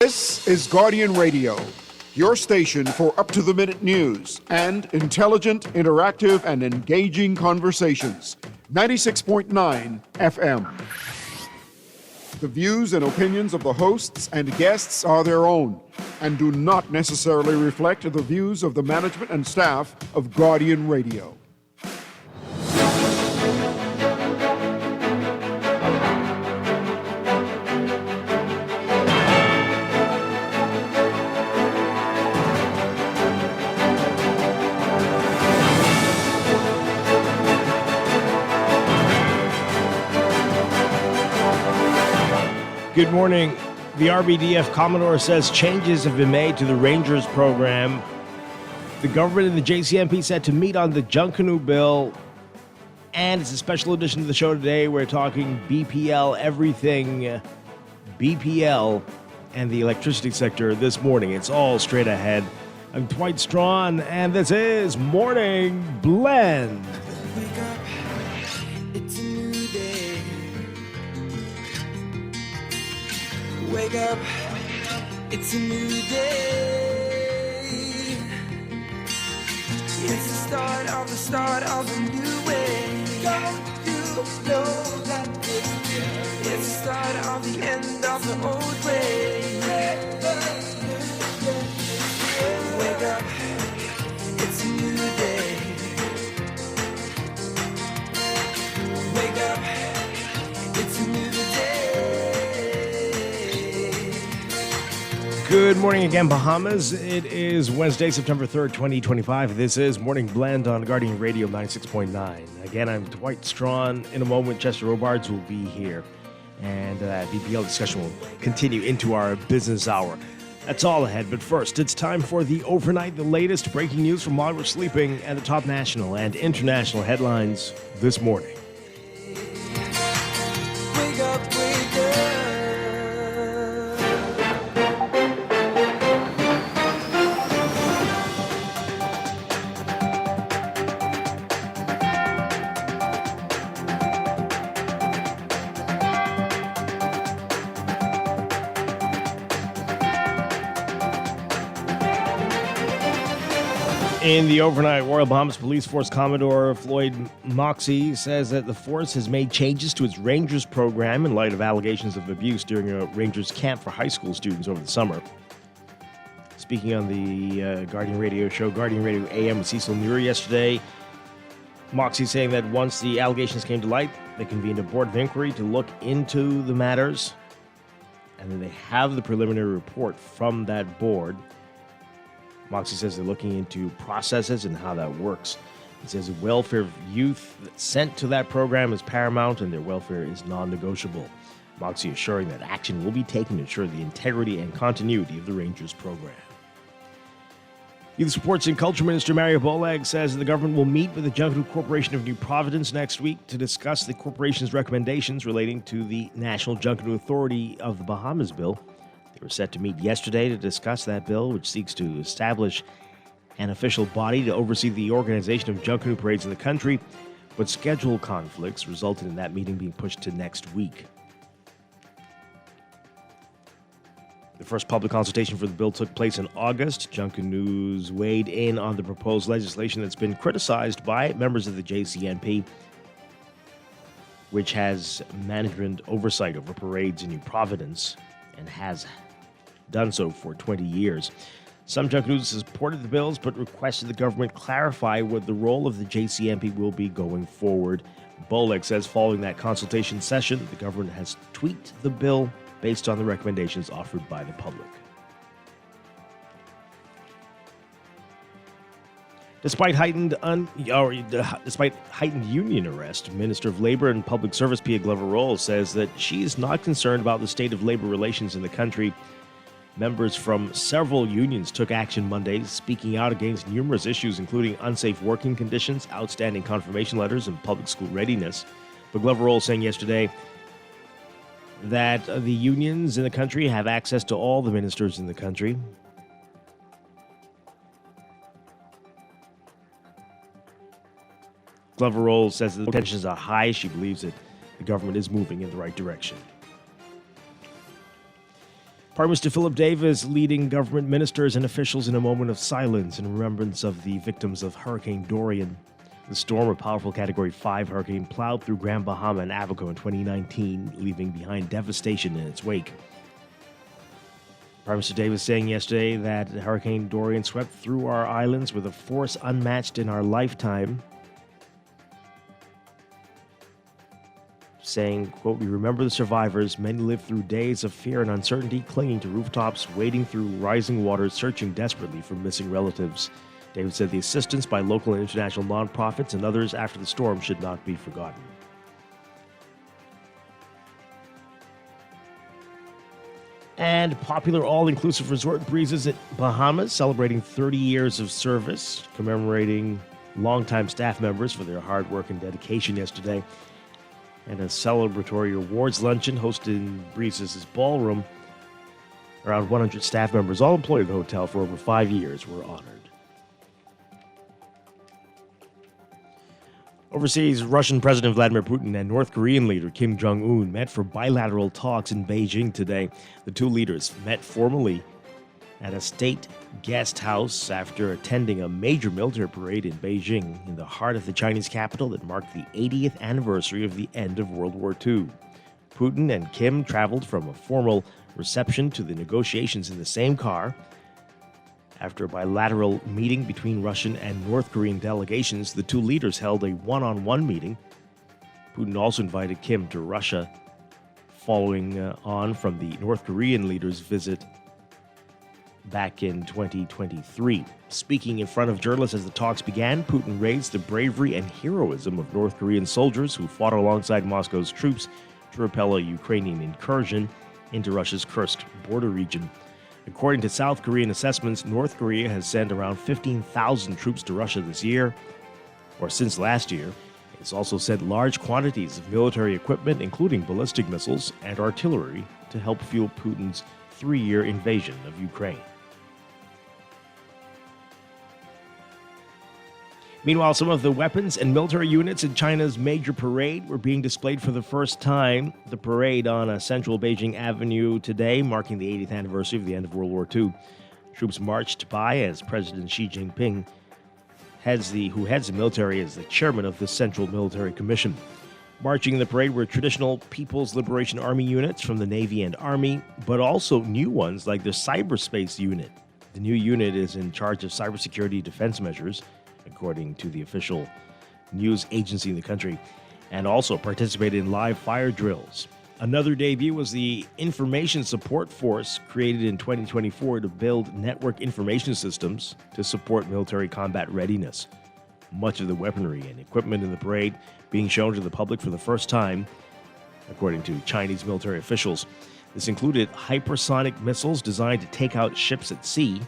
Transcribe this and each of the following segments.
This is Guardian Radio, your station for up-to-the-minute news and intelligent, interactive, and engaging conversations. 96.9 FM. The views and opinions of the hosts and guests are their own and do not necessarily reflect the views of the management and staff of Guardian Radio. Good morning. The RBDF Commodore says changes have been made to the Rangers program. The government and the JCMP set to meet on the Junkanoo bill. And it's a special edition of the show today. We're talking BPL, everything BPL and the electricity sector this morning. It's all straight ahead. I'm Dwight Strachan, and this is Morning Blend. Wake up, it's a new day. Wake up, it's a new day. It's the start of a new way. Don't you know that it's the start of the end of the old way. Wake up, it's a new day. Wake up, it's a new day. Good morning again, Bahamas. It is Wednesday, September 3rd, 2025. This is Morning Blend on Guardian Radio 96.9. Again, I'm Dwight Strachan. In a moment, Chester Robards will be here, and BPL discussion will continue into our business hour. That's all ahead, but first, it's time for the overnight, the latest breaking news from while we're sleeping, and the top national and international headlines this morning. Wake up, wake up. In the overnight, Royal Bahamas Police Force Commodore Floyd Moxey says that the force has made changes to its Rangers program in light of allegations of abuse during a Rangers camp for high school students over the summer. Speaking on the Guardian Radio show, Guardian Radio AM with Cecil Muir yesterday, Moxey saying that once the allegations came to light, they convened a board of inquiry to look into the matters, and then they have the preliminary report from that board. Moxey says they're looking into processes and how that works. He says the welfare of youth sent to that program is paramount and their welfare is non-negotiable. Moxey assuring that action will be taken to ensure the integrity and continuity of the Rangers program. Youth Sports and Culture Minister Mario Bolag says the government will meet with the Junkanoo Corporation of New Providence next week to discuss the corporation's recommendations relating to the National Junkanoo Authority of the Bahamas bill. They were set to meet yesterday to discuss that bill, which seeks to establish an official body to oversee the organization of Junkanoo parades in the country, but schedule conflicts resulted in that meeting being pushed to next week. The first public consultation for the bill took place in August. Junkanoos weighed in on the proposed legislation that's been criticized by members of the JCNP, which has management oversight over parades in New Providence and has done so for 20 years. Some Junkanoos supported the bills, but requested the government clarify what the role of the JCMP will be going forward. Boleg says following that consultation session, the government has tweaked the bill based on the recommendations offered by the public. Despite heightened union arrest, Minister of Labor and Public Service Pia Glover-Roll says that she is not concerned about the state of labor relations in the country. Members from several unions took action Monday, speaking out against numerous issues, including unsafe working conditions, outstanding confirmation letters, and public school readiness. But Glover-Roll saying yesterday that the unions in the country have access to all the ministers in the country. Glover-Roll says that the tensions are high. She believes that the government is moving in the right direction. Prime Minister Philip Davis leading government ministers and officials in a moment of silence in remembrance of the victims of Hurricane Dorian. The storm, a powerful Category 5 hurricane, plowed through Grand Bahama and Abaco in 2019, leaving behind devastation in its wake. Prime Minister Davis saying yesterday that Hurricane Dorian swept through our islands with a force unmatched in our lifetime. Saying, quote, "We remember the survivors. Many lived through days of fear and uncertainty, clinging to rooftops, wading through rising waters, searching desperately for missing relatives." David said the assistance by local and international nonprofits and others after the storm should not be forgotten. And popular all-inclusive resort Breezes at Bahamas celebrating 30 years of service, commemorating longtime staff members for their hard work and dedication yesterday. And a celebratory awards luncheon hosted in Breezes' ballroom. Around 100 staff members, all employed at the hotel for over 5 years, were honored. Overseas, Russian President Vladimir Putin and North Korean leader Kim Jong-un met for bilateral talks in Beijing today. The two leaders met formally at a state guest house after attending a major military parade in Beijing, in the heart of the Chinese capital that marked the 80th anniversary of the end of World War II. Putin and Kim traveled from a formal reception to the negotiations in the same car. After a bilateral meeting between Russian and North Korean delegations, the two leaders held a one-on-one meeting. Putin also invited Kim to Russia, following on from the North Korean leader's visit back in 2023. Speaking in front of journalists as the talks began, Putin raised the bravery and heroism of North Korean soldiers who fought alongside Moscow's troops to repel a Ukrainian incursion into Russia's Kursk border region. According to South Korean assessments, North Korea has sent around 15,000 troops to Russia this year, or since last year. It's also sent large quantities of military equipment, including ballistic missiles and artillery, to help fuel Putin's 3-year invasion of Ukraine. Meanwhile, some of the weapons and military units in China's major parade were being displayed for the first time. The parade on a central Beijing avenue today, marking the 80th anniversary of the end of World War II. Troops marched by as President Xi Jinping, who heads the military, as the chairman of the Central Military Commission. Marching in the parade were traditional People's Liberation Army units from the Navy and Army, but also new ones like the Cyberspace Unit. The new unit is in charge of cybersecurity defense measures, according to the official news agency in the country, and also participated in live fire drills. Another debut was the Information Support Force, created in 2024 to build network information systems to support military combat readiness. Much of the weaponry and equipment in the parade being shown to the public for the first time, according to Chinese military officials. This included hypersonic missiles designed to take out ships at sea.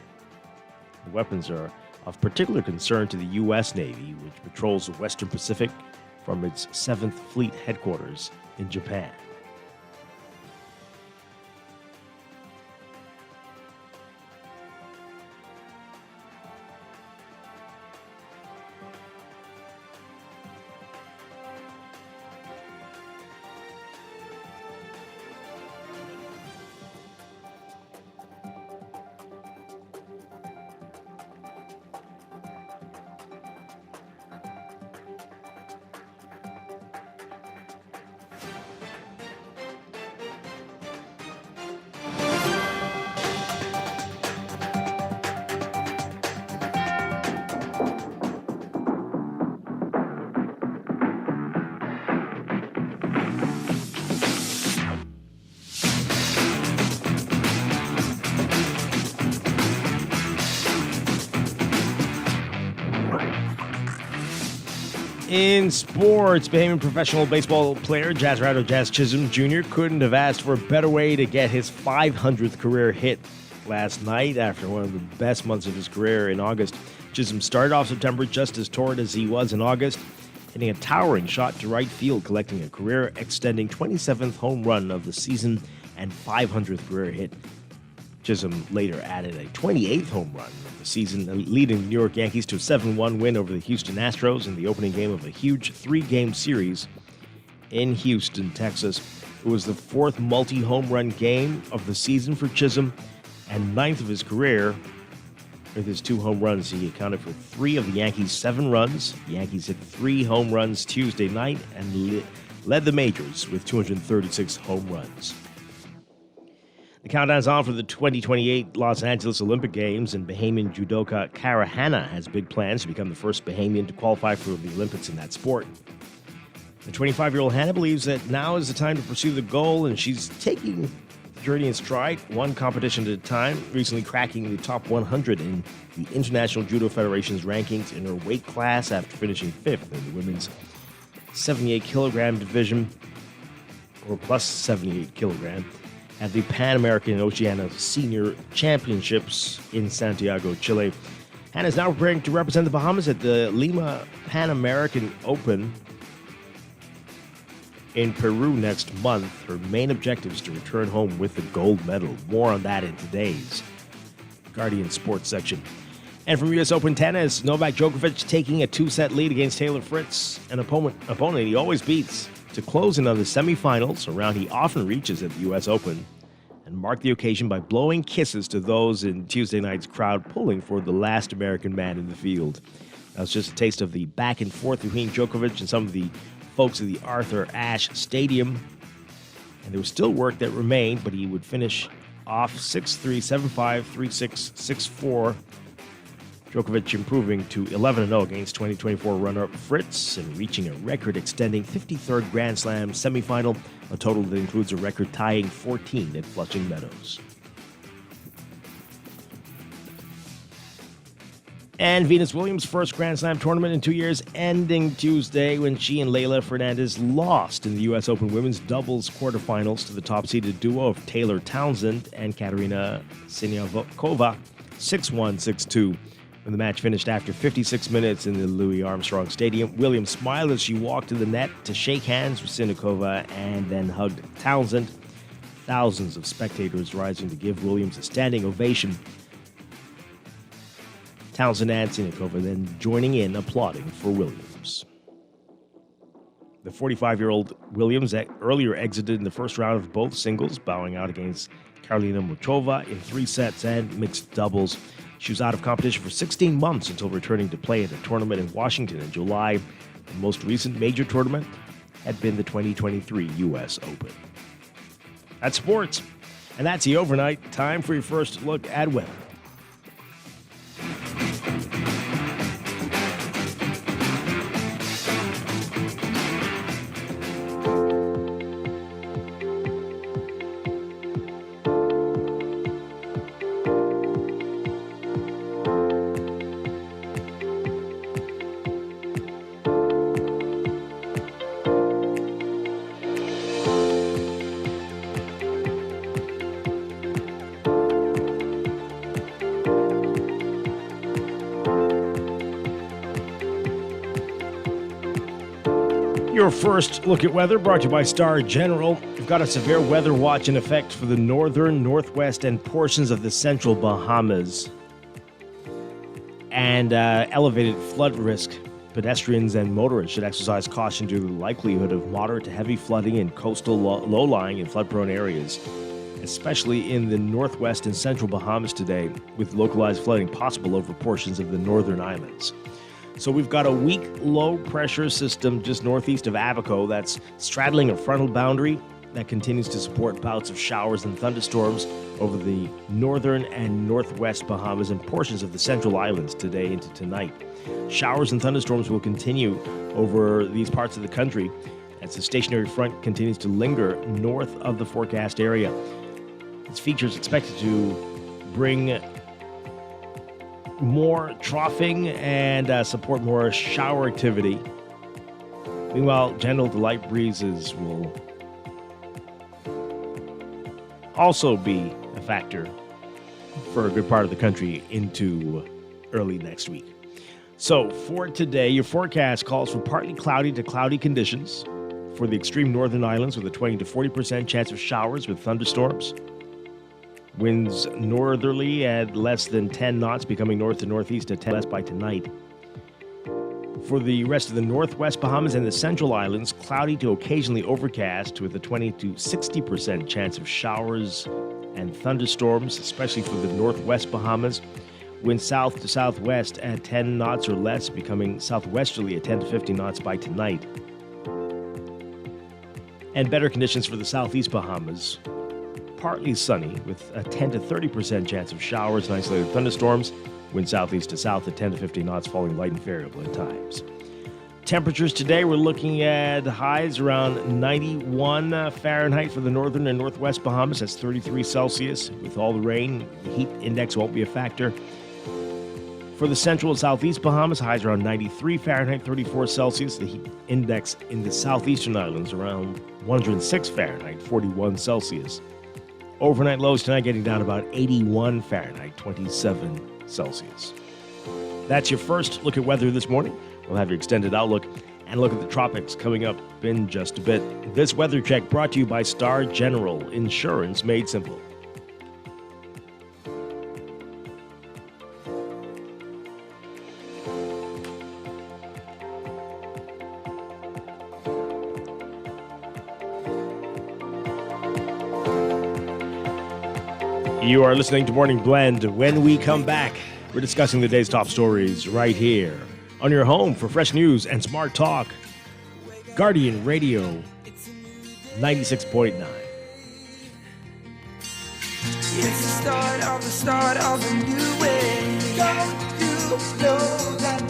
The weapons are of particular concern to the U.S. Navy, which patrols the Western Pacific from its 7th Fleet headquarters in Japan. In sports, Bahamian professional baseball player Jazz Chisholm Jr. couldn't have asked for a better way to get his 500th career hit last night after one of the best months of his career in August. Chisholm started off September just as torrid as he was in August, hitting a towering shot to right field, collecting a career-extending 27th home run of the season and 500th career hit. Chisholm later added a 28th home run of the season, leading the New York Yankees to a 7-1 win over the Houston Astros in the opening game of a huge 3-game series in Houston, Texas. It was the fourth multi-home run game of the season for Chisholm and ninth of his career. With his 2 home runs, he accounted for 3 of the Yankees' 7 runs. The Yankees hit 3 home runs Tuesday night and led the majors with 236 home runs. The countdown's on for the 2028 Los Angeles Olympic Games, and Bahamian judoka Kara Hanna has big plans to become the first Bahamian to qualify for the Olympics in that sport. The 25-year-old Hanna believes that now is the time to pursue the goal, and she's taking the journey in stride, one competition at a time, recently cracking the top 100 in the International Judo Federation's rankings in her weight class after finishing 5th in the women's 78-kilogram division, or plus 78 kilogram, at the Pan American and Oceania Senior Championships in Santiago, Chile. Hannah is now preparing to represent the Bahamas at the Lima Pan American Open in Peru next month. Her main objective is to return home with the gold medal. More on that in today's Guardian Sports section. And from U.S. Open tennis, Novak Djokovic taking a 2-set lead against Taylor Fritz, an opponent he always beats, to close in on the semifinals, a round he often reaches at the U.S. Open, and mark the occasion by blowing kisses to those in Tuesday night's crowd pulling for the last American man in the field. That was just a taste of the back and forth between Djokovic and some of the folks at the Arthur Ashe Stadium. And there was still work that remained, but he would finish off 6-3, 7-5, 3-6, 6-4. Djokovic improving to 11-0 against 2024 runner-up Fritz and reaching a record-extending 53rd Grand Slam semifinal, a total that includes a record-tying 14 at Flushing Meadows. And Venus Williams' first Grand Slam tournament in 2 years, ending Tuesday when she and Leylah Fernandez lost in the U.S. Open women's doubles quarterfinals to the top-seeded duo of Taylor Townsend and Katerina Siniakova, 6-1, 6-2. When the match finished after 56 minutes in the Louis Armstrong Stadium, Williams smiled as she walked to the net to shake hands with Siniakova and then hugged Townsend. Thousands of spectators rising to give Williams a standing ovation. Townsend and Siniakova then joining in, applauding for Williams. The 45-year-old Williams earlier exited in the first round of both singles, bowing out against Karolina Muchova in 3 sets and mixed doubles. She was out of competition for 16 months until returning to play at a tournament in Washington in July. The most recent major tournament had been the 2023 U.S. Open. That's sports, and that's the overnight. Time for your first look at weather. Your first look at weather brought to you by Star General. We've got a severe weather watch in effect for the northern, northwest, and portions of the central Bahamas. And elevated flood risk. Pedestrians and motorists should exercise caution due to the likelihood of moderate to heavy flooding in coastal, low-lying, and flood-prone areas, especially in the northwest and central Bahamas today, with localized flooding possible over portions of the northern islands. So we've got a weak low-pressure system just northeast of Abaco that's straddling a frontal boundary that continues to support bouts of showers and thunderstorms over the northern and northwest Bahamas and portions of the central islands today into tonight. Showers and thunderstorms will continue over these parts of the country as the stationary front continues to linger north of the forecast area. Its features expected to bring more troughing and support more shower activity. Meanwhile, gentle to light breezes will also be a factor for a good part of the country into early next week. So for today, your forecast calls for partly cloudy to cloudy conditions for the extreme northern islands with a 20 to 40% chance of showers with thunderstorms. Winds northerly at less than 10 knots, becoming north to northeast at 10 less by tonight. For the rest of the northwest Bahamas and the Central Islands, cloudy to occasionally overcast with a 20 to 60% chance of showers and thunderstorms, especially for the northwest Bahamas. Wind south to southwest at 10 knots or less, becoming southwesterly at 10 to 15 knots by tonight. And better conditions for the southeast Bahamas. Partly sunny with a 10 to 30% chance of showers and isolated thunderstorms. Wind southeast to south at 10 to 15 knots, falling light and variable at times. Temperatures today, we're looking at highs around 91 Fahrenheit for the northern and northwest Bahamas. That's 33 Celsius. With all the rain, the heat index won't be a factor. For the central and southeast Bahamas, highs around 93 Fahrenheit, 34 Celsius. The heat index in the southeastern islands around 106 Fahrenheit, 41 Celsius. Overnight lows tonight getting down about 81 Fahrenheit, 27 Celsius. That's your first look at weather this morning. We'll have your extended outlook and look at the tropics coming up in just a bit. This weather check brought to you by Star General Insurance Made Simple. You are listening to Morning Blend. When we come back, we're discussing the day's top stories right here on your home for fresh news and smart talk. Guardian Radio 96.9. It's the start of a new way. Don't you know that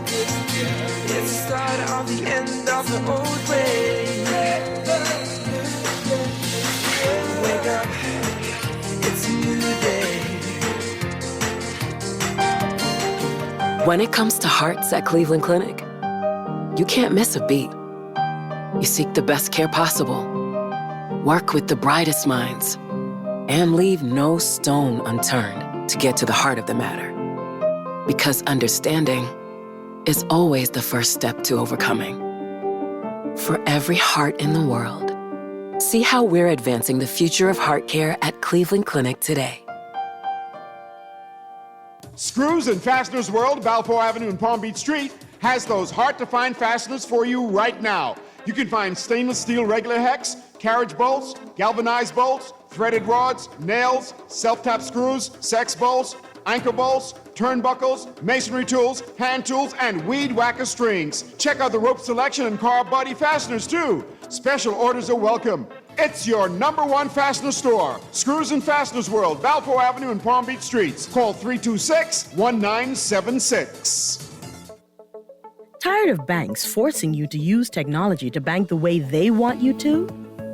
it's the start of the end of the old way. Wake up, it's a new day. When it comes to hearts at Cleveland Clinic, you can't miss a beat. You seek the best care possible, work with the brightest minds, and leave no stone unturned to get to the heart of the matter. Because understanding is always the first step to overcoming. For every heart in the world, see how we're advancing the future of heart care at Cleveland Clinic today. Screws and Fasteners World, Balfour Avenue and Palm Beach Street, has those hard-to-find fasteners for you right now. You can find stainless steel regular hex, carriage bolts, galvanized bolts, threaded rods, nails, self-tap screws, sex bolts, anchor bolts, turnbuckles, masonry tools, hand tools, and weed whacker strings. Check out the rope selection and car body fasteners, too. Special orders are welcome. It's your #1 fastener store. Screws and Fasteners World, Balfour Avenue and Palm Beach Streets. Call 326-1976. Tired of banks forcing you to use technology to bank the way they want you to?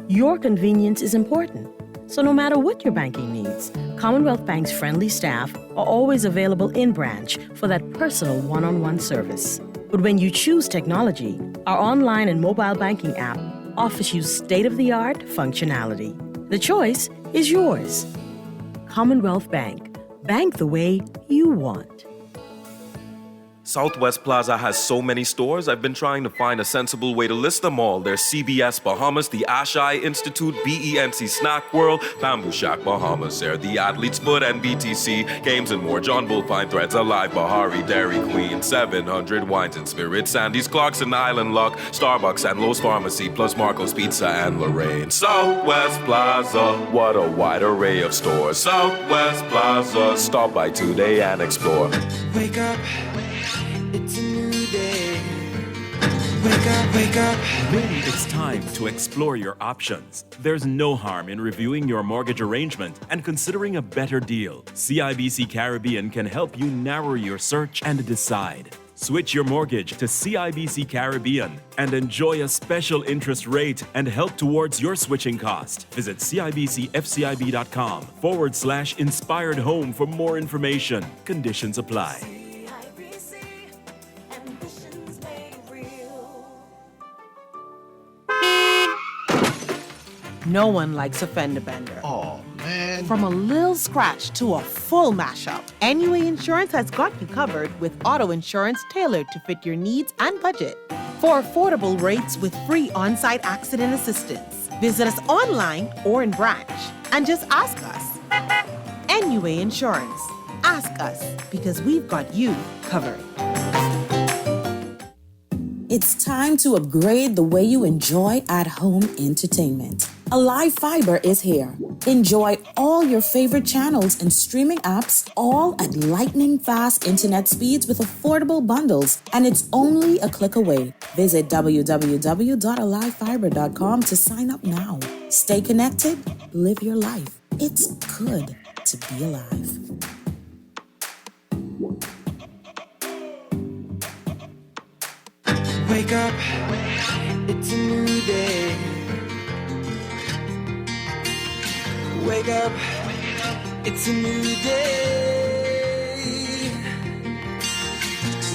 Your convenience is important. So no matter what your banking needs, Commonwealth Bank's friendly staff are always available in branch for that personal one-on-one service. But when you choose technology, our online and mobile banking app offers you state-of-the-art functionality. The choice is yours. Commonwealth Bank. Bank the way you want. Southwest Plaza has so many stores, I've been trying to find a sensible way to list them all. There's CBS Bahamas, the Ashai Institute, BENC Snack World, Bamboo Shack Bahamas, there, the Athlete's Foot and BTC, Games and More, John Bull Fine Threads, Alive Bahari, Dairy Queen, 700 Wines and Spirits, Sandy's Clocks and Island Luck, Starbucks and Lowe's Pharmacy, plus Marco's Pizza and Lorraine. Southwest Plaza, what a wide array of stores. Southwest Plaza, stop by today and explore. Wake up, it's a new day. Wake up. Maybe it's time to explore your options. There's no harm in reviewing your mortgage arrangement and considering a better deal. CIBC Caribbean can help you narrow your search and decide. Switch your mortgage to CIBC Caribbean and enjoy a special interest rate and help towards your switching cost. Visit CIBCFCIB.com/inspired home for more information. Conditions apply. No one likes a fender bender. Oh, man. From a little scratch to a full mashup, NUA Insurance has got you covered with auto insurance tailored to fit your needs and budget. For affordable rates with free on-site accident assistance, visit us online or in branch and just ask us. NUA Insurance. Ask us because we've got you covered. It's time to upgrade the way you enjoy at-home entertainment. Alive Fiber is here. Enjoy all your favorite channels and streaming apps, all at lightning-fast internet speeds with affordable bundles, and it's only a click away. Visit www.alivefiber.com to sign up now. Stay connected, live your life. It's good to be alive. Wake up, it's a new day. Wake up, it's a new day.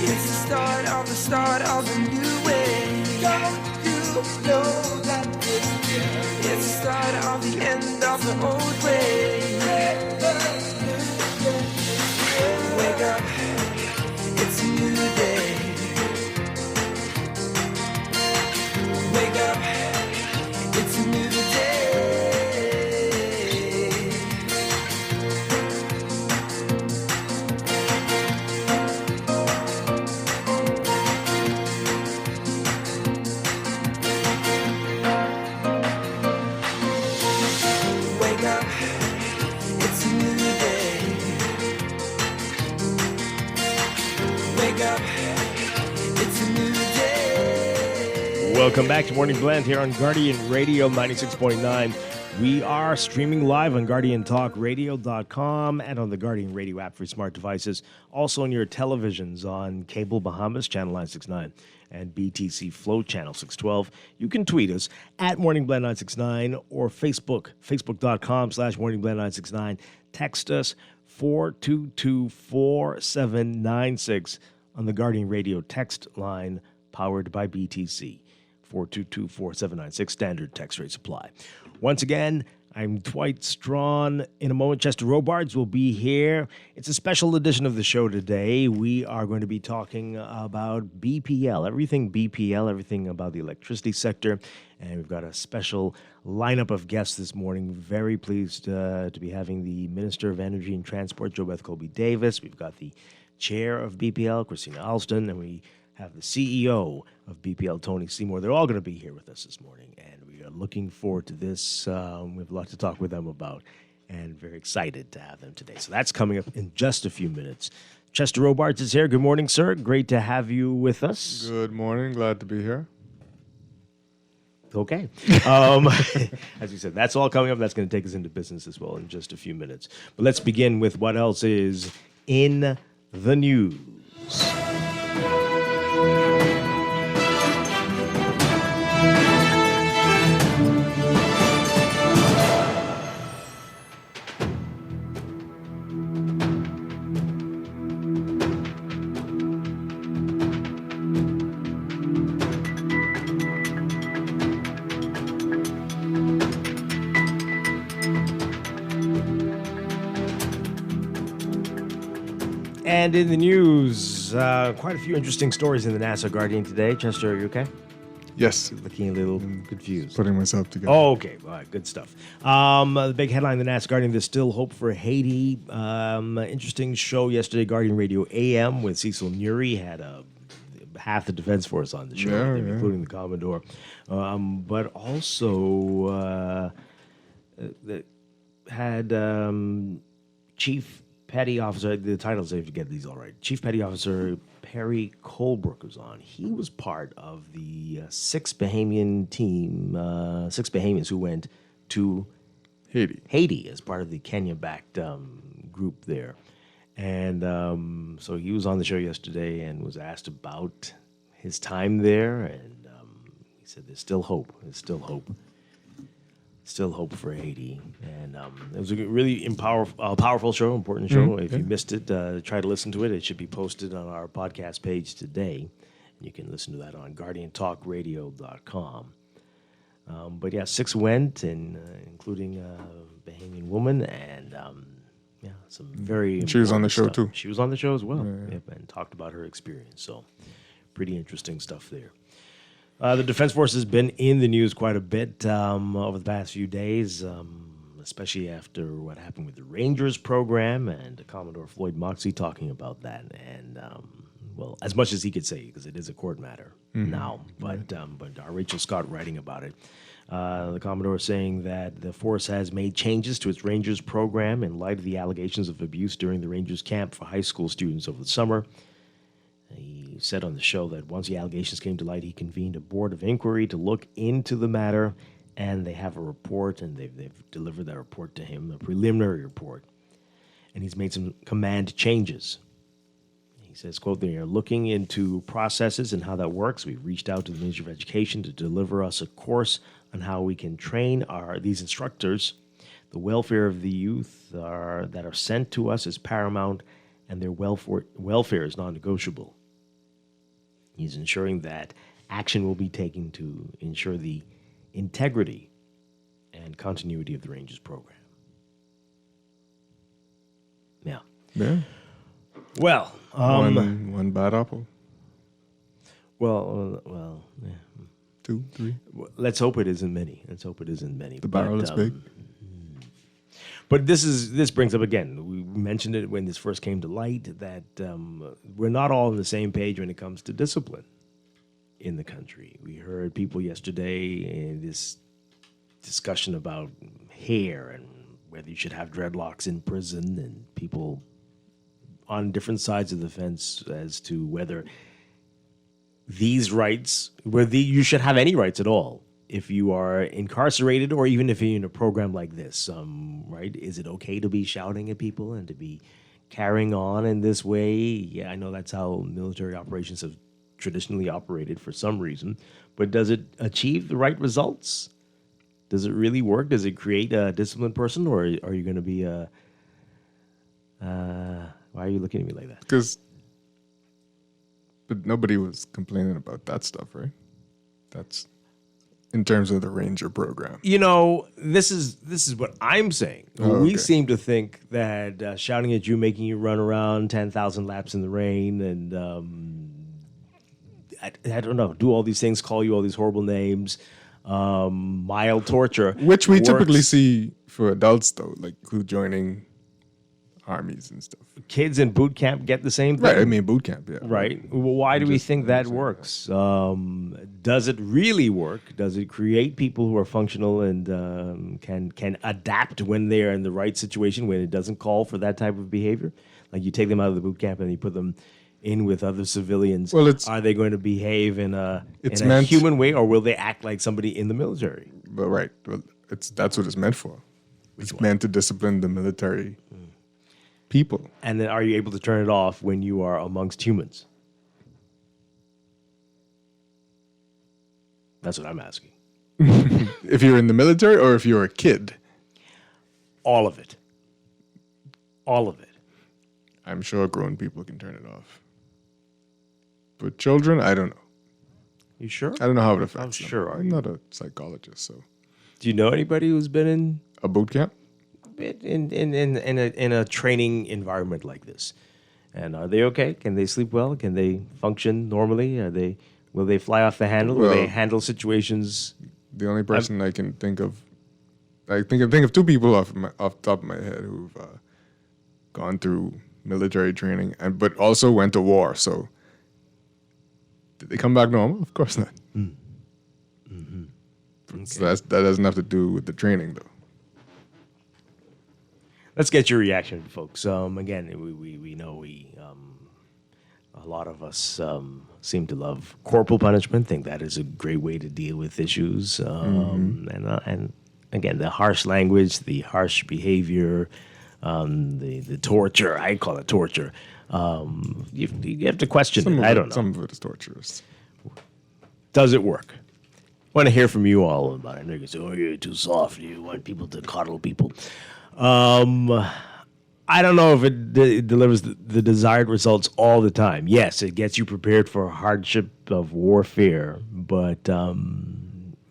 It's the start of a new way. Don't you know that it's the start of the end of the old way. Wake up, it's a new day. Wake up, it's a new day. Wake up, it's a new day. Wake up, it's a new day. Welcome back to Morning Blend here on Guardian Radio 96.9. We are streaming live on GuardianTalkRadio.com and on the Guardian Radio app for smart devices. Also on your televisions on Cable Bahamas, Channel 969, and BTC Flow, Channel 612. You can tweet us at MorningBlend969 or Facebook.com/MorningBlend969. Text us 422-4796 on the Guardian Radio text line powered by BTC. 422-4796, standard text rate supply. Once again, I'm Dwight Strachan. In a moment, Chester Robards will be here. It's a special edition of the show today. We are going to be talking about BPL, everything BPL, everything about the electricity sector. And we've got a special lineup of guests this morning. Very pleased to be having the Minister of Energy and Transport, JoBeth Colby-Davis. We've got the Chair of BPL, Christina Alston, and we have the CEO of BPL, Tony Seymour. They're all going to be here with us this morning, and we are looking forward to this. We have a lot to talk with them about, and very excited to have them today. So that's coming up in just a few minutes. Chester Robards is here. Good morning, sir. Great to have you with us. Good morning. Glad to be here. Okay. As we said, that's all coming up. That's going to take us into business as well in just a few minutes. But let's begin with what else is in the news. And in the news, quite a few interesting stories in the NASA Guardian today. Chester, are you okay? Yes. Looking a little confused. Putting myself together. Oh, okay. All right, good stuff. The big headline in the NASA Guardian, there's still hope for Haiti. Interesting show yesterday, Guardian Radio AM, with Cecil Nuri. Had half the Defense Force on the show, including the Commodore. But also had Chief Petty Officer, the titles, I have to get these all right. Chief Petty Officer Perry Colebrook was on. He was part of the six Bahamian team, six Bahamians who went to Haiti as part of the Kenya-backed group there. And so he was on the show yesterday and was asked about his time there. And he said there's still hope. There's still hope. Still hope for Haiti. And it was a really powerful show, important show. If you missed it, try to listen to it. It should be posted on our podcast page today. And you can listen to that on GuardianTalkRadio.com. But yeah, six went, and including a Bahamian woman, and some very. She was on the show stuff. too. She was on the show as well, and talked about her experience. So, pretty interesting stuff there. The Defense Force has been in the news quite a bit over the past few days, especially after what happened with the Rangers program, and Commodore Floyd Moxey talking about that. And well, as much as he could say, because it is a court matter now. But Rachel Scott writing about it. The Commodore is saying that the force has made changes to its Rangers program in light of the allegations of abuse during the Rangers camp for high school students over the summer. He said on the show that once the allegations came to light, he convened a board of inquiry to look into the matter, and they have a report, and they've delivered that report to him, a preliminary report. And he's made some command changes. He says, quote, they are looking into processes and how that works. We've reached out to the Ministry of Education to deliver us a course on how we can train these instructors. The welfare of the youth that are sent to us is paramount, and their welfare is non-negotiable. He's ensuring that action will be taken to ensure the integrity and continuity of the Rangers program. Yeah. Yeah. Well, one bad apple. well, yeah. 2, 3. Let's hope it isn't many. The barrel is big. But this brings up again. We mentioned it when this first came to light that we're not all on the same page when it comes to discipline in the country. We heard people yesterday in this discussion about hair and whether you should have dreadlocks in prison, and people on different sides of the fence as to whether these rights, whether you should have any rights at all if you are incarcerated or even if you're in a program like this, right? Is it okay to be shouting at people and to be carrying on in this way? Yeah, I know that's how military operations have traditionally operated for some reason, but does it achieve the right results? Does it really work? Does it create a disciplined person, or are you going to be a... why are you looking at me like that? But nobody was complaining about that stuff, right? That's in terms of the Ranger program. You know, this is what I'm saying. Oh, we okay. seem to think that shouting at you, making you run around 10,000 laps in the rain, and I don't know, do all these things, call you all these horrible names, mild torture, Which we works. typically see for adults, though, like who joining armies and stuff. Kids in boot camp get the same thing. Right, I mean boot camp, yeah. Right. Well, why do we think that works? Does it really work? Does it create people who are functional and can adapt when they are in the right situation, when it doesn't call for that type of behavior? Like you take them out of the boot camp and you put them in with other civilians. Well, are they going to behave in a meant- human way, or will they act like somebody in the military? But right, well, that's what it's meant for. It's meant to discipline the military people. And then are you able to turn it off when you are amongst humans? That's what I'm asking. If you're in the military or if you're a kid. All of it. All of it. I'm sure grown people can turn it off. But children, I don't know. You sure? I don't know how it affects How them. sure are I'm you? not a psychologist, so. Do you know anybody who's been in A boot camp? in a training environment like this? And are they okay? Can they sleep well? Can they function normally? Will they fly off the handle? Will Well- they handle situations? The only person I can think of, I think of two people off the top of my head who've gone through military training, but also went to war. So, did they come back normal? Of course not. So that doesn't have to do with the training, though. Let's get your reaction, folks. Again, we know a lot of us seem to love corporal punishment. Think that is a great way to deal with issues. And again, the harsh language, the harsh behavior, the torture. I call it torture. You have to question it. I don't know. Some of it is torturous. Does it work? I want to hear from you all about it. I know you say, "Oh, you're too soft. You want people to coddle people." I don't know if it delivers the desired results all the time. Yes, it gets you prepared for hardship of warfare, but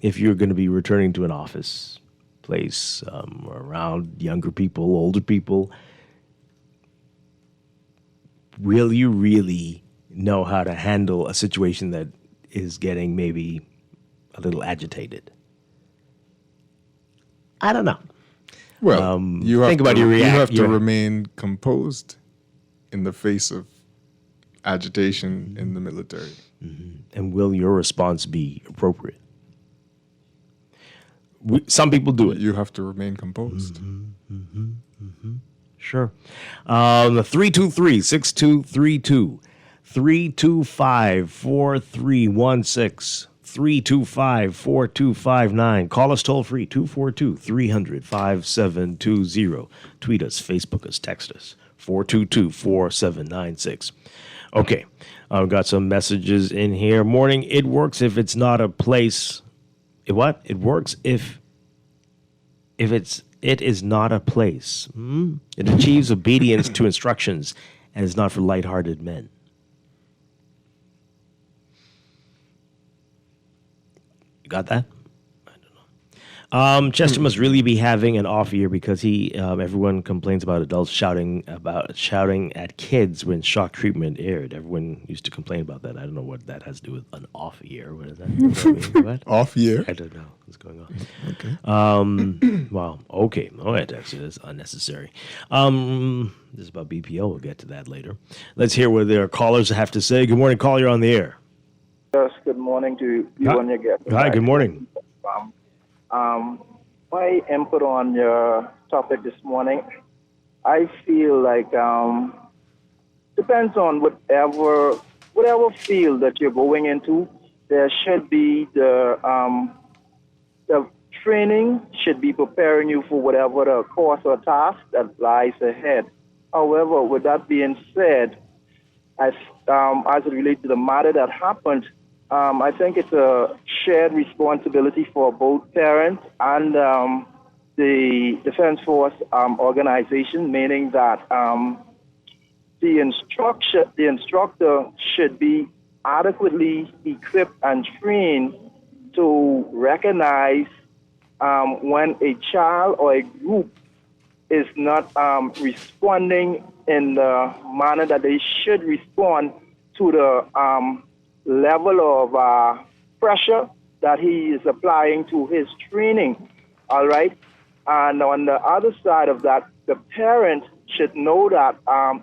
if you're going to be returning to an office place around younger people, older people, will you really know how to handle a situation that is getting maybe a little agitated? I don't know. Well, you have think about to, your you have react- to your- remain composed in the face of agitation in the military. And will your response be appropriate? Some people do it. You have to remain composed. Sure. 323-6232. 325-4316. 325-4259. Call us toll free, 242-300-5720. Tweet us, Facebook us, text us, 422-4796. Okay, I've got some messages in here. Morning, it works if it's not a place. What? It works if it is not a place. It achieves obedience to instructions and is not for lighthearted men. You got that? I don't know. Chester must really be having an off year because everyone complains about adults shouting at kids when shock treatment aired. Everyone used to complain about that. I don't know what that has to do with an off year. What is that? What? Off year? I don't know what's going on. Okay. Wow. Okay. Oh, that actually is unnecessary. This is about BPO. We'll get to that later. Let's hear what their callers have to say. Good morning, caller. You're on the air. Yes, good morning to you and your guest. Hi, good morning. My input on your topic this morning, I feel like depends on whatever field that you're going into, there should be the training should be preparing you for whatever the course or task that lies ahead. However, with that being said, as it relates to the matter that happened, I think it's a shared responsibility for both parents and the Defense Force organization, meaning that the instructor should be adequately equipped and trained to recognize when a child or a group is not responding in the manner that they should respond to the level of pressure that he is applying to his training, all right? And on the other side of that, the parent should know that,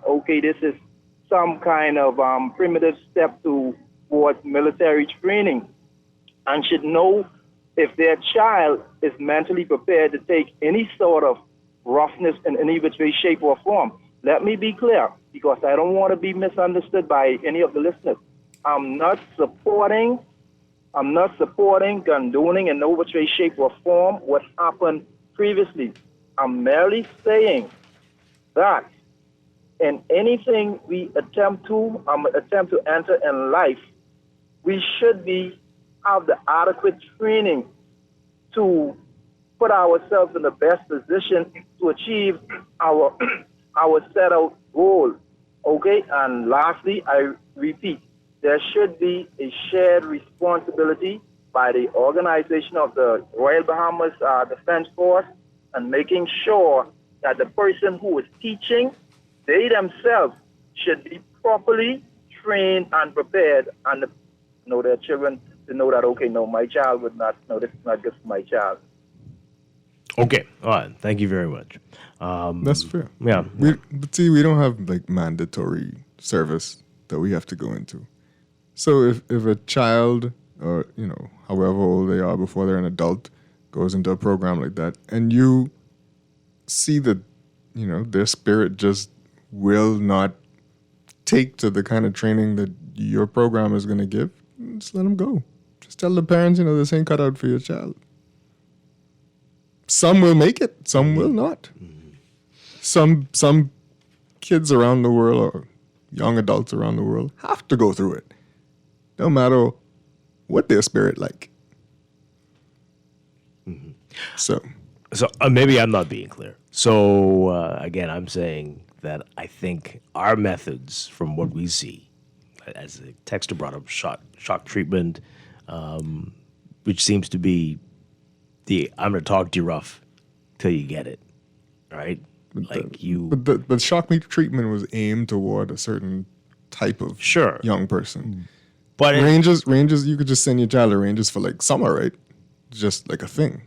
okay, this is some kind of primitive step towards military training, and should know if their child is mentally prepared to take any sort of roughness in any which way, shape, or form. Let me be clear, because I don't want to be misunderstood by any of the listeners. I'm not supporting, condoning in no which way, shape, or form what happened previously. I'm merely saying that in anything we attempt to enter in life, we should have the adequate training to put ourselves in the best position to achieve our set out goal. Okay, and lastly, I repeat, there should be a shared responsibility by the organization of the Royal Bahamas Defense Force and making sure that the person who is teaching, they themselves should be properly trained and prepared and know their children to know that, okay, no, my child would not, no, this is not good for my child. Okay, all right. Thank you very much. That's fair. Yeah. But see, we don't have like mandatory service that we have to go into. So if a child or, however old they are before they're an adult goes into a program like that and you see that, their spirit just will not take to the kind of training that your program is going to give, just let them go. Just tell the parents, this ain't cut out for your child. Some will make it, some will not. Some kids around the world or young adults around the world have to go through it, no matter what their spirit like. So maybe I'm not being clear. So again, I'm saying that I think our methods, from what we see, as the texter brought up, shock treatment, which seems to be I'm going to talk to you rough till you get it, right? But shock treatment was aimed toward a certain type of young person. But Rangers, you could just send your child to Rangers for like summer, right? Just like a thing.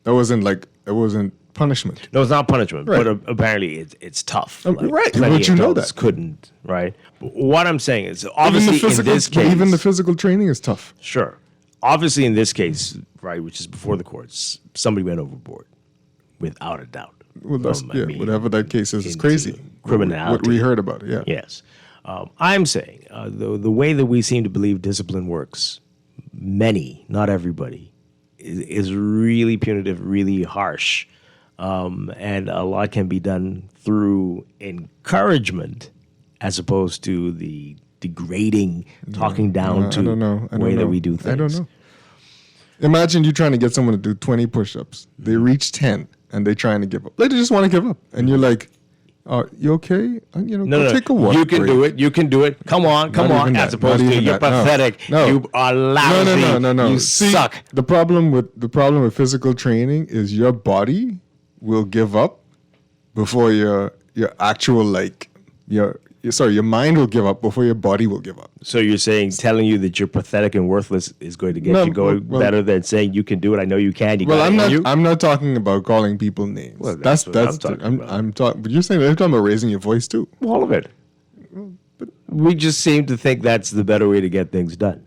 It wasn't punishment. No, it's not punishment, Right. but apparently it's tough. Right, plenty but you of know adults that. couldn't, right? But what I'm saying is, obviously in this case, even the physical training is tough. sure. Obviously in this case, right, which is before the courts, somebody went overboard, without a doubt. Well, that's I mean, whatever that case is into crazy. criminality. What we heard about it, yeah. Yes. I'm saying the way that we seem to believe discipline works, many, not everybody, is really punitive, really harsh. And a lot can be done through encouragement as opposed to the degrading, talking down to I way don't that know. we do things. I don't know. Imagine you trying to get someone to do 20 push-ups. They reach 10 and they're trying to give up. They just want to give up. And you're like, you okay? Go take a walk. You can do it. You can do it. Come on. Not even As that, opposed not to even you're that. No. pathetic. No. You are lousy. No. You See, suck. The problem with physical training is your body will give up before your actual your mind will give up before your body will give up. So you're saying telling you that you're pathetic and worthless is going to get No, you going well- better than saying you can do it. I know you can. You Well, got it I'm in not. you. I'm not talking about calling people names. Well, that's what I'm talking about. I'm talking. But you're saying they're talking about raising your voice too. All of it. We just seem to think that's the better way to get things done.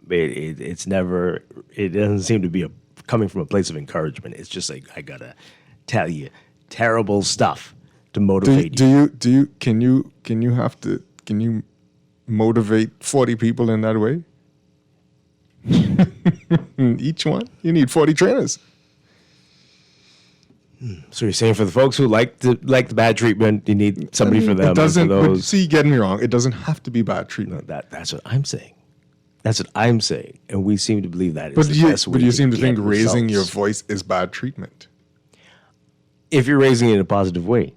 It's never. It doesn't seem to be coming from a place of encouragement. It's just like I gotta tell you terrible stuff to motivate you. Can you motivate 40 people in that way? Each one, you need 40 trainers. So you're saying for the folks who like the bad treatment, you need somebody for them. It doesn't. And for those, See, get me wrong. It doesn't have to be bad treatment. that's what I'm saying. That's what I'm saying, and we seem to believe that is But the you, best way but you seem to think get raising your results. voice is bad treatment. If you're raising it in a positive way,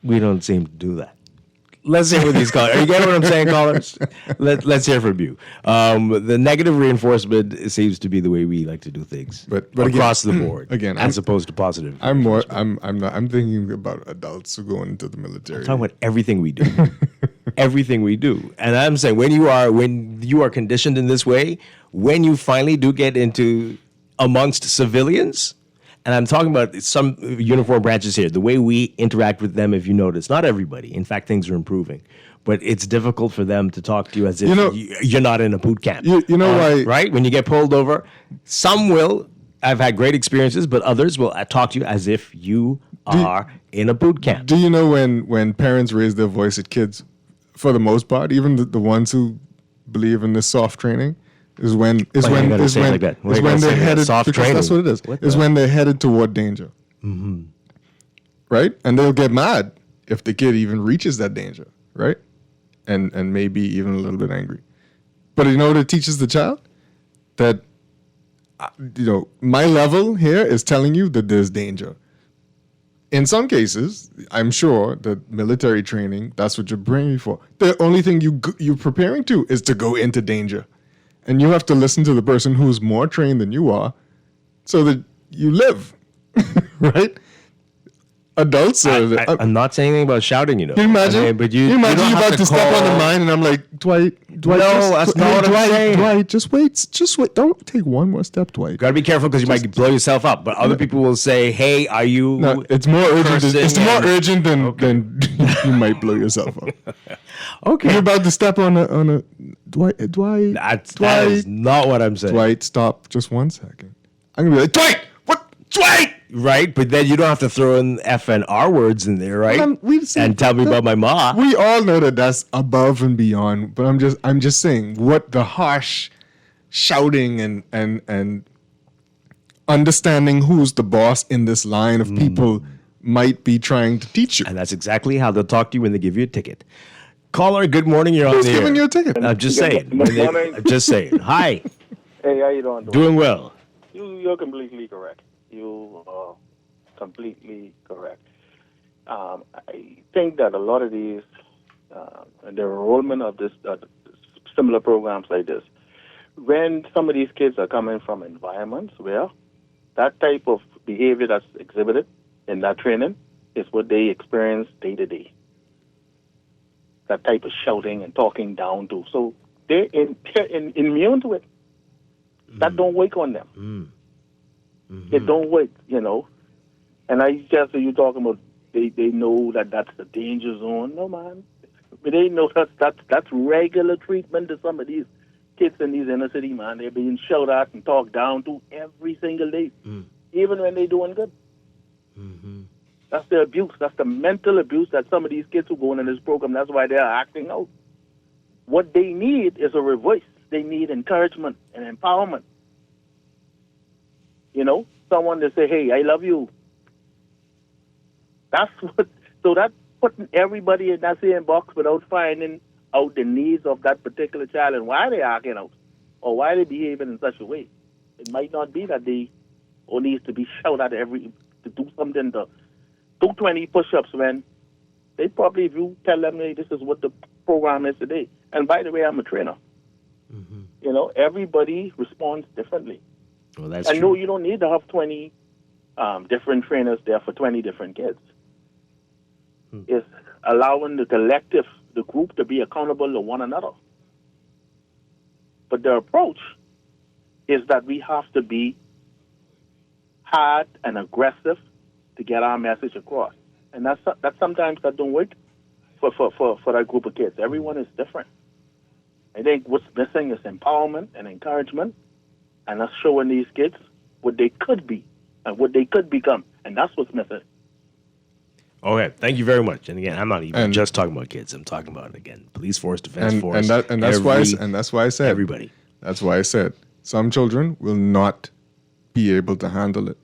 we don't seem to do that. Let's hear what these callers. Are you getting what I'm saying, callers? Let's hear from you. The negative reinforcement seems to be the way we like to do things, But across again, the board, again, as opposed to positive. I'm more. I'm not. I'm thinking about adults who go into the military. I'm talking about everything we do. Everything we do. And I'm saying when you are conditioned in this way, when you finally do get into amongst civilians, and I'm talking about some uniform branches here, the way we interact with them, if you notice, not everybody. In fact, things are improving. But it's difficult for them to talk to you as if you're not in a boot camp. You know why? Right? When you get pulled over, some will. I've had great experiences, but others will talk to you as if you are in a boot camp. Do you know when parents raise their voice at kids, for the most part, even the ones who believe in this soft training, is when Why you gotta say it like that? Why you gotta say they're that? headed, Soft because that's training? what it is. What Is the- when they're headed toward danger. Right? And they'll get mad if the kid even reaches that danger, right? And maybe even a little bit angry. But you know what it teaches the child? That my level here is telling you that there's danger. In some cases, I'm sure that military training, that's what you're bringing for. The only thing you're preparing to is to go into danger. And you have to listen to the person who's more trained than you are so that you live, right? Adults are... I'm not saying anything about shouting, Can you imagine? Okay, but you Can you imagine don't you're have about to step on the mine and I'm like, Dwight, No, that's not what I'm saying. Dwight, just wait. Don't take one more step, Dwight. Got to be careful because you might blow yourself up. But other people will say, "Hey, are you?" No, it's more urgent. It's cursing more and- urgent than you might blow yourself up. Okay, You're about to step on a Dwight. that is not what I'm saying. Dwight, stop just 1 second. I'm gonna be like, Dwight, what? Dwight. Right, but then you don't have to throw in F and R words in there, right? And tell me about my ma. We all know that that's above and beyond, but I'm just saying what the harsh shouting and understanding who's the boss in this line of people might be trying to teach you. And that's exactly how they'll talk to you when they give you a ticket. Caller, good morning. You're on Who's the air. giving you a ticket? I'm just saying. Good morning. I'm just saying. Hi. Hey, how you doing? Doing well. You're completely correct. You are completely correct. I think that a lot of these, the enrollment of this similar programs like this, when some of these kids are coming from environments where that type of behavior that's exhibited in that training is what they experience day to day. That type of shouting and talking down to. So they're immune to it. That don't wake on them. It don't work, you know. And I guess you talking about they know that that's the danger zone. No, man. But they know that's regular treatment to some of these kids in these inner city, man. They're being shouted at and talked down to every single day, even when they're doing good. That's the abuse. That's the mental abuse that some of these kids who go in this program, that's why they're acting out. What they need is a reverse. They need encouragement and empowerment. You know, someone to say, hey, I love you. That's what, so that's putting everybody in that same box without finding out the needs of that particular child and why they're acting out or why they're behaving in such a way. It might not be that they or needs to be shouted at to do something to do 20 push-ups when they probably, if you tell them, hey, this is what the program is today. And by the way, I'm a trainer. You know, everybody responds differently. Well, that's and true. no, you don't need to have 20 different trainers there for 20 different kids. It's allowing the collective, the group, to be accountable to one another. But the approach is that we have to be hard and aggressive to get our message across. And that's sometimes that don't work for that group of kids. Everyone is different. I think what's missing is empowerment and encouragement, and us showing these kids what they could be and what they could become. And that's what's missing. Okay, thank you very much. And again, I'm not even just talking about kids. I'm talking about, again, police force, defense force. And that's why I said everybody. That's why I said some children will not be able to handle it.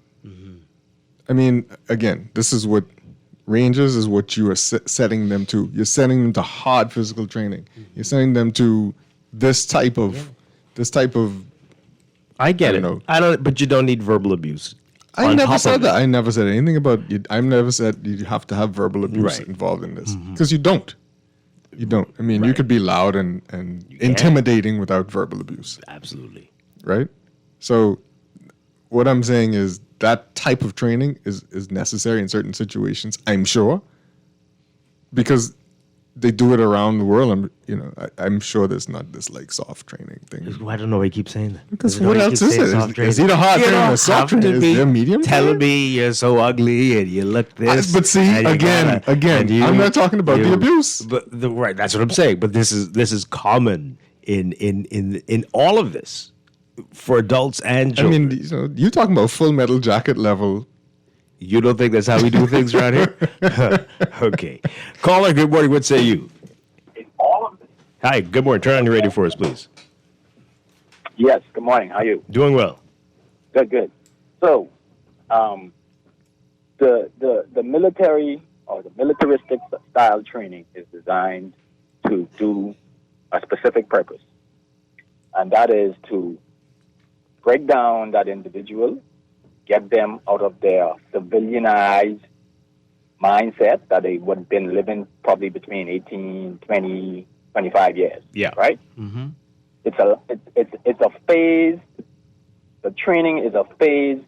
I mean, again, this is what Rangers is what you are setting them to. You're setting them to hard physical training. You're sending them to this type of. I get it. But you don't need verbal abuse. I never said that. I never said anything about you. I never said you have to have verbal abuse involved in this because you don't. You don't. I mean, you could be loud and intimidating without verbal abuse. Absolutely. Right. So, what I'm saying is that type of training is necessary in certain situations. I'm sure because they do it around the world. I'm sure there's not this like soft training thing. I don't know why you keep saying that. Because what else is it? Is either hard training or soft training? Is there medium? Telling me you're so ugly and you look this. But see, again, I'm not talking about the abuse. But right, that's what I'm saying. But this is common in all of this for adults and children. I mean, you're talking about Full Metal Jacket level. You don't think that's how we do things around here? Okay. Caller, good morning. What say you? Hi, good morning. Turn on your radio for us, please. Yes, good morning. How are you? Doing well. Good. So, the military or the militaristic style training is designed to do a specific purpose, and that is to break down that individual, get them out of their civilianized mindset that they would have been living probably between 18, 20, 25 years. Yeah. Right? Mm-hmm. It's a phased, the training is a phased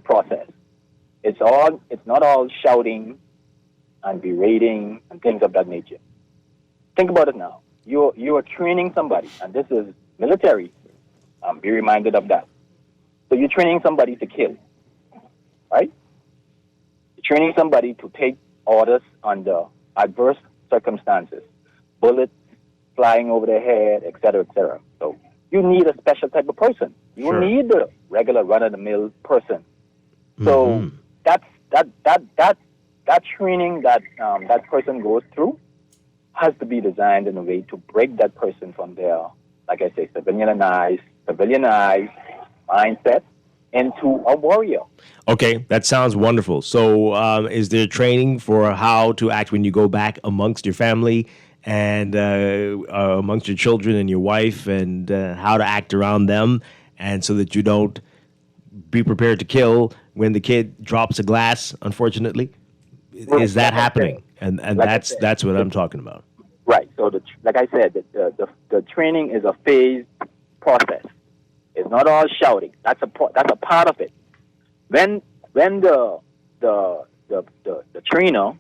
process. It's not all shouting and berating and things of that nature. Think about it now. You are training somebody, and this is military. Be reminded of that. So you're training somebody to kill, right? You're training somebody to take orders under adverse circumstances, bullets flying over their head, et cetera, et cetera. So you need a special type of person. You don't need the regular run-of-the-mill person. So that training that that person goes through has to be designed in a way to break that person from their, like I say, civilianized mindset into a warrior. Okay, that sounds wonderful. So is there training for how to act when you go back amongst your family and amongst your children and your wife and how to act around them and so that you don't be prepared to kill when the kid drops a glass, unfortunately? Is that happening? And like that's what I'm talking about. Right. So, like I said, the training is a phased process. It's not all shouting. That's a part of it. When the trainer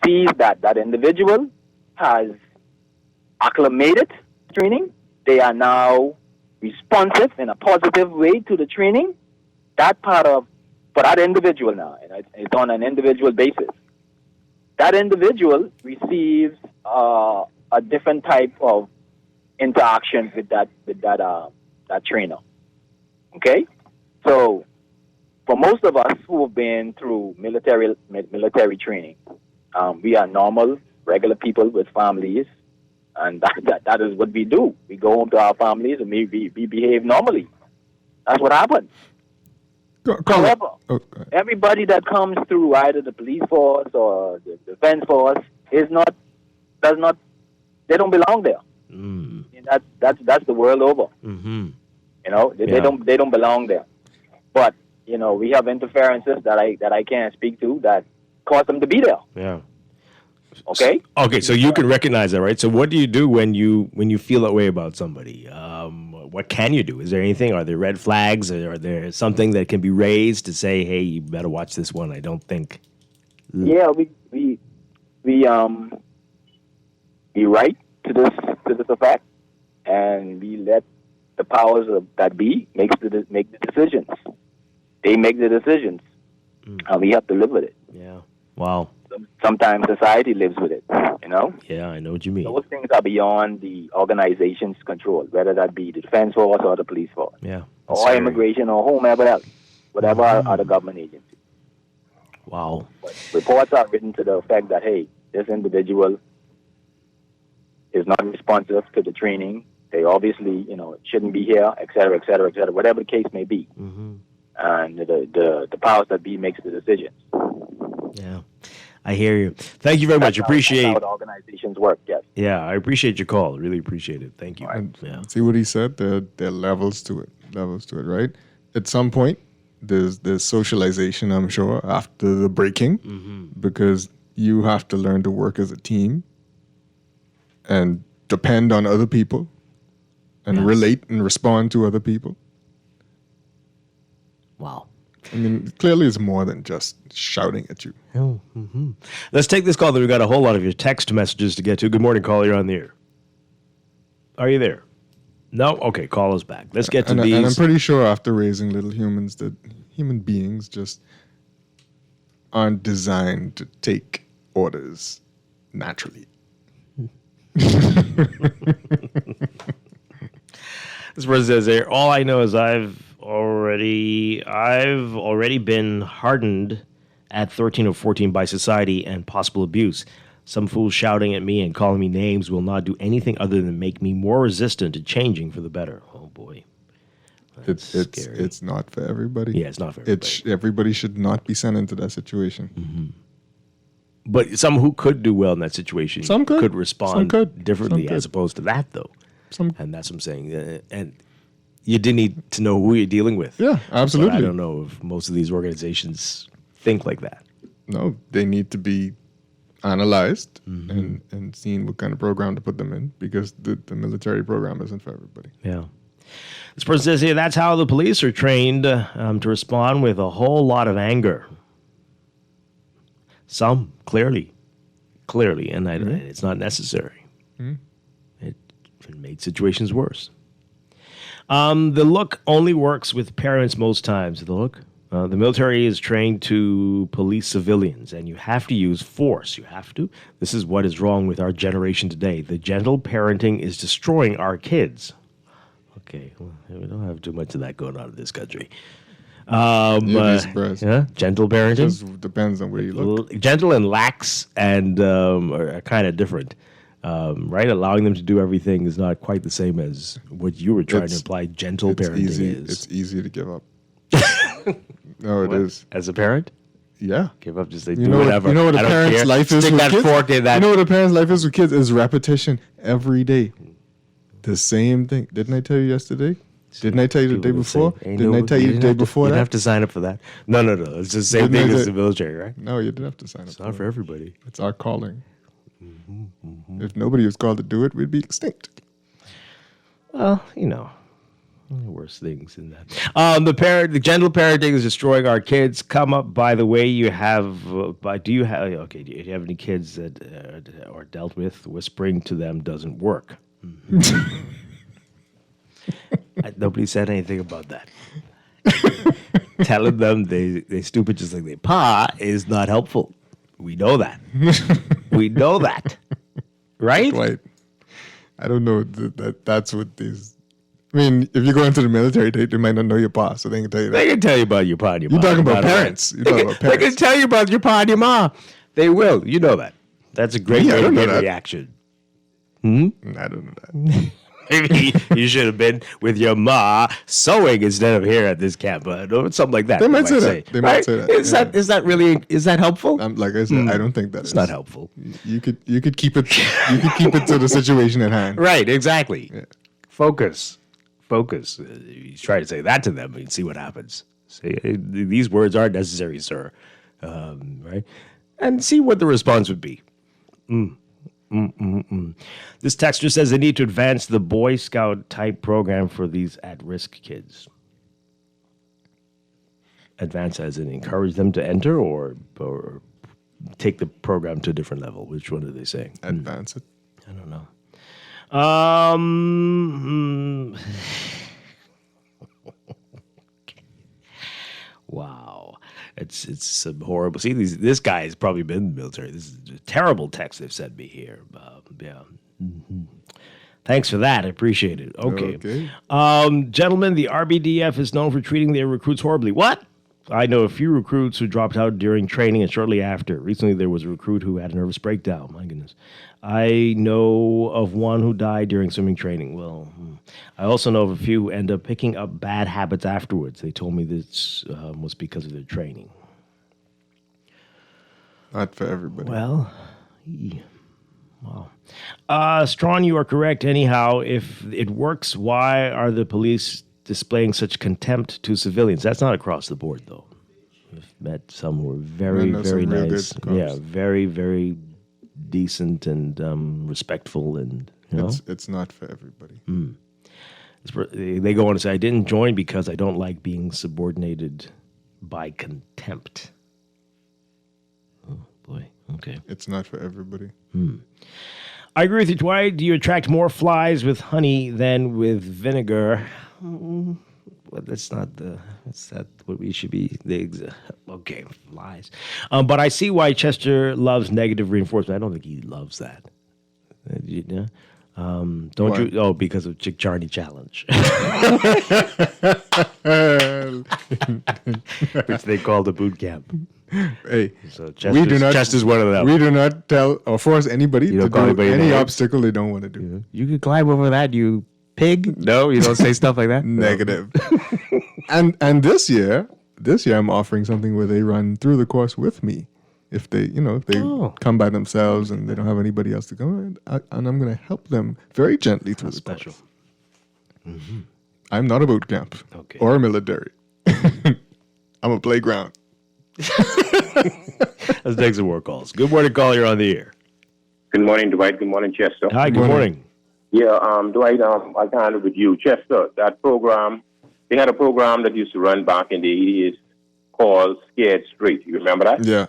sees that individual has acclimated to training, they are now responsive in a positive way to the training. That part of for that individual now, and it's on an individual basis. That individual receives a different type of interaction with that trainer. Okay, so for most of us who have been through military training, we are normal, regular people with families, and that is what we do. We go home to our families and we behave normally. That's what happens. However, everybody that comes through either the police force or the defense force they don't belong there. Mm. I mean, that's the world over. Mm-hmm. You know, they don't belong there. But you know, we have interferences that I can't speak to that cause them to be there. Yeah. Okay. Okay, so you can recognize that, right? So what do you do when you feel that way about somebody? What can you do? Is there anything? Are there red flags? Are there something that can be raised to say, hey, you better watch this one? I don't think. Yeah, we write to this effect, and we let the powers that be make the decisions. They make the decisions, and we have to live with it. Yeah. Wow. Sometimes society lives with it, you know? Yeah, I know what you mean. Those things are beyond the organization's control, whether that be the defense force or the police force. Yeah. Or scary. immigration or whomever else, whatever other government agency. Wow. But reports are written to the effect that, hey, this individual is not responsive to the training. They obviously, shouldn't be here, et cetera, et cetera, et cetera, whatever the case may be. Mm-hmm. And the powers that be makes the decisions. Yeah. I hear you. Thank you very much. Appreciate how the organizations work. Yes. Yeah, I appreciate your call. Really appreciate it. Thank you. Yeah. See what he said? There are levels to it. Right? At some point, there's socialization, I'm sure, after the breaking, because you have to learn to work as a team and depend on other people and relate and respond to other people. Wow. I mean, clearly it's more than just shouting at you. Oh, mm-hmm. Let's take this call. We've got a whole lot of your text messages to get to. Good morning, caller. You're on the air. Are you there? No? Okay, call us back. Let's get to these. And I'm pretty sure after raising little humans that human beings just aren't designed to take orders naturally. This person says here, all I know is I've already been hardened at 13 or 14 by society and possible abuse. Some fools shouting at me and calling me names will not do anything other than make me more resistant to changing for the better. Oh boy. It's not for everybody. Yeah, it's not for everybody. Everybody should not be sent into that situation. Mm-hmm. But some who could do well in that situation could respond differently as opposed to that, though. And that's what I'm saying. And you do need to know who you're dealing with. Yeah, absolutely. But I don't know if most of these organizations think like that. No, they need to be analyzed and seen what kind of program to put them in, because the military program isn't for everybody. Yeah. This person says here, that's how the police are trained to respond with a whole lot of anger. Some, clearly, and it's not necessary. It made situations worse. The look only works with parents most times. The look. The military is trained to police civilians, and you have to use force. You have to. This is what is wrong with our generation today. The gentle parenting is destroying our kids. Okay, well, we don't have too much of that going on in this country. You'd be surprised. Yeah, gentle parenting. It just depends on where you look. Gentle and lax and are kind of different. Right? Allowing them to do everything is not quite the same as what you were trying to imply gentle parenting is. It's easy to give up. No, it is. As a parent? Yeah. Give up, just say, do whatever. You know what a parent's life is Stick with that kids? fork in that. You know what a parent's life is with kids? Is repetition every day. The same thing. Didn't I tell you yesterday? Didn't I tell you the day before? Didn't I tell you the day before that? You didn't have to sign up for that. No. It's the same thing as the military, right? No, you didn't have to sign up. It's not for everybody. It's our calling. If nobody was called to do it, we'd be extinct. Well, worse things than that. The gentle parenting is destroying our kids. Come up, by the way, do you have any kids that are dealt with? Whispering to them doesn't work. Nobody said anything about that. telling them they stupid just like their pa is not helpful. We know that. We know that. Right? Dwight, I don't know that's what these. I mean, if you go into the military, they might not know your pa, so they can tell you that. They can tell you about your pa and your mom. You're talking about parents. You're talking about They can parents. tell you about your pa and your mom. They will. You know that. That's a great Yeah, I way to don't know get that. reaction. I don't know that. Maybe you should have been with your ma sewing instead of here at this camp, or something like that. They might say that. They might say that. Is Yeah. Is that helpful? Like I said, I don't think that It's is. not helpful. You could keep it. You could keep it to the situation at hand. Right, exactly. Yeah. Focus. You try to say that to them and see what happens. Say, these words aren't necessary, sir. Right? And see what the response would be. This texter says they need to advance the Boy Scout type program for these at-risk kids. Advance as in encourage them to enter or take the program to a different level. Which one are they saying? Advance it. I don't know. Wow. It's some horrible. See, this guy has probably been in the military. This is a terrible text they've sent me here. Yeah. Mm-hmm. Thanks for that. I appreciate it. Okay. Gentlemen, the RBDF is known for treating their recruits horribly. What? I know a few recruits who dropped out during training and shortly after. Recently, there was a recruit who had a nervous breakdown. My goodness. I know of one who died during swimming training. Well, I also know of a few who end up picking up bad habits afterwards. They told me this was because of their training. Not for everybody. Well, Strachan, you are correct. Anyhow, if it works, why are the police displaying such contempt to civilians? That's not across the board, though. I've met some who are very, very nice. Yeah, very, very decent and respectful, and it's not for everybody. They go on to say, "I didn't join because I don't like being subordinated by contempt." Oh boy, okay. It's not for everybody. I agree with you, Dwight. Do you attract more flies with honey than with vinegar? Well, that's not what we should be. Okay, flies. But I see why Chester loves negative reinforcement. I don't think he loves that. Don't Why? you? Oh, because of Chick Charney Challenge, which they call the boot camp. Hey, So Chester's one of them. We do not tell or force anybody to don't call do anybody any names. obstacle they don't want to do. You could climb over that, you pig. No, you don't say stuff like that. Negative. and this year I'm offering something where they run through the course with me. If they come by themselves and they don't have anybody else to come, and I'm going to help them very gently through the course. I'm not a boot camp or a military. I'm a playground. Let's take some more calls. Good morning, caller. You're on the air. Good morning, Dwight. Good morning, Chester. Hi, good morning. Yeah, Dwight, I kind of with you. Chester, that program, they had a program that used to run back in the 80s called Scared Straight. You remember that? Yeah.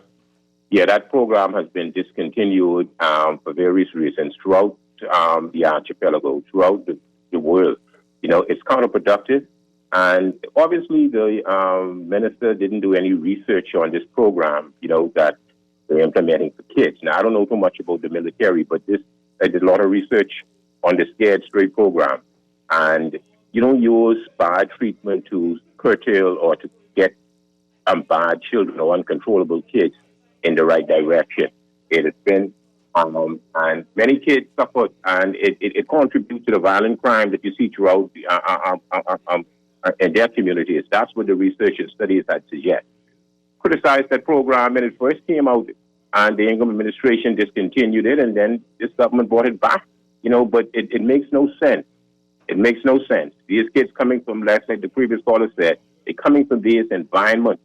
Yeah, that program has been discontinued for various reasons throughout the archipelago, throughout the world. It's counterproductive. And obviously, the minister didn't do any research on this program, that they're implementing for kids. Now, I don't know too much about the military, but I did a lot of research on the Scared Straight program. And you don't use bad treatment to curtail or to get bad children or uncontrollable kids in the right direction. It has been, and many kids suffered, and it contributes to the violent crime that you see throughout in their communities. That's what the research and studies had suggest. Criticized that program when it first came out, and the Ingham administration discontinued it, and then this government brought it back. But it makes no sense. It makes no sense. These kids coming from, like the previous caller said, they're coming from these environments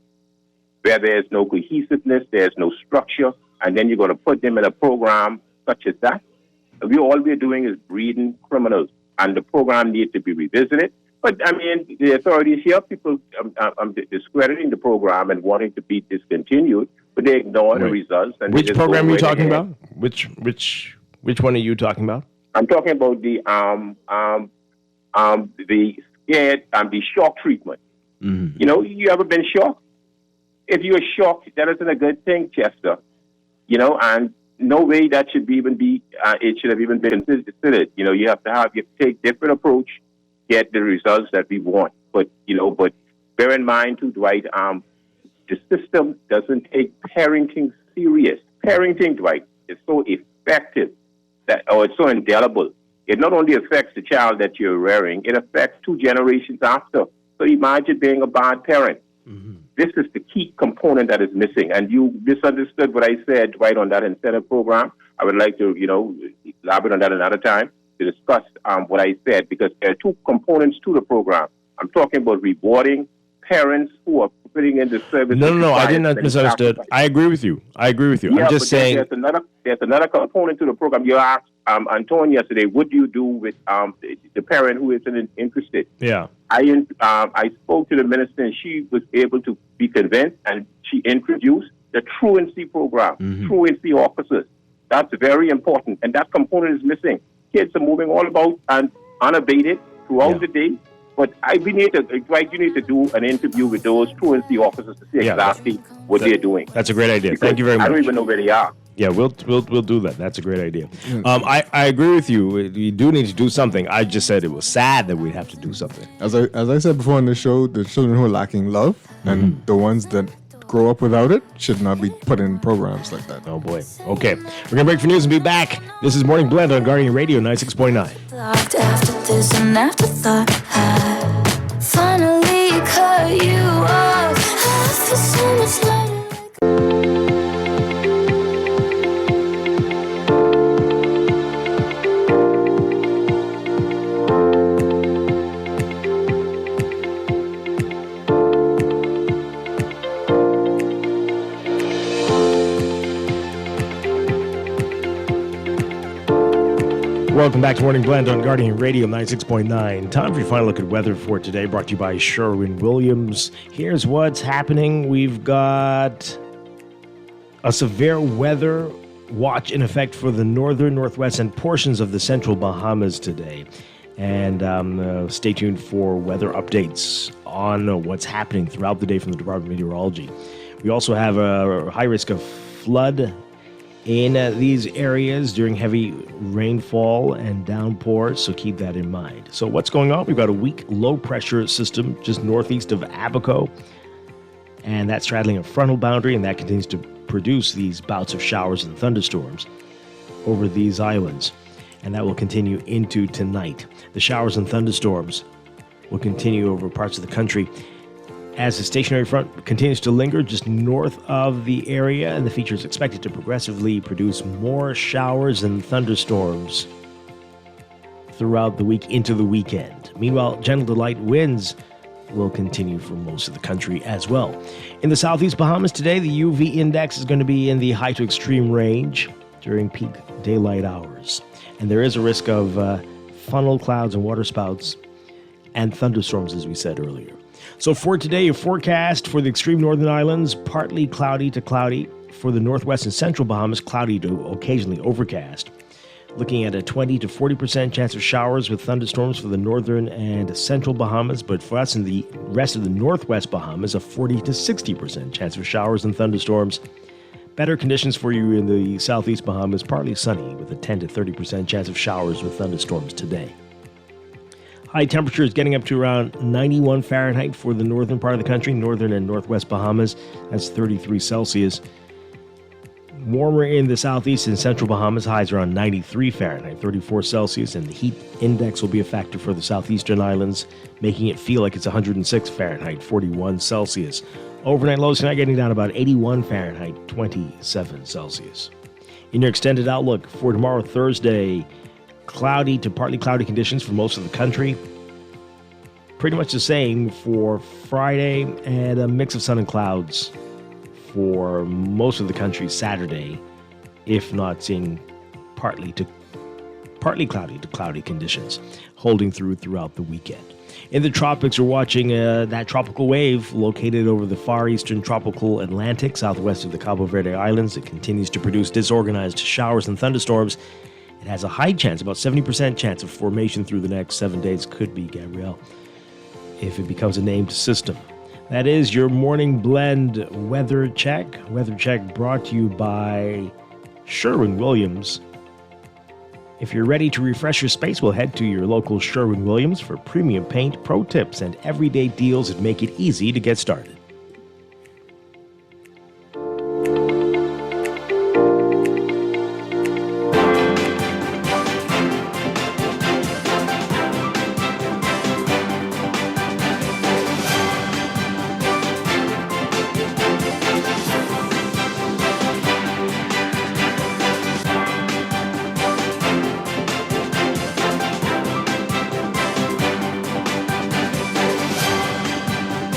where there's no cohesiveness, there's no structure, and then you're going to put them in a program such as that. All we're doing is breeding criminals, and the program needs to be revisited. But, the authorities here, people discrediting the program and wanting to be discontinued, but they ignore the results. And which program are you talking about? Which one are you talking about? I'm talking about the shock treatment. You know, you ever been shocked? If you're shocked, that isn't a good thing, Chester. You know, and no way that should it should have even been considered. You know, you have to take different approach, get the results that we want. But bear in mind too, Dwight, the system doesn't take parenting serious. Parenting, Dwight, is so effective it's so indelible. It not only affects the child that you're rearing, it affects 2 generations after. So imagine being a bad parent. This is the key component that is missing. And you misunderstood what I said right on that incentive program. I would like to, elaborate on that another time to discuss what I said, because there are 2 components to the program. I'm talking about rewarding parents who are putting in the service. No, I didn't misunderstood. I agree with you. Yeah, I'm just saying. There's another component to the program. You asked Antoine yesterday, what do you do with the parent who isn't interested? Yeah. I spoke to the minister, and she was able to be convinced, and she introduced the truancy program, truancy officers. That's very important, and that component is missing. Kids are moving all about and unabated throughout the day. But you need to do an interview with those truancy officers to see exactly what they're doing. That's a great idea. Because Thank you very much. I don't even know where they are. Yeah, we'll do that. That's a great idea. I agree with you. We do need to do something. I just said it was sad that we'd have to do something. As I said before on the show, the children who are lacking love and the ones that grow up without it should not be put in programs like that. Oh boy. Okay, we're gonna break for news and be back. This is Morning Blend on Guardian Radio 96.9. After this, an afterthought, I finally cut you off. I feel so much lighter. Welcome back to Morning Blend on Guardian Radio 96.9. Time for your final look at weather for today, brought to you by Sherwin-Williams. Here's what's happening. We've got a severe weather watch in effect for the northern, northwest, and portions of the central Bahamas today. And stay tuned for weather updates on what's happening throughout the day from the Department of Meteorology. We also have a high risk of flood in these areas during heavy rainfall and downpours, so keep that in mind. So what's going on? We've got a weak low-pressure system just northeast of Abaco, and that's straddling a frontal boundary, and that continues to produce these bouts of showers and thunderstorms over these islands, and that will continue into tonight. The showers and thunderstorms will continue over parts of the country as the stationary front continues to linger just north of the area, and the feature is expected to progressively produce more showers and thunderstorms throughout the week into the weekend. Meanwhile, gentle to light winds will continue for most of the country as well. In the southeast Bahamas today, the UV index is going to be in the high to extreme range during peak daylight hours, and there is a risk of funnel clouds and waterspouts and thunderstorms, as we said earlier. So for today, your forecast for the extreme northern islands, partly cloudy to cloudy. For the northwest and central Bahamas, cloudy to occasionally overcast. Looking at a 20 to 40% chance of showers with thunderstorms for the northern and central Bahamas, but for us in the rest of the northwest Bahamas, a 40 to 60% chance of showers and thunderstorms. Better conditions for you in the southeast Bahamas, partly sunny with a 10 to 30% chance of showers with thunderstorms today. High temperatures getting up to around 91 Fahrenheit for the northern part of the country, northern and northwest Bahamas. That's 33 Celsius. Warmer in the southeast and central Bahamas, highs around 93 Fahrenheit, 34 Celsius, and the heat index will be a factor for the southeastern islands, making it feel like it's 106 Fahrenheit, 41 Celsius. Overnight lows tonight getting down about 81 Fahrenheit, 27 Celsius. In your extended outlook for tomorrow, Thursday, cloudy to partly cloudy conditions for most of the country. Pretty much the same for Friday, and a mix of sun and clouds for most of the country Saturday, if not seeing partly cloudy to cloudy conditions holding throughout the weekend. In the tropics, we're watching that tropical wave located over the far eastern tropical Atlantic, southwest of the Cabo Verde Islands. It continues to produce disorganized showers and thunderstorms. It has a high chance, about 70% chance of formation through the next 7 days. Could be Gabrielle. if it becomes a named system. That is your morning blend weather check. Weather check brought to you by Sherwin-Williams. If you're ready to refresh your space, we'll head to your local Sherwin-Williams for premium paint, pro tips, and everyday deals that make it easy to get started.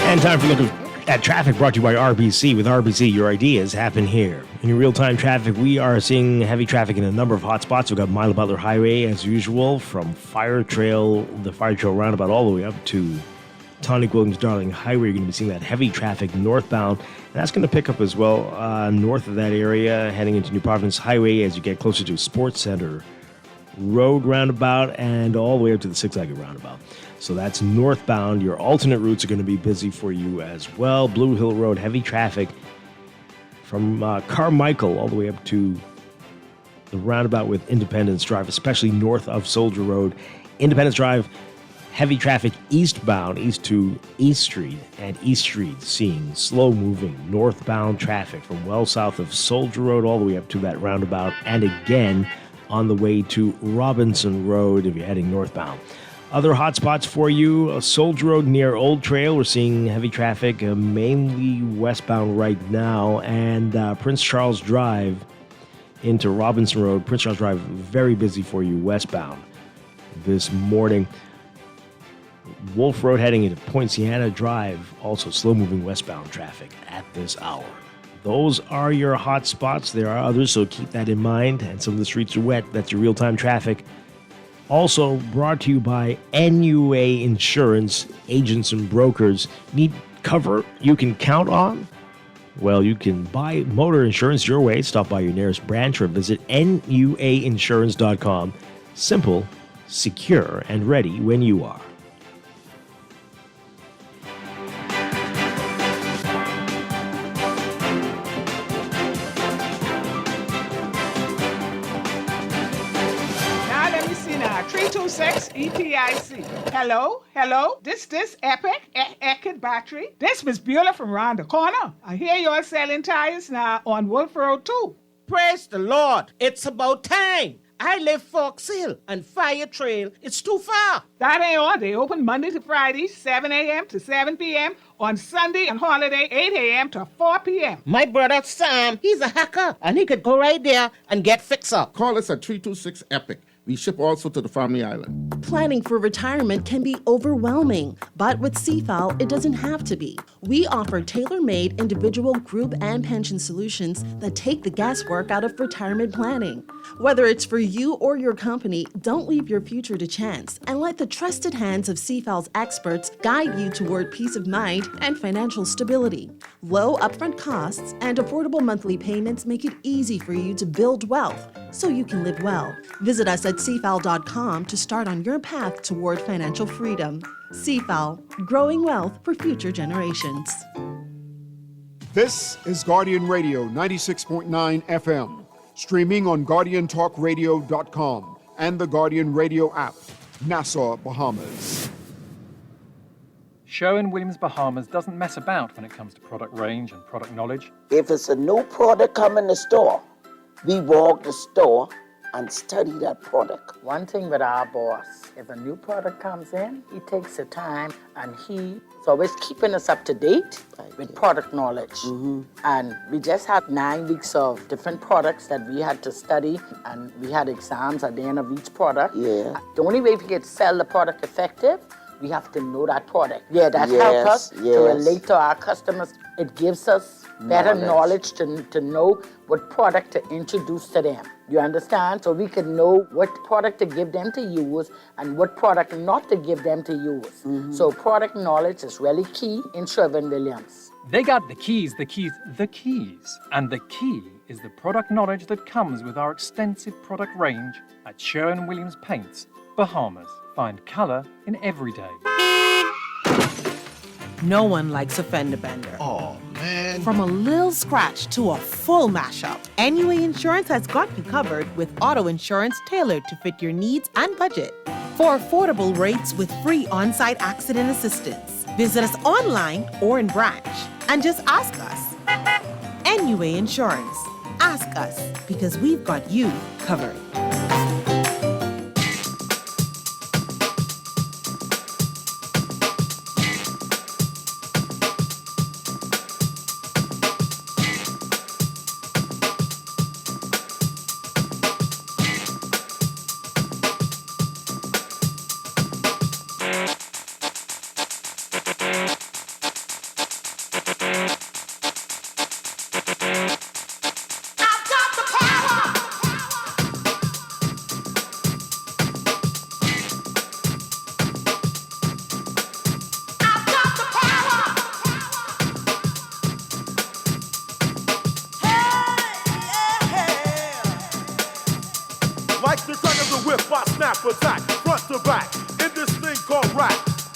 And time for a look at traffic brought to you by RBC. With RBC, your ideas happen here. In your real-time traffic, we are seeing heavy traffic in a number of hot spots. We've got Milo Butler Highway, as usual, from the Fire Trail roundabout, all the way up to Tonic Williams Darling Highway. You're going to be seeing that heavy traffic northbound. And that's going to pick up as well north of that area, heading into New Providence Highway as you get closer to Sports Center Road roundabout and all the way up to the six-legged roundabout. So that's northbound. Your alternate routes are going to be busy for you as well. Blue Hill Road, heavy traffic from Carmichael all the way up to the roundabout with Independence Drive, especially north of Soldier Road. Independence Drive, heavy traffic eastbound, east to East Street, and East Street seeing slow-moving northbound traffic from well south of Soldier Road all the way up to that roundabout, and again on the way to Robinson Road if you're heading northbound. Other hotspots for you, Soldier Road near Old Trail. We're seeing heavy traffic, mainly westbound right now, and Prince Charles Drive into Robinson Road. Prince Charles Drive, very busy for you westbound this morning. Wolf Road heading into Poinciana Drive, also slow-moving westbound traffic at this hour. Those are your hot spots. There are others, so keep that in mind. And some of the streets are wet. That's your real-time traffic. Also brought to you by NUA Insurance, agents and brokers. Need cover you can count on? Well, you can buy motor insurance your way. Stop by your nearest branch or visit nuainsurance.com. Simple, secure, and ready when you are. EPIC. Hello. This Epic Eckert battery. This Miss Beulah from round the corner. I hear you're selling tires now on Wolf Road too. Praise the Lord. It's about time. I live Fox Hill and Fire Trail. It's too far. That ain't all. They open Monday to Friday, 7 a.m. to 7 p.m. On Sunday and holiday, 8 a.m. to 4 p.m. My brother Sam, he's a hacker, and he could go right there and get fixed up. Call us at 326 Epic. We ship also to the Family Island. Planning for retirement can be overwhelming, but with CFAL, it doesn't have to be. We offer tailor-made individual, group, and pension solutions that take the guesswork out of retirement planning. Whether it's for you or your company, don't leave your future to chance and let the trusted hands of CFAL's experts guide you toward peace of mind and financial stability. Low upfront costs and affordable monthly payments make it easy for you to build wealth so you can live well. Visit us at CFAL.com to start on your path toward financial freedom. CFAL, growing wealth for future generations. This is Guardian Radio 96.9 FM, streaming on GuardianTalkRadio.com and the Guardian Radio app, Nassau, Bahamas. Sherwin-Williams Bahamas doesn't mess about when it comes to product range and product knowledge. If it's a new product come in the store, we walk the store and study that product. One thing with our boss, if a new product comes in, he takes the time and he's always keeping us up to date with product knowledge. And we just had 9 weeks of different products that we had to study, and we had exams at the end of each product. Yeah. The only way we could sell the product effective, we have to know that product. Yeah, that helps us to relate to our customers. It gives us better knowledge to know what product to introduce to them. You understand? So we can know what product to give them to use and what product not to give them to use. So product knowledge is really key in Sherwin-Williams. They got the keys. And the key is the product knowledge that comes with our extensive product range at Sherwin-Williams Paints, Bahamas. Find color in every day. No one likes a fender bender. Oh, man. From a little scratch to a full mashup, NUA Insurance has got you covered with auto insurance tailored to fit your needs and budget. For affordable rates with free on-site accident assistance, visit us online or in branch and just ask us. NUA Insurance. Ask us because we've got you covered. Like the crack of the whip, I snap attack, front to back, in this thing called rap.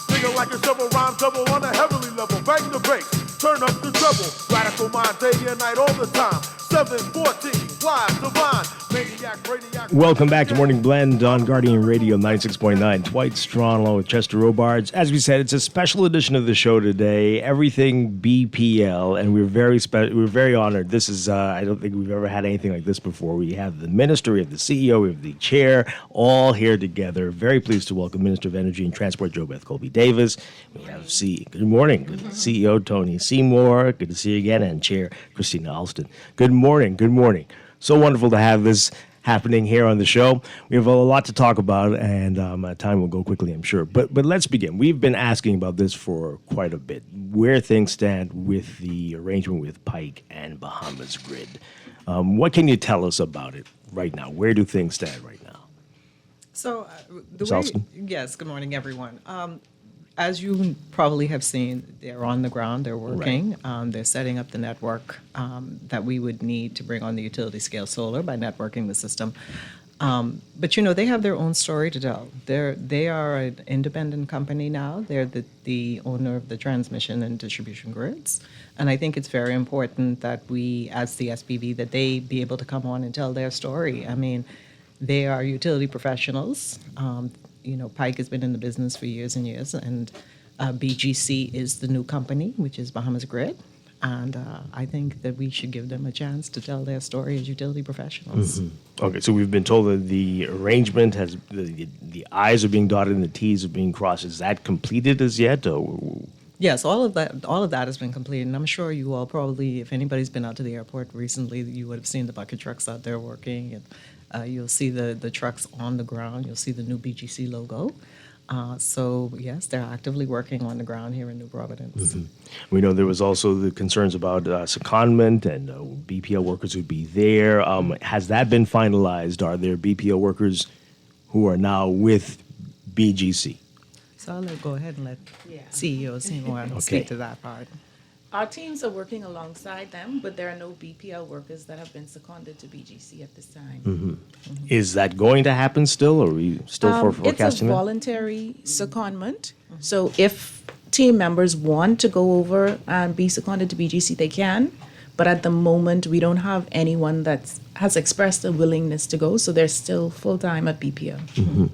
Nigga like a shovel, rhyme double on a heavily level. Bang the bass, turn up the treble. Radical mind, day and night, all the time. 714, wise, divine, maniac, brainiac. Welcome back to Morning Blend on Guardian Radio 96.9. Dwight, Strachan along with Chester Robards. As we said, it's a special edition of the show today. Everything BPL, and we're very honored. This is I don't think we've ever had anything like this before. We have the minister, we have the CEO, we have the chair, all here together. Very pleased to welcome Minister of Energy and Transport Jo Beth Colby Davis. We have good morning, CEO Tony Seymour. Good to see you again, and Chair Christina Alston. Good morning. Good morning. So wonderful to have this happening here on the show. We have a lot to talk about, and time will go quickly, I'm sure. But let's begin. We've been asking about this for quite a bit, where things stand with the arrangement with Pike and Bahamas Grid. What can you tell us about it right now? Where do things stand right now? So, yes, good morning, everyone. As you probably have seen, they're on the ground, they're working, Right. They're setting up the network that we would need to bring on the utility scale solar by networking the system. But they have their own story to tell. They are an independent company now. They're the owner of the transmission and distribution grids. And I think it's very important that we, as the SPV, that they be able to come on and tell their story. I mean, they are utility professionals. Pike has been in the business for years and years, and BGC is the new company, which is Bahamas Grid. And I think that we should give them a chance to tell their story as utility professionals. Mm-hmm. Okay, so we've been told that the arrangement has, the I's are being dotted and the T's are being crossed. Is that completed as yet? Yes, all of that has been completed, and I'm sure you all probably, if anybody's been out to the airport recently, you would have seen the bucket trucks out there working, and you'll see the trucks on the ground. You'll see the new BGC logo. So yes, they're actively working on the ground here in New Providence. Mm-hmm. We know there was also the concerns about secondment and BPO workers would be there. Has that been finalized? Are there BPO workers who are now with BGC? So I'll go ahead and let CEO Seymour speak to that part. Our teams are working alongside them, but there are no BPL workers that have been seconded to BGC at this time. Mm-hmm. Mm-hmm. Is that going to happen still, or are we still forecasting It's a voluntary secondment. So if team members want to go over and be seconded to BGC, they can. But at the moment, we don't have anyone that has expressed a willingness to go, so they're still full-time at BPL. Mm-hmm.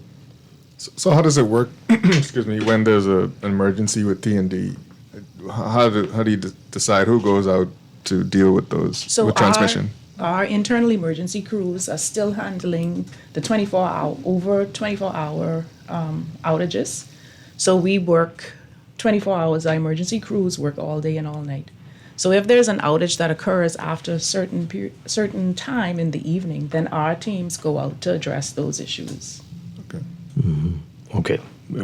So how does it work, excuse me, when there's an emergency with T&D? How do you decide who goes out to deal with those, with transmission? Our internal emergency crews are still handling the 24-hour outages. So we work 24 hours. Our emergency crews work all day and all night. So if there's an outage that occurs after a certain time in the evening, then our teams go out to address those issues. Okay. Mm-hmm. Okay.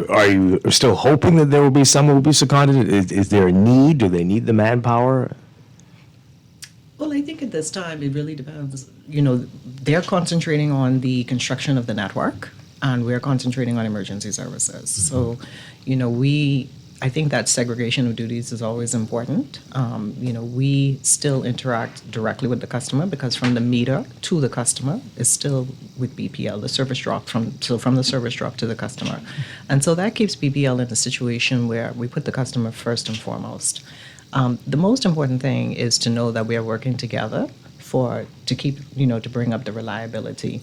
Are you still hoping that there will be someone who will be seconded? Is there a need? Do they need the manpower? Well, I think at this time it really depends. They're concentrating on the construction of the network, and we're concentrating on emergency services. Mm-hmm. So, I think that segregation of duties is always important. We still interact directly with the customer because from the meter to the customer is still with BPL, the service drop from the service drop to the customer. And so that keeps BPL in a situation where we put the customer first and foremost. The most important thing is to know that we are working together to bring up the reliability.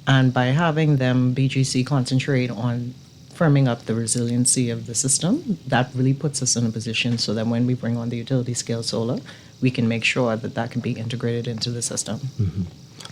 And by having them, BGC, concentrate on firming up the resiliency of the system, that really puts us in a position so that when we bring on the utility scale solar, we can make sure that can be integrated into the system. Mm-hmm.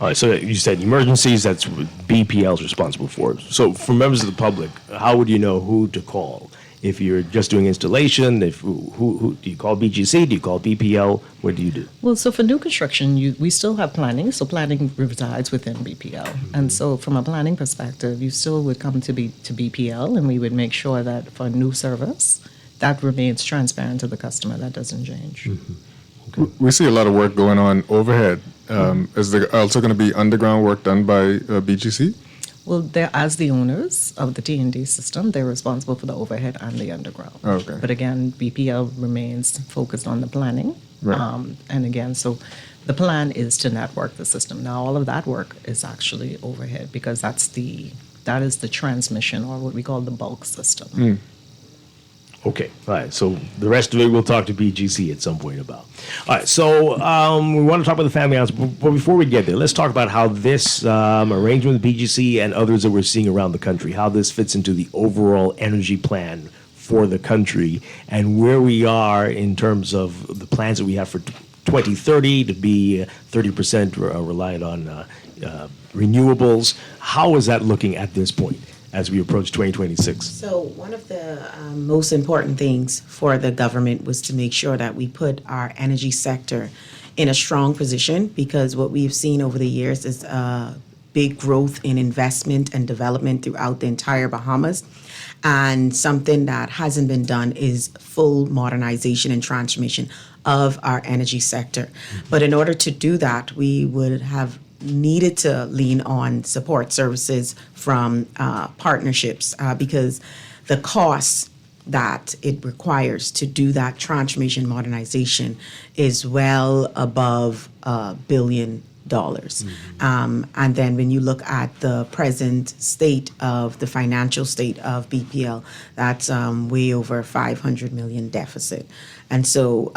All right, so you said emergencies, that's what BPL is responsible for. So for members of the public, how would you know who to call? If you're just doing installation, who do you call BGC? Do you call BPL? What do you do? Well, so for new construction, we still have planning. So planning resides within BPL. Mm-hmm. And so from a planning perspective, you still would come to BPL, and we would make sure that for new service, that remains transparent to the customer. That doesn't change. Mm-hmm. Okay. We see a lot of work going on overhead. Is there also going to be underground work done by BGC? Well, they're, as the owners of the T&D system, they're responsible for the overhead and the underground. Okay. But again, BPL remains focused on the planning. Right. And again, so the plan is to network the system. Now, all of that work is actually overhead because that is the transmission, or what we call the bulk system. Mm. Okay, all right. So the rest of it we'll talk to BGC at some point about. All right, so we want to talk about the family house, but before we get there, let's talk about how this arrangement with BGC and others that we're seeing around the country, how this fits into the overall energy plan for the country and where we are in terms of the plans that we have for 2030 to be 30% reliant on renewables. How is that looking at this point as we approach 2026? So one of the most important things for the government was to make sure that we put our energy sector in a strong position, because what we've seen over the years is big growth in investment and development throughout the entire Bahamas. And something that hasn't been done is full modernization and transformation of our energy sector. But in order to do that, we would have needed to lean on support services from partnerships because the costs that it requires to do that transformation modernization is well above $1 billion. And then when you look at the present state of the financial state of BPL, that's way over $500 million deficit. And so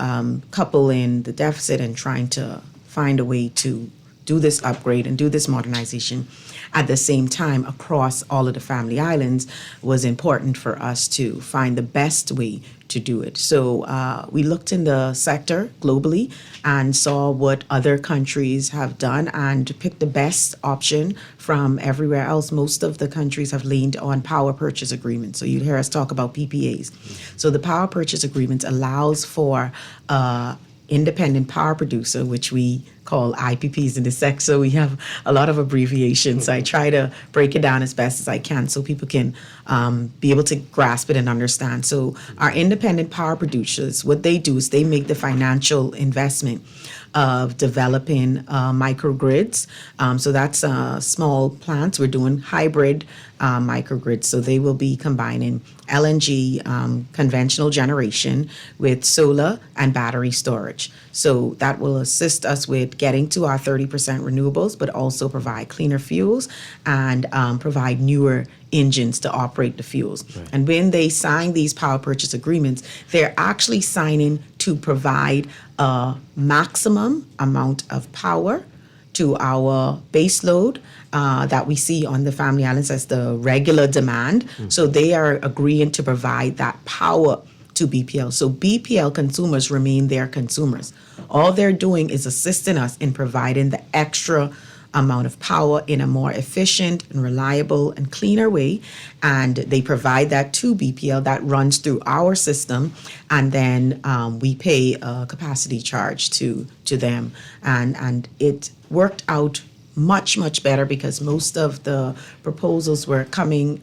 coupling the deficit and trying to find a way to do this upgrade and do this modernization at the same time across all of the family islands was important for us to find the best way to do it. So we looked in the sector globally and saw what other countries have done and picked the best option from everywhere else. Most of the countries have leaned on power purchase agreements. So you'd hear us talk about PPAs. So the power purchase agreements allows for independent power producer, which we call IPPs in the sector. So we have a lot of abbreviations. I try to break it down as best as I can so people can be able to grasp it and understand. So our independent power producers, what they do is they make the financial investment of developing microgrids. So that's small plants. We're doing hybrid microgrids. So they will be combining LNG, conventional generation, with solar and battery storage. So that will assist us with getting to our 30% renewables, but also provide cleaner fuels and provide newer engines to operate the fuels. Right. And when they sign these power purchase agreements, they're actually signing to provide a maximum amount of power to our base load that we see on the family islands as the regular demand. Mm. So they are agreeing to provide that power to BPL. So BPL consumers remain their consumers. All they're doing is assisting us in providing the extra amount of power in a more efficient and reliable and cleaner way. And they provide that to BPL that runs through our system. And then we pay a capacity charge to them. And it worked out much better because most of the proposals were coming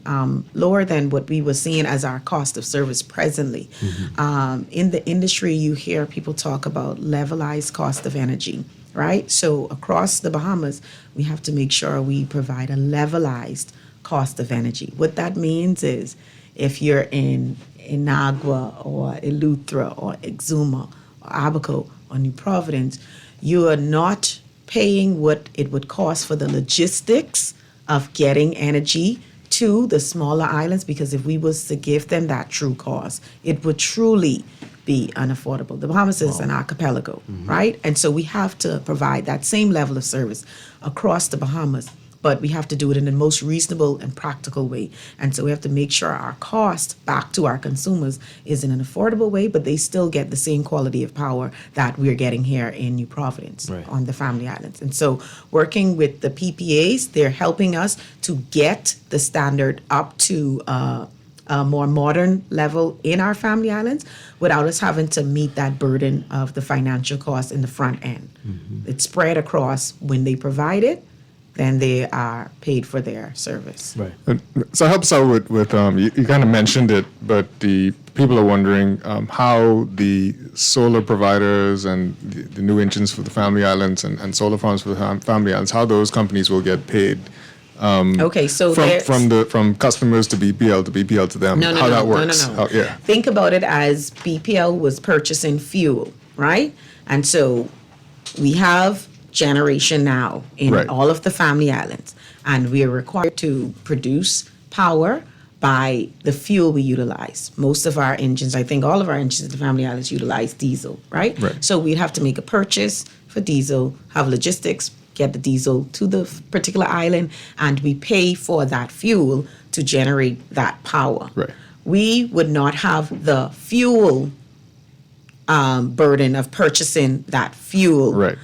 lower than what we were seeing as our cost of service presently. Mm-hmm. In the industry, you hear people talk about levelized cost of energy, right? So across the Bahamas, we have to make sure we provide a levelized cost of energy. What that means is if you're in Inagua or Eleuthera or Exuma or Abaco or New Providence, you are not paying what it would cost for the logistics of getting energy to the smaller islands, because if we was to give them that true cost, it would truly be unaffordable. The Bahamas is an archipelago, right? And so we have to provide that same level of service across the Bahamas, but we have to do it in the most reasonable and practical way. And so we have to make sure our cost back to our consumers is in an affordable way, but they still get the same quality of power that we're getting here in New Providence on the Family Islands. And so working with the PPAs, they're helping us to get the standard up to a more modern level in our Family Islands without us having to meet that burden of the financial cost in the front end. It's spread across when they provide it, then they are paid for their service. Right. So help us out with you kind of mentioned it, but the people are wondering how the solar providers and the new engines for the Family Islands and solar farms for the Family Islands, how those companies will get paid. Okay, so from customers to BPL to them. How that works. No. Think about it as BPL was purchasing fuel, right? And so we have generation now in all of the Family Islands, and we are required to produce power by the fuel we utilize. Most of our engines, I think all of our engines in the Family Islands utilize diesel, right? So we'd have to make a purchase for diesel, have logistics, get the diesel to the particular island, and we pay for that fuel to generate that power. We would not have the fuel burden of purchasing that fuel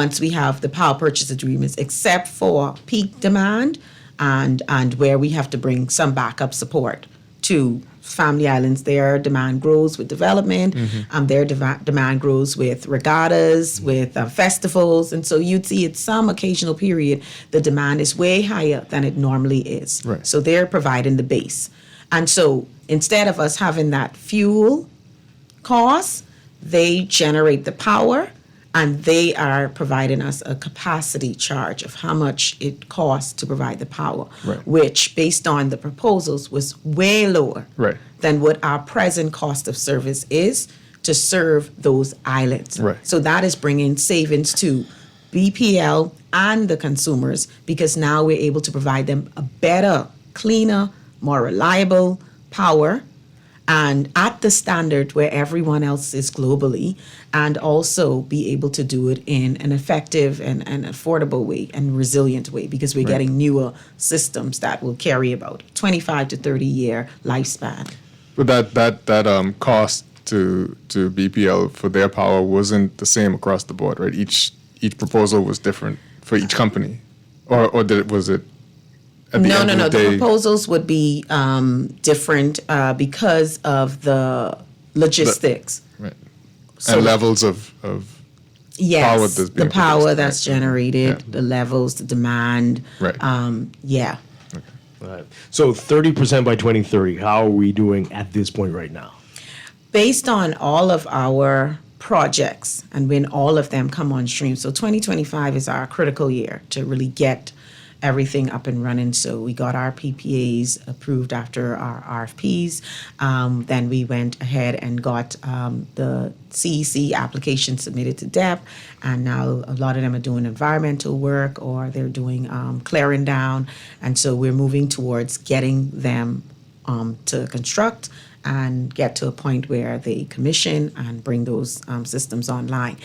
once we have the power purchase agreements, except for peak demand and where we have to bring some backup support to Family Islands. Their demand grows with development. Their demand grows with regattas, with festivals. And so you'd see at some occasional period, the demand is way higher than it normally is. So they're providing the base. And so instead of us having that fuel cost, they generate the power, and they are providing us a capacity charge of how much it costs to provide the power, which, based on the proposals, was way lower than what our present cost of service is to serve those islands. So that is bringing savings to BPL and the consumers, because now we're able to provide them a better, cleaner, more reliable power, and at the standard where everyone else is globally, and also be able to do it in an effective and affordable way and resilient way, because we're getting newer systems that will carry about 25 to 30 year lifespan. But that cost to BPL for their power wasn't the same across the board, right? Each proposal was different for each company, or was it? No. The proposals would be different because of the logistics. So, and levels of power that's being the power that's generated, the levels, the demand. So 30% by 2030, how are we doing at this point right now? Based on all of our projects and when all of them come on stream. So 2025 is our critical year to really get everything up and running. So we got our PPAs approved after our RFPs. Then we went ahead and got the CEC application submitted to DEP. And now a lot of them are doing environmental work, or they're doing clearing down. And so we're moving towards getting them to construct and get to a point where they commission and bring those systems online.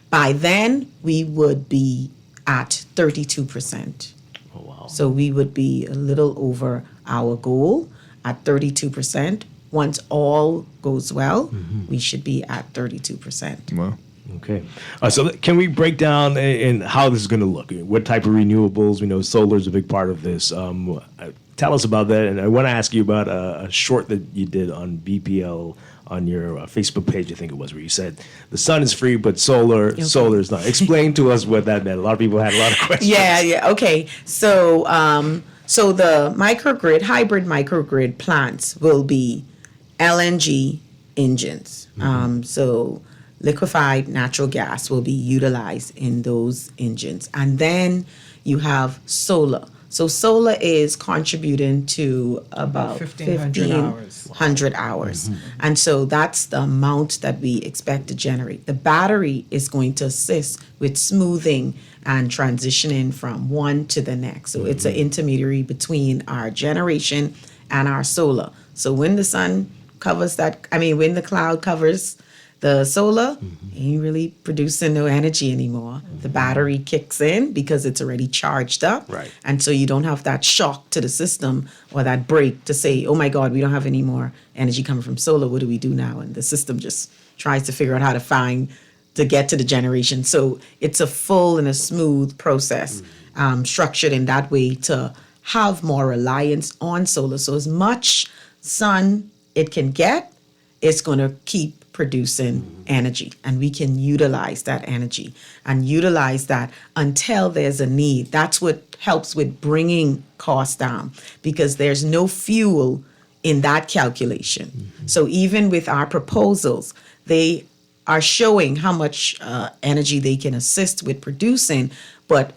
By then, we would be at 32%. Oh, wow. So we would be a little over our goal at 32%. Once all goes well, we should be at 32%. Wow. Okay. So can we break down in how this is going to look? What type of renewables? We know solar is a big part of this. Tell us about that. And I want to ask you about a short that you did on BPL on your Facebook page, I think it was, where you said the sun is free, but solar is not. Explain to us what that meant. A lot of people had a lot of questions. Yeah. Okay. So the microgrid, hybrid microgrid plants will be LNG engines. So liquefied natural gas will be utilized in those engines. And then you have solar. So solar is contributing to about 1,500 hours. And so that's the amount that we expect to generate. The battery is going to assist with smoothing and transitioning from one to the next. So it's an intermediary between our generation and our solar. So when the sun covers when the cloud covers the solar, ain't really producing no energy anymore. The battery kicks in because it's already charged up. Right. And so you don't have that shock to the system or that break to say, oh my God, we don't have any more energy coming from solar. What do we do now? And the system just tries to figure out how to get to the generation. So it's a full and a smooth process, structured in that way to have more reliance on solar. So as much sun it can get, it's going to keep producing energy, and we can utilize that energy and utilize that until there's a need. That's what helps with bringing costs down, because there's no fuel in that calculation. So even with our proposals, they are showing how much energy they can assist with producing, but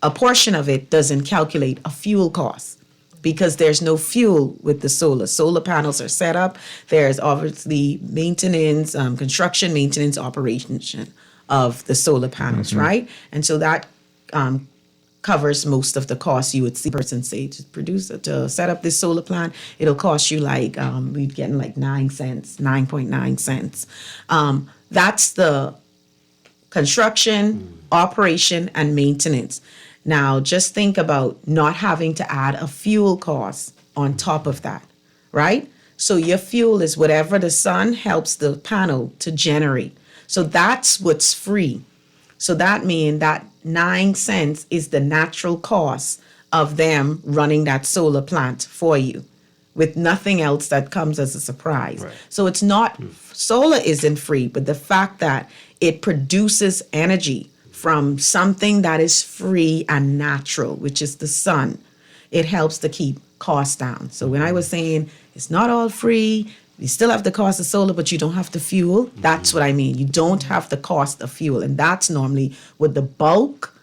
a portion of it doesn't calculate a fuel cost, because there's no fuel with the solar. Solar panels are set up. There's obviously maintenance, construction, maintenance, operation of the solar panels, right? And so that covers most of the costs. You would see a person say to set up this solar plant, it'll cost you like, we're getting like 9 cents, 9.9 cents. That's the construction, operation, and maintenance. Now, just think about not having to add a fuel cost on top of that, right? So your fuel is whatever the sun helps the panel to generate. So that's what's free. So that means that 9 cents is the natural cost of them running that solar plant for you, with nothing else that comes as a surprise. Right. So it's not, solar isn't free, but the fact that it produces energy from something that is free and natural, which is the sun, it helps to keep costs down. So when I was saying it's not all free, you still have the cost of solar, but you don't have the fuel, that's what I mean. You don't have the cost of fuel. And that's normally what the bulk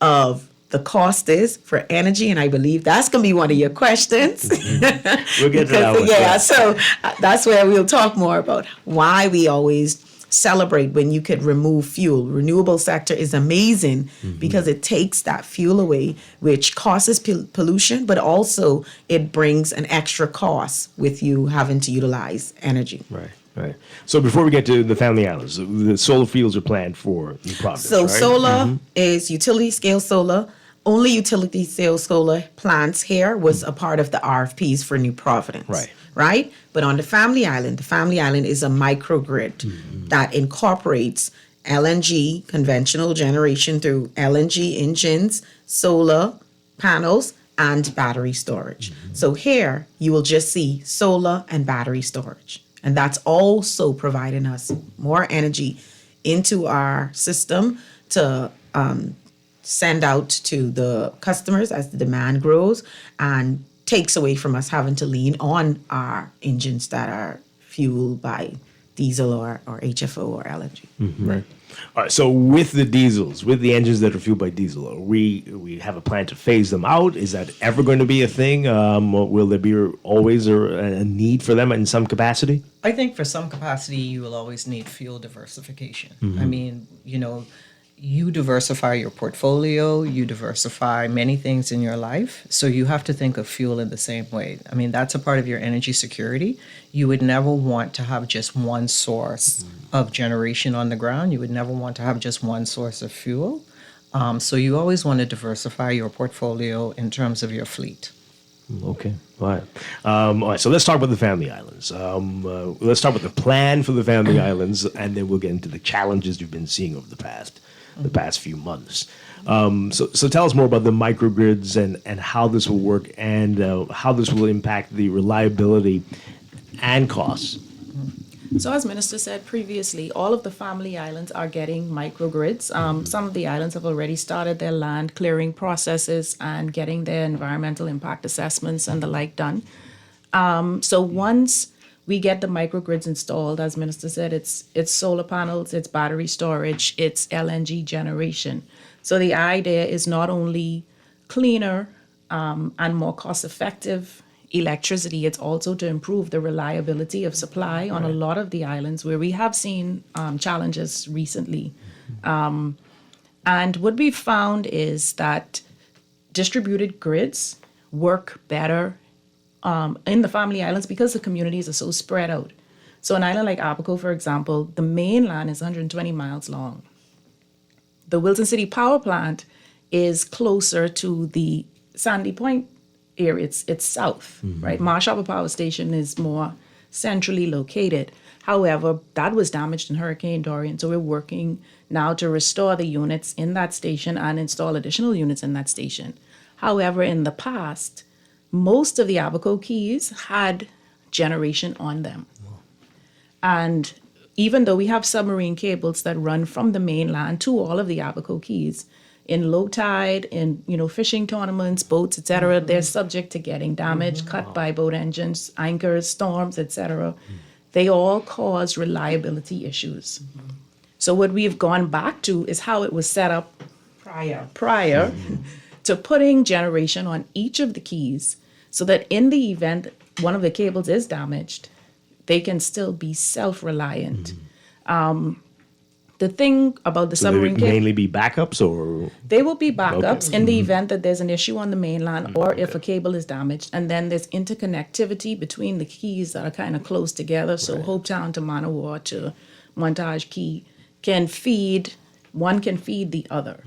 of the cost is for energy. And I believe that's going to be one of your questions. We'll get to that one. Yeah, so that's where we'll talk more about why we always celebrate when you could remove fuel. Renewable sector is amazing because it takes that fuel away, which causes pollution, but also it brings an extra cost with you having to utilize energy. Right. So before we get to the Family Islands, the solar fields are planned for New Providence, So right? solar is utility scale solar. Only utility scale solar plants here was a part of the RFPs for New Providence. Right? But on the Family Island is a microgrid that incorporates LNG, conventional generation through LNG engines, solar panels, and battery storage. So here you will just see solar and battery storage. And that's also providing us more energy into our system to send out to the customers as the demand grows, and takes away from us having to lean on our engines that are fueled by diesel or HFO or LNG. Right. All right. So with the diesels, with the engines that are fueled by diesel, we have a plan to phase them out. Is that ever going to be a thing? Will there be always a need for them in some capacity? I think for some capacity, you will always need fuel diversification. I mean, you diversify your portfolio, you diversify many things in your life. So you have to think of fuel in the same way. I mean, that's a part of your energy security. You would never want to have just one source of generation on the ground. You would never want to have just one source of fuel. So you always want to diversify your portfolio in terms of your fleet. Okay. All right. All right. So let's talk about the Family Islands. Let's start with the plan for the Family Islands, and then we'll get into the challenges you've been seeing over the past few months. So tell us more about the microgrids and how this will work, and how this will impact the reliability and costs. So as Minister said previously, all of the Family Islands are getting microgrids. Some of the islands have already started their land clearing processes and getting their environmental impact assessments and the like done. So once we get the microgrids installed, as Minister said, it's solar panels, it's battery storage, it's LNG generation. So the idea is not only cleaner and more cost-effective electricity. It's also to improve the reliability of supply on a lot of the islands where we have seen challenges recently. And what we've found is that distributed grids work better in the Family Islands because the communities are so spread out. So an island like Abaco, for example, the mainland is 120 miles long. The Wilson City Power Plant is closer to the Sandy Point area. It's south, right? Marsh Harbor Power Station is more centrally located. However, that was damaged in Hurricane Dorian, so we're working now to restore the units in that station and install additional units in that station. However, in the past, most of the Abaco keys had generation on them. And even though we have submarine cables that run from the mainland to all of the Abaco keys, in low tide, in fishing tournaments, boats, etc., they're subject to getting damaged, cut by boat engines, anchors, storms, etc. They all cause reliability issues. So what we've gone back to is how it was set up prior to putting generation on each of the keys, so that in the event one of the cables is damaged, they can still be self-reliant. The thing about the submarine cable... mainly be backups, or...? They will be backups in the event that there's an issue on the mainland or if a cable is damaged. And then there's interconnectivity between the keys that are kind of close together. So Hopetown to Manawar to Montage Key one can feed the other.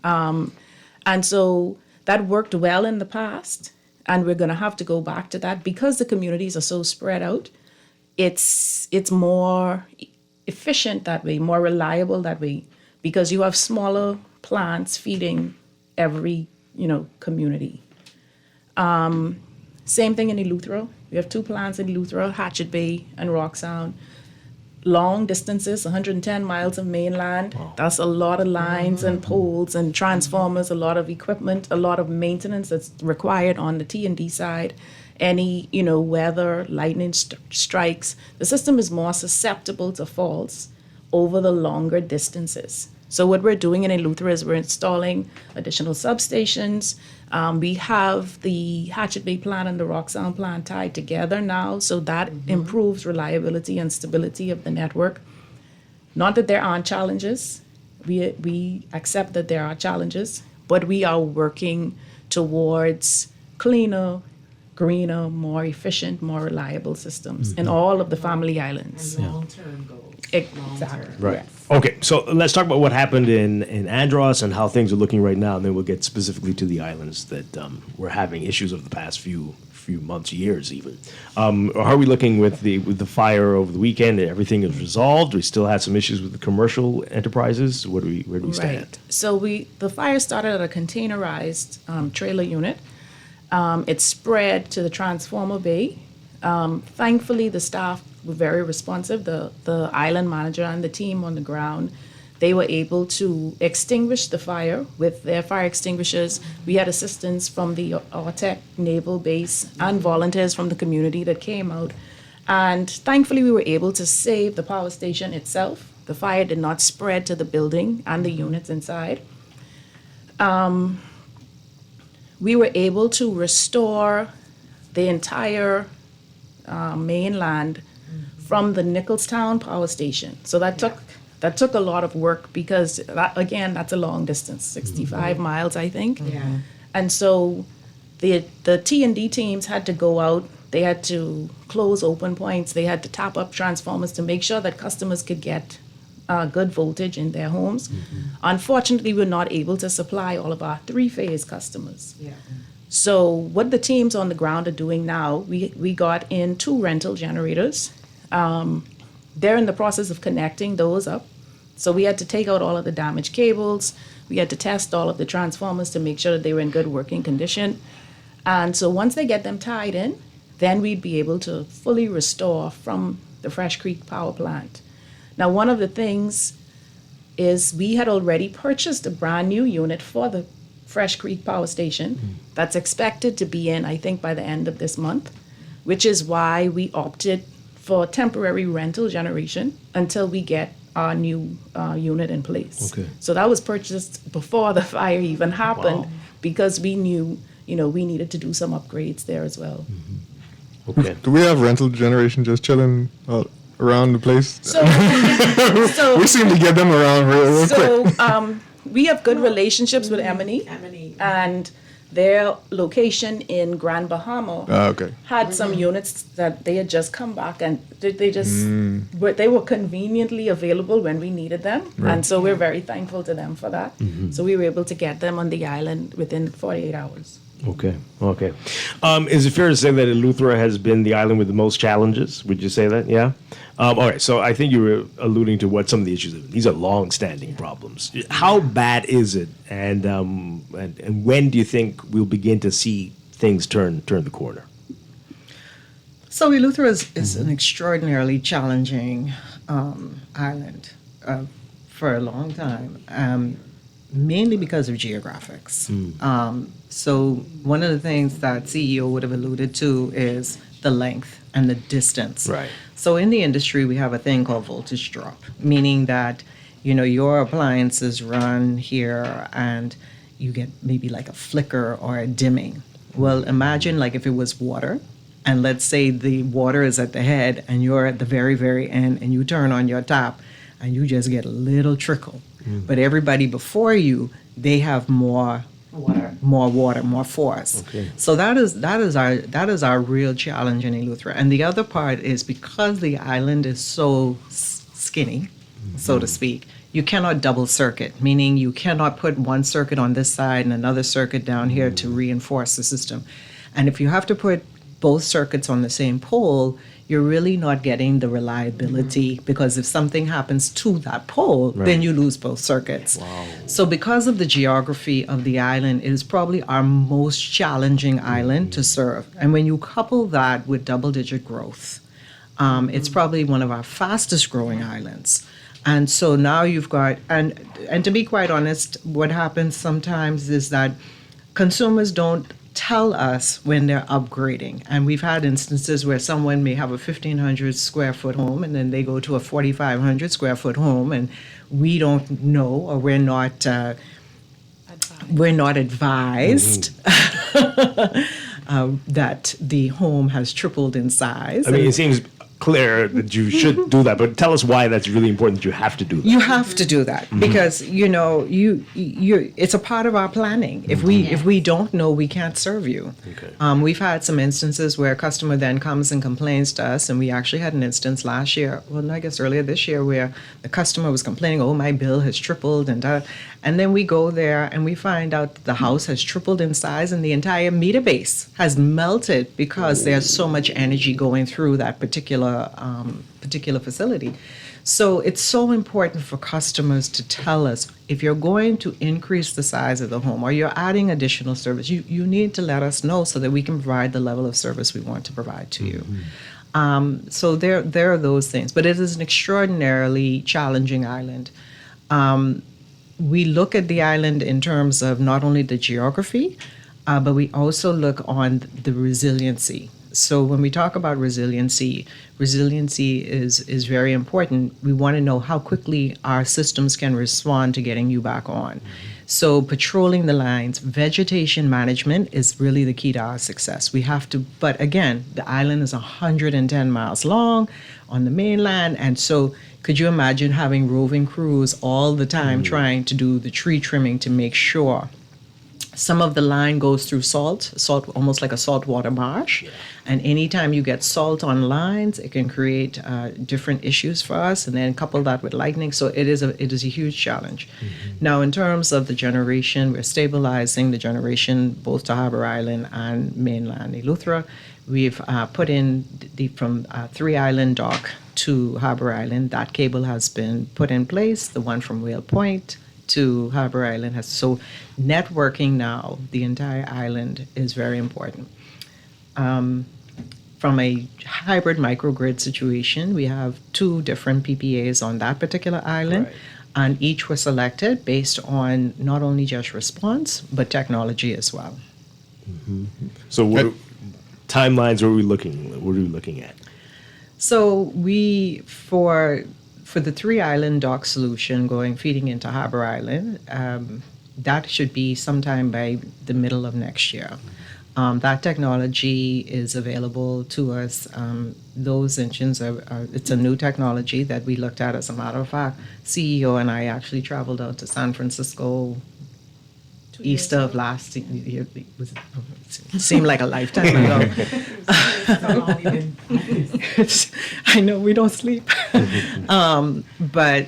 And so that worked well in the past, and we're going to have to go back to that because the communities are so spread out. It's more efficient that way, more reliable that way, because you have smaller plants feeding every community. Same thing in Eleuthero. We have 2 plants in Eleuthero, Hatchet Bay and Rock Sound. Long distances, 110 miles of mainland. Wow. That's a lot of lines and poles and transformers, a lot of equipment, a lot of maintenance that's required on the T&D side. Any, weather, lightning strikes, the system is more susceptible to faults over the longer distances. So what we're doing in Eleuthero is we're installing additional substations. We have the Hatchet Bay plant and the Rock Sound plant tied together now, so that improves reliability and stability of the network. Not that there aren't challenges. We accept that there are challenges, but we are working towards cleaner, greener, more efficient, more reliable systems in all of the Family Islands. And long-term goals. Exactly. Right. Yes. Okay, so let's talk about what happened in Andros and how things are looking right now, and then we'll get specifically to the islands that we're having issues over the past few months, years even. How are we looking with the fire over the weekend? Everything is resolved? We still had some issues with the commercial enterprises? Where do we stand? Right. So the fire started at a containerized trailer unit. It spread to the transformer bay. Thankfully, the staff were very responsive. The island manager and the team on the ground, they were able to extinguish the fire with their fire extinguishers. We had assistance from the Ortec Naval Base and volunteers from the community that came out. And thankfully, we were able to save the power station itself. The fire did not spread to the building and the units inside. We were able to restore the entire mainland from the Nicholstown power station. So that took a lot of work because that's a long distance, 65 miles, I think. Yeah. And so the T&D teams had to go out. They had to close open points. They had to tap up transformers to make sure that customers could get good voltage in their homes. Unfortunately, we're not able to supply all of our 3-phase customers. Yeah. So what the teams on the ground are doing now, we got in 2 rental generators. They're in the process of connecting those up. So we had to take out all of the damaged cables. We had to test all of the transformers to make sure that they were in good working condition. And so once they get them tied in, then we'd be able to fully restore from the Fresh Creek power plant. Now, one of the things is we had already purchased a brand new unit for the Fresh Creek power station that's expected to be in, I think, by the end of this month, which is why we opted for temporary rental generation until we get our new unit in place. Okay. So that was purchased before the fire even happened because we knew we needed to do some upgrades there as well. Okay. Do we have rental generation just chilling around the place? So we seem to get them around real quick. So we have good relationships with Emily, and their location in Grand Bahama had some units that they had just come back, and they were conveniently available when we needed them, and so we're very thankful to them for that. So we were able to get them on the island within 48 hours. Okay. Is it fair to say that Eleuthera has been the island with the most challenges? Would you say that? Yeah. All right. So I think you were alluding to what some of the issues are. These are long-standing problems. How bad is it? And when do you think we'll begin to see things turn the corner? So Eleuthera is an extraordinarily challenging island for a long time. Mainly because of geographics. So one of the things that CEO would have alluded to is the length and the distance. Right. So in the industry, we have a thing called voltage drop, meaning that, your appliances run here and you get maybe like a flicker or a dimming. Well, imagine like if it was water, and let's say the water is at the head and you're at the very, very end, and you turn on your tap and you just get a little trickle. But everybody before you, they have more water, more force. Okay. So that is our real challenge in Eleuthera. And the other part is because the island is so skinny, so to speak, you cannot double circuit, meaning you cannot put one circuit on this side and another circuit down here to reinforce the system. And if you have to put both circuits on the same pole, you're really not getting the reliability, because if something happens to that pole, then you lose both circuits. Wow. So because of the geography of the island, it is probably our most challenging island to serve. And when you couple that with double-digit growth, it's probably one of our fastest growing islands. And so now you've got, and to be quite honest, what happens sometimes is that consumers don't tell us when they're upgrading. And we've had instances where someone may have a 1,500 square foot home and then they go to a 4,500 square foot home, and we don't know, or we're not advised that the home has tripled in size. I mean, it seems clear that you should do that, but tell us why that's really important that you have to do that. You have to do that because you it's a part of our planning. If we don't know, we can't serve you. Okay. We've had some instances where a customer then comes and complains to us, and we actually had an instance last year, I guess earlier this year, where the customer was complaining, "Oh, my bill has tripled," and then we go there and we find out that the house has tripled in size and the entire meter base has melted because there's so much energy going through that particular facility. So it's so important for customers to tell us if you're going to increase the size of the home or you're adding additional service, you need to let us know so that we can provide the level of service we want to provide to you. So there are those things, but it is an extraordinarily challenging island. We look at the island in terms of not only the geography, but we also look on the resiliency. So when we talk about resiliency is very important. We want to know how quickly our systems can respond to getting you back on. So patrolling the lines, vegetation management is really the key to our success. We have to, but again, the island is 110 miles long on the mainland, and so could you imagine having roving crews all the time trying to do the tree trimming to make sure? Some of the line goes through salt, almost like a saltwater marsh. And anytime you get salt on lines, it can create different issues for us. And then couple that with lightning. So it is a huge challenge. Now, in terms of the generation, we're stabilizing the generation both to Harbor Island and mainland Eleuthera. We've put in from Three Island Dock to Harbor Island. That cable has been put in place. The one from Whale Point to Harbor Island has, so networking now, the entire island is very important. From a hybrid microgrid situation, we have 2 different PPAs on that particular island, and each were selected based on not only just response, but technology as well. So what timelines what are we looking at? So we, for the Three Island Dock solution feeding into Harbor Island, that should be sometime by the middle of next year. That technology is available to us. Those engines it's a new technology that we looked at. As a matter of fact, CEO and I actually traveled out to San Francisco Easter of last year. It seemed like a lifetime ago. I know we don't sleep. But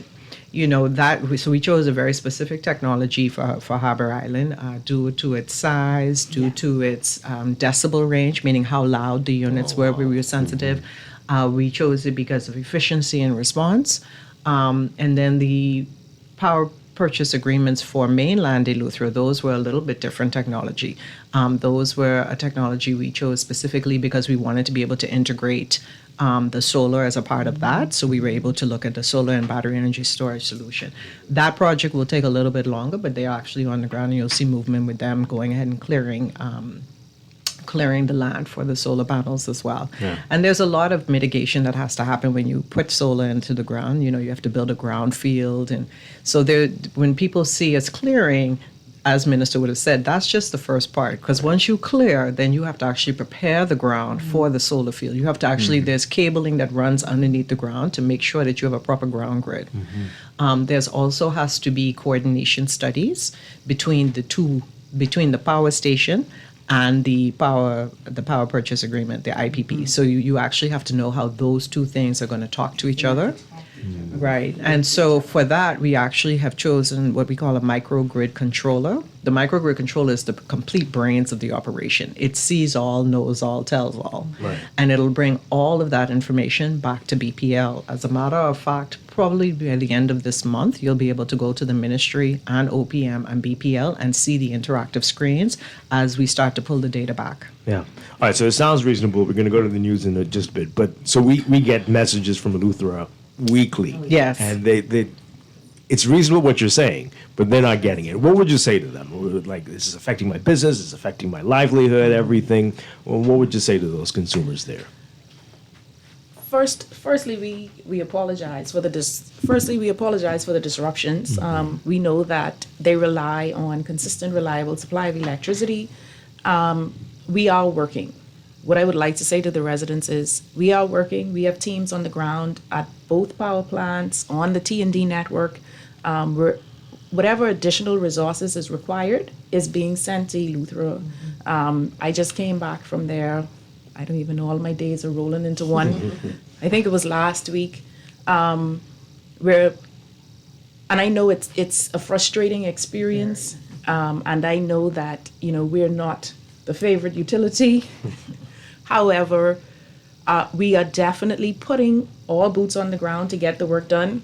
so we chose a very specific technology for Harbor Island, due to its size, due to its decibel range, meaning how loud the units were. We were sensitive. We chose it because of efficiency and response. And then the power purchase agreements for mainland Eleuthera, those were a little bit different technology. Those were a technology we chose specifically because we wanted to be able to integrate the solar as a part of that. So we were able to look at the solar and battery energy storage solution. That project will take a little bit longer, but they're actually on the ground, and you'll see movement with them going ahead and clearing the land for the solar panels as well. Yeah. And there's a lot of mitigation that has to happen when you put solar into the ground. You have to build a ground field. And so when people see us clearing, as Minister would have said, that's just the first part. Because once you clear, then you have to actually prepare the ground for the solar field. You have to actually, there's cabling that runs underneath the ground to make sure that you have a proper ground grid. There's also has to be coordination studies between the power station and the power purchase agreement, the IPP. So you actually have to know how those two things are going to talk to each other. Right. And so for that, we actually have chosen what we call a microgrid controller. The microgrid controller is the complete brains of the operation. It sees all, knows all, tells all. Right. And it'll bring all of that information back to BPL. As a matter of fact, probably by the end of this month, you'll be able to go to the ministry and OPM and BPL and see the interactive screens as we start to pull the data back. Yeah. All right. So it sounds reasonable. We're going to go to the news in just a bit. But so we get messages from Eleuthera weekly. Yes. And it's reasonable what you're saying, but they're not getting it. What would you say to them? Like, this is affecting my business, it's affecting my livelihood, everything. Well, what would you say to those consumers there? Firstly, we apologize for the disruptions. We know that they rely on consistent, reliable supply of electricity. We are working. What I would like to say to the residents is we are working. We have teams on the ground at both power plants, on the T&D network. Whatever additional resources is required is being sent to Eleuthera. I just came back from there. I don't even know, all my days are rolling into one. I think it was last week. And I know it's a frustrating experience. And I know that, we're not the favorite utility. However, we are definitely putting all boots on the ground to get the work done.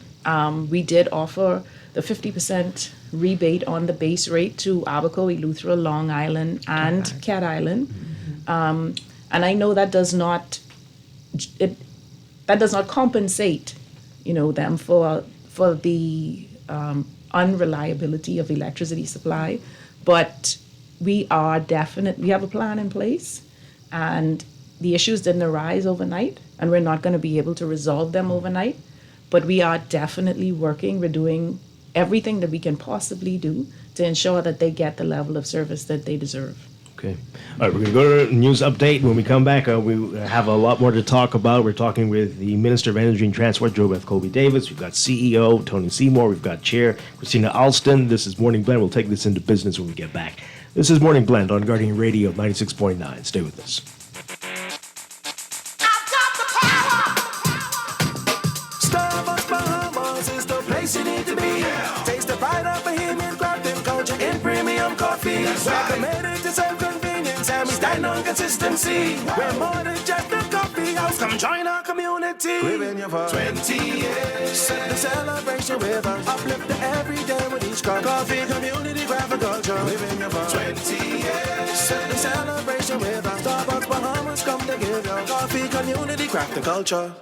We did offer the 50% rebate on the base rate to Abaco, Eleuthera, Long Island, and Cat Island. And I know that does not compensate, them for the unreliability of electricity supply. But we have a plan in place. And the issues didn't arise overnight, and we're not going to be able to resolve them overnight. But we are definitely working. We're doing everything that we can possibly do to ensure that they get the level of service that they deserve. Okay. All right, we're going to go to a news update. When we come back, we have a lot more to talk about. We're talking with the Minister of Energy and Transport, JoBeth Colby-Davis. We've got CEO Tony Seymour. We've got Chair Christina Alston. This is Morning Blend. We'll take this into business when we get back. This is Morning Blend on Guardian Radio 96.9. Stay with us. Starbucks Bahamas is the place you need to be. Yeah. Taste the pride of Bahamian craft and culture in premium coffee. Recommended to serve convenience and we stand on consistency. We're more than just a coffee house. Come join our community. We've been here for 20 years. Set the celebration with us. Uplift every day with each cup. Coffee community craft and culture. We've been here for 20 years. Set the celebration with us. Starbucks Bahamas come to give you coffee community craft and culture.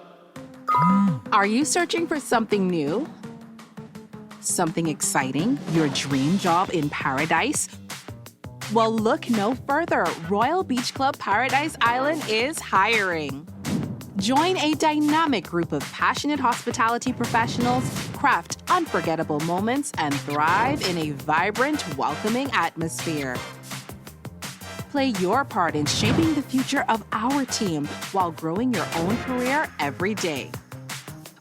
Are you searching for something new? Something exciting? Your dream job in paradise? Well, look no further. Royal Beach Club Paradise Island is hiring. Join a dynamic group of passionate hospitality professionals, craft unforgettable moments, and thrive in a vibrant, welcoming atmosphere. Play your part in shaping the future of our team while growing your own career every day.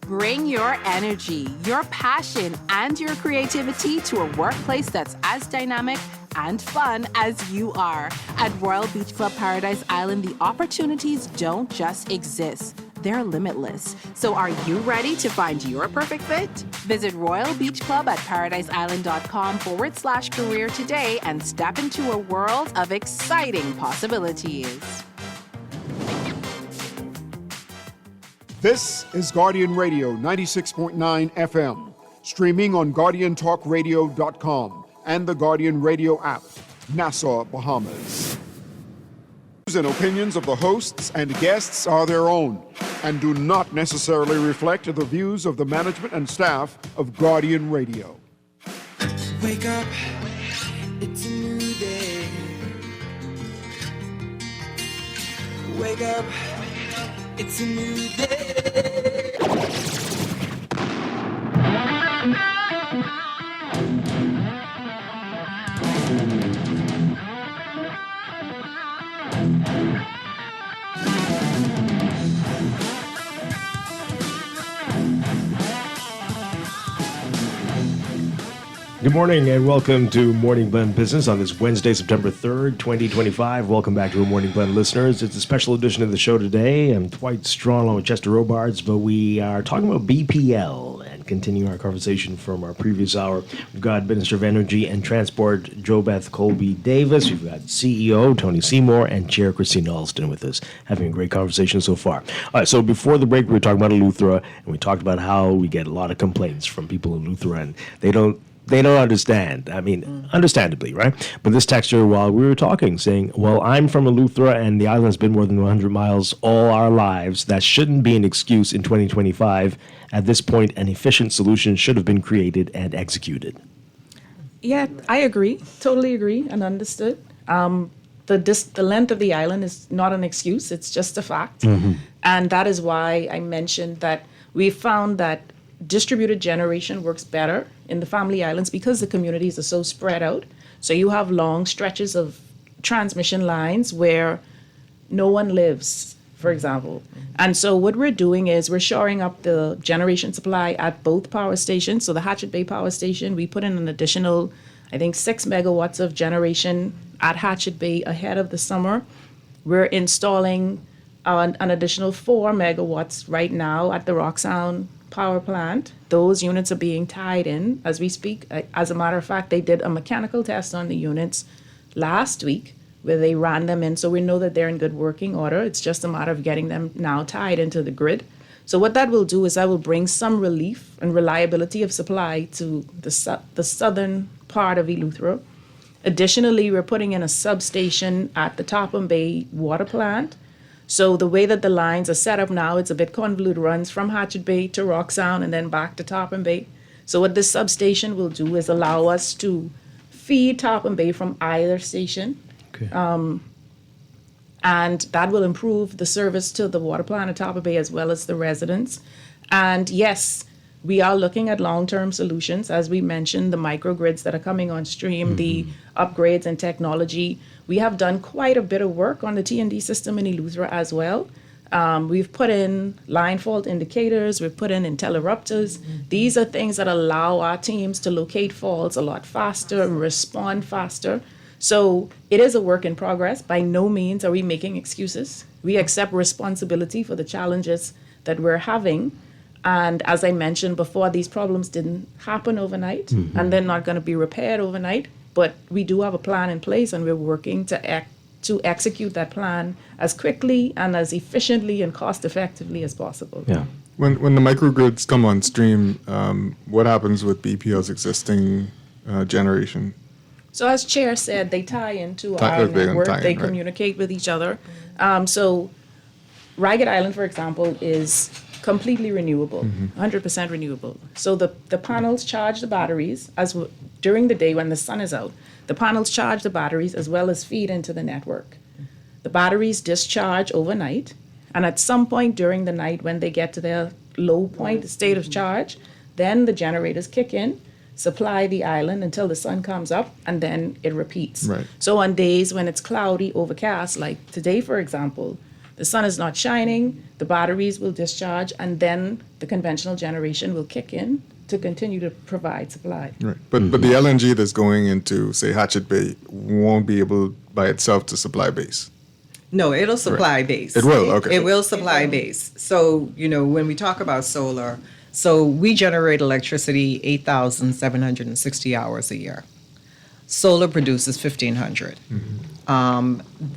Bring your energy, your passion, and your creativity to a workplace that's as dynamic and fun as you are. At Royal Beach Club Paradise Island, the opportunities don't just exist. They're limitless. So are you ready to find your perfect fit? Visit Royal Beach Club at paradiseisland.com/career today and step into a world of exciting possibilities. This is Guardian Radio 96.9 FM, streaming on GuardianTalkRadio.com and the Guardian Radio app, Nassau, Bahamas. Views and opinions of the hosts and guests are their own and do not necessarily reflect the views of the management and staff of Guardian Radio. Wake up, it's a new day. Wake up, it's a new day. Good morning and welcome to Morning Blend Business on this Wednesday, September 3rd, 2025. Welcome back to our Morning Blend listeners. It's a special edition of the show today. I'm Dwight Strachan along with Chester Robards, but we are talking about BPL and continuing our conversation from our previous hour. We've got Minister of Energy and Transport, JoBeth Colby Davis. We've got CEO Tony Seymour and Chair Christine Alston with us, having a great conversation so far. All right, so before the break, we were talking about Eleuthera, and we talked about how we get a lot of complaints from people in Eleuthera, and they don't understand. I mean, understandably, right? But this texter, while we were talking, saying, well, I'm from Eleuthera and the island's been more than 100 miles all our lives. That shouldn't be an excuse in 2025. At this point, an efficient solution should have been created and executed. Yeah, I agree. Totally agree and understood. The length of the island is not an excuse. It's just a fact. Mm-hmm. And that is why I mentioned that we found that distributed generation works better in the family islands because the communities are so spread out. So you have long stretches of transmission lines where no one lives, for example. And so what we're doing is we're shoring up the generation supply at both power stations. So the Hatchet Bay Power Station, we put in an additional, I think, 6 megawatts of generation at Hatchet Bay ahead of the summer. We're installing an additional 4 megawatts right now at the Rock Sound power plant. Those units are being tied in as we speak. As a matter of fact, they did a mechanical test on the units last week where they ran them in, so we know that they're in good working order. It's just a matter of getting them now tied into the grid. So what that will do is that will bring some relief and reliability of supply to the southern part of Eleuthera. Additionally, we're putting in a substation at the Topham Bay water plant. So the way that the lines are set up now, it's a bit convoluted, runs from Hatchet Bay to Rock Sound and then back to Topham Bay. So what this substation will do is allow us to feed Topham Bay from either station. Okay. And that will improve the service to the water plant at Topham Bay as well as the residents. And yes, we are looking at long-term solutions. As we mentioned, the microgrids that are coming on stream, the upgrades in technology. We have done quite a bit of work on the T&D system in Eleuthera as well. We've put in line fault indicators, we've put in interrupters. These are things that allow our teams to locate faults a lot faster and respond faster. So it is a work in progress. By no means are we making excuses. We accept responsibility for the challenges that we're having. And as I mentioned before, these problems didn't happen overnight, and they're not going to be repaired overnight. But we do have a plan in place, and we're working to execute that plan as quickly and as efficiently and cost effectively as possible. Yeah. When the microgrids come on stream, what happens with BPL's existing generation? So as Chair said, they tie into our network. They communicate with each other. So Ragged Island, for example, is completely renewable, 100% renewable. So the panels charge the batteries during the day when the sun is out. The panels charge the batteries as well as feed into the network. The batteries discharge overnight, And at some point during the night, when they get to their low point, the state of charge, then the generators kick in, supply the island until the sun comes up, and then it repeats. Right. So on days when it's cloudy, overcast, like today, for example, the sun is not shining, the batteries will discharge, and then the conventional generation will kick in to continue to provide supply. Right. But the LNG that's going into, say, Hatchet Bay won't be able by itself to supply base. No, it'll supply base. It will, okay. It will supply base. So, when we talk about solar, so we generate electricity 8,760 hours a year. Solar produces 1,500.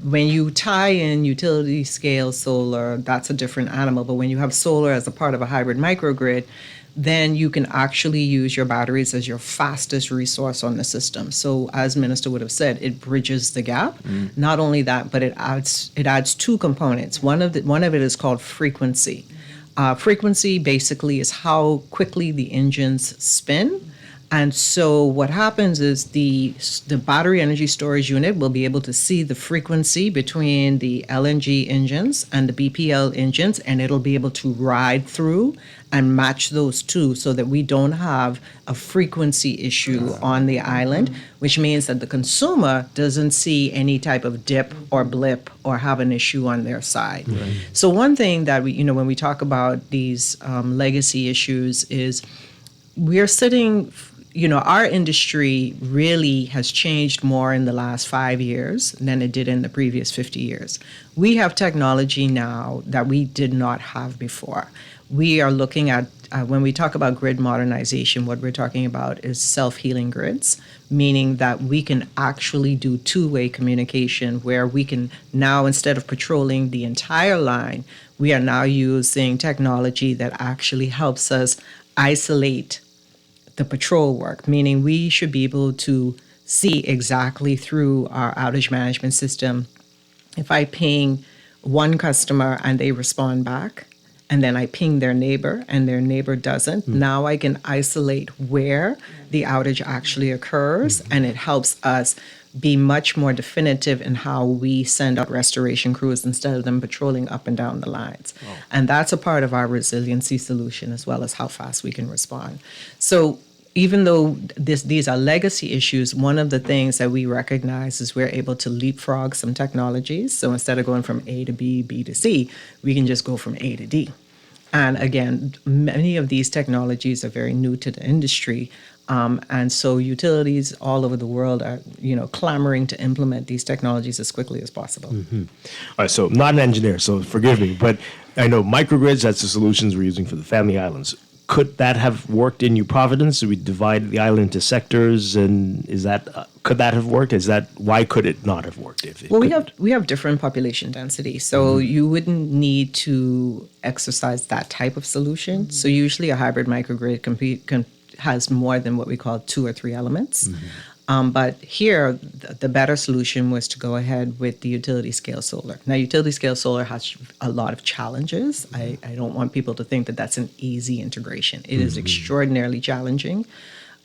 When you tie in utility scale solar, that's a different animal. But when you have solar as a part of a hybrid microgrid, then you can actually use your batteries as your fastest resource on the system. So as Minister would have said, it bridges the gap. Not only that, but it adds two components. One of it is called frequency. Frequency basically is how quickly the engines spin. And so what happens is the battery energy storage unit will be able to see the frequency between the LNG engines and the BPL engines, and it'll be able to ride through and match those two so that we don't have a frequency issue on the island, which means that the consumer doesn't see any type of dip or blip or have an issue on their side. Right. So one thing that we, when we talk about these legacy issues is we're sitting, our industry really has changed more in the last 5 years than it did in the previous 50 years. We have technology now that we did not have before. We are looking at, when we talk about grid modernization, what we're talking about is self-healing grids, meaning that we can actually do two-way communication where we can now, instead of patrolling the entire line, we are now using technology that actually helps us isolate the patrol work, meaning we should be able to see exactly through our outage management system. If I ping one customer and they respond back, and then I ping their neighbor and their neighbor doesn't, now I can isolate where the outage actually occurs, and it helps us be much more definitive in how we send out restoration crews instead of them patrolling up and down the lines. Oh. And that's a part of our resiliency solution, as well as how fast we can respond. So even though these are legacy issues, one of the things that we recognize is we're able to leapfrog some technologies. So instead of going from A to B, B to C, we can just go from A to D. And again, many of these technologies are very new to the industry. And so utilities all over the world are, clamoring to implement these technologies as quickly as possible. All right, so I'm not an engineer, so forgive me, but I know microgrids, that's the solutions we're using for the Family Islands. Could that have worked in New Providence? We divided the island into sectors, and could that have worked? Why could it not have worked? We have different population density, so you wouldn't need to exercise that type of solution. So usually a hybrid microgrid has more than what we call 2 or 3 elements. But here, the better solution was to go ahead with the utility scale solar. Now, utility scale solar has a lot of challenges. I don't want people to think that that's an easy integration. It is extraordinarily challenging.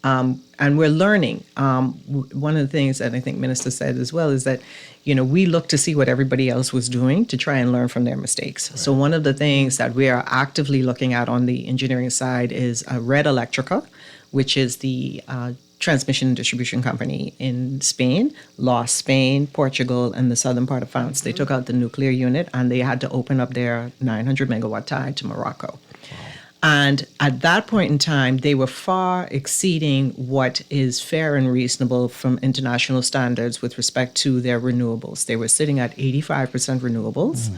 And we're learning. One of the things that I think Minister said as well is that, we look to see what everybody else was doing to try and learn from their mistakes. Right. So one of the things that we are actively looking at on the engineering side is Red Electrica, which is the transmission and distribution company in Spain, lost Spain, Portugal, and the southern part of France. They took out the nuclear unit and they had to open up their 900 megawatt tie to Morocco. And at that point in time, they were far exceeding what is fair and reasonable from international standards with respect to their renewables. They were sitting at 85% renewables.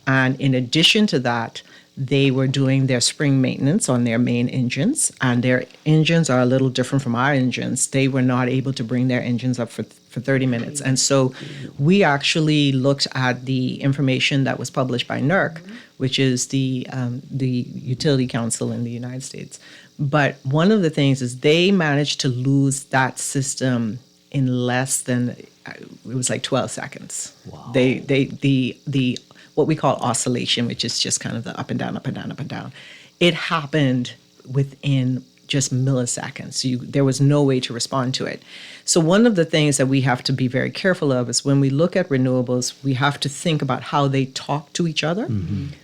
And in addition to that, they were doing their spring maintenance on their main engines, and their engines are a little different from our engines. They were not able to bring their engines up for 30 minutes. And so we actually looked at the information that was published by NERC, which is the Utility Council in the United States. But one of the things is they managed to lose that system in less than, it was like 12 seconds. Wow. The what we call oscillation, which is just kind of the up and down, up and down, up and down. It happened within just milliseconds. There was no way to respond to it. So one of the things that we have to be very careful of is when we look at renewables, we have to think about how they talk to each other.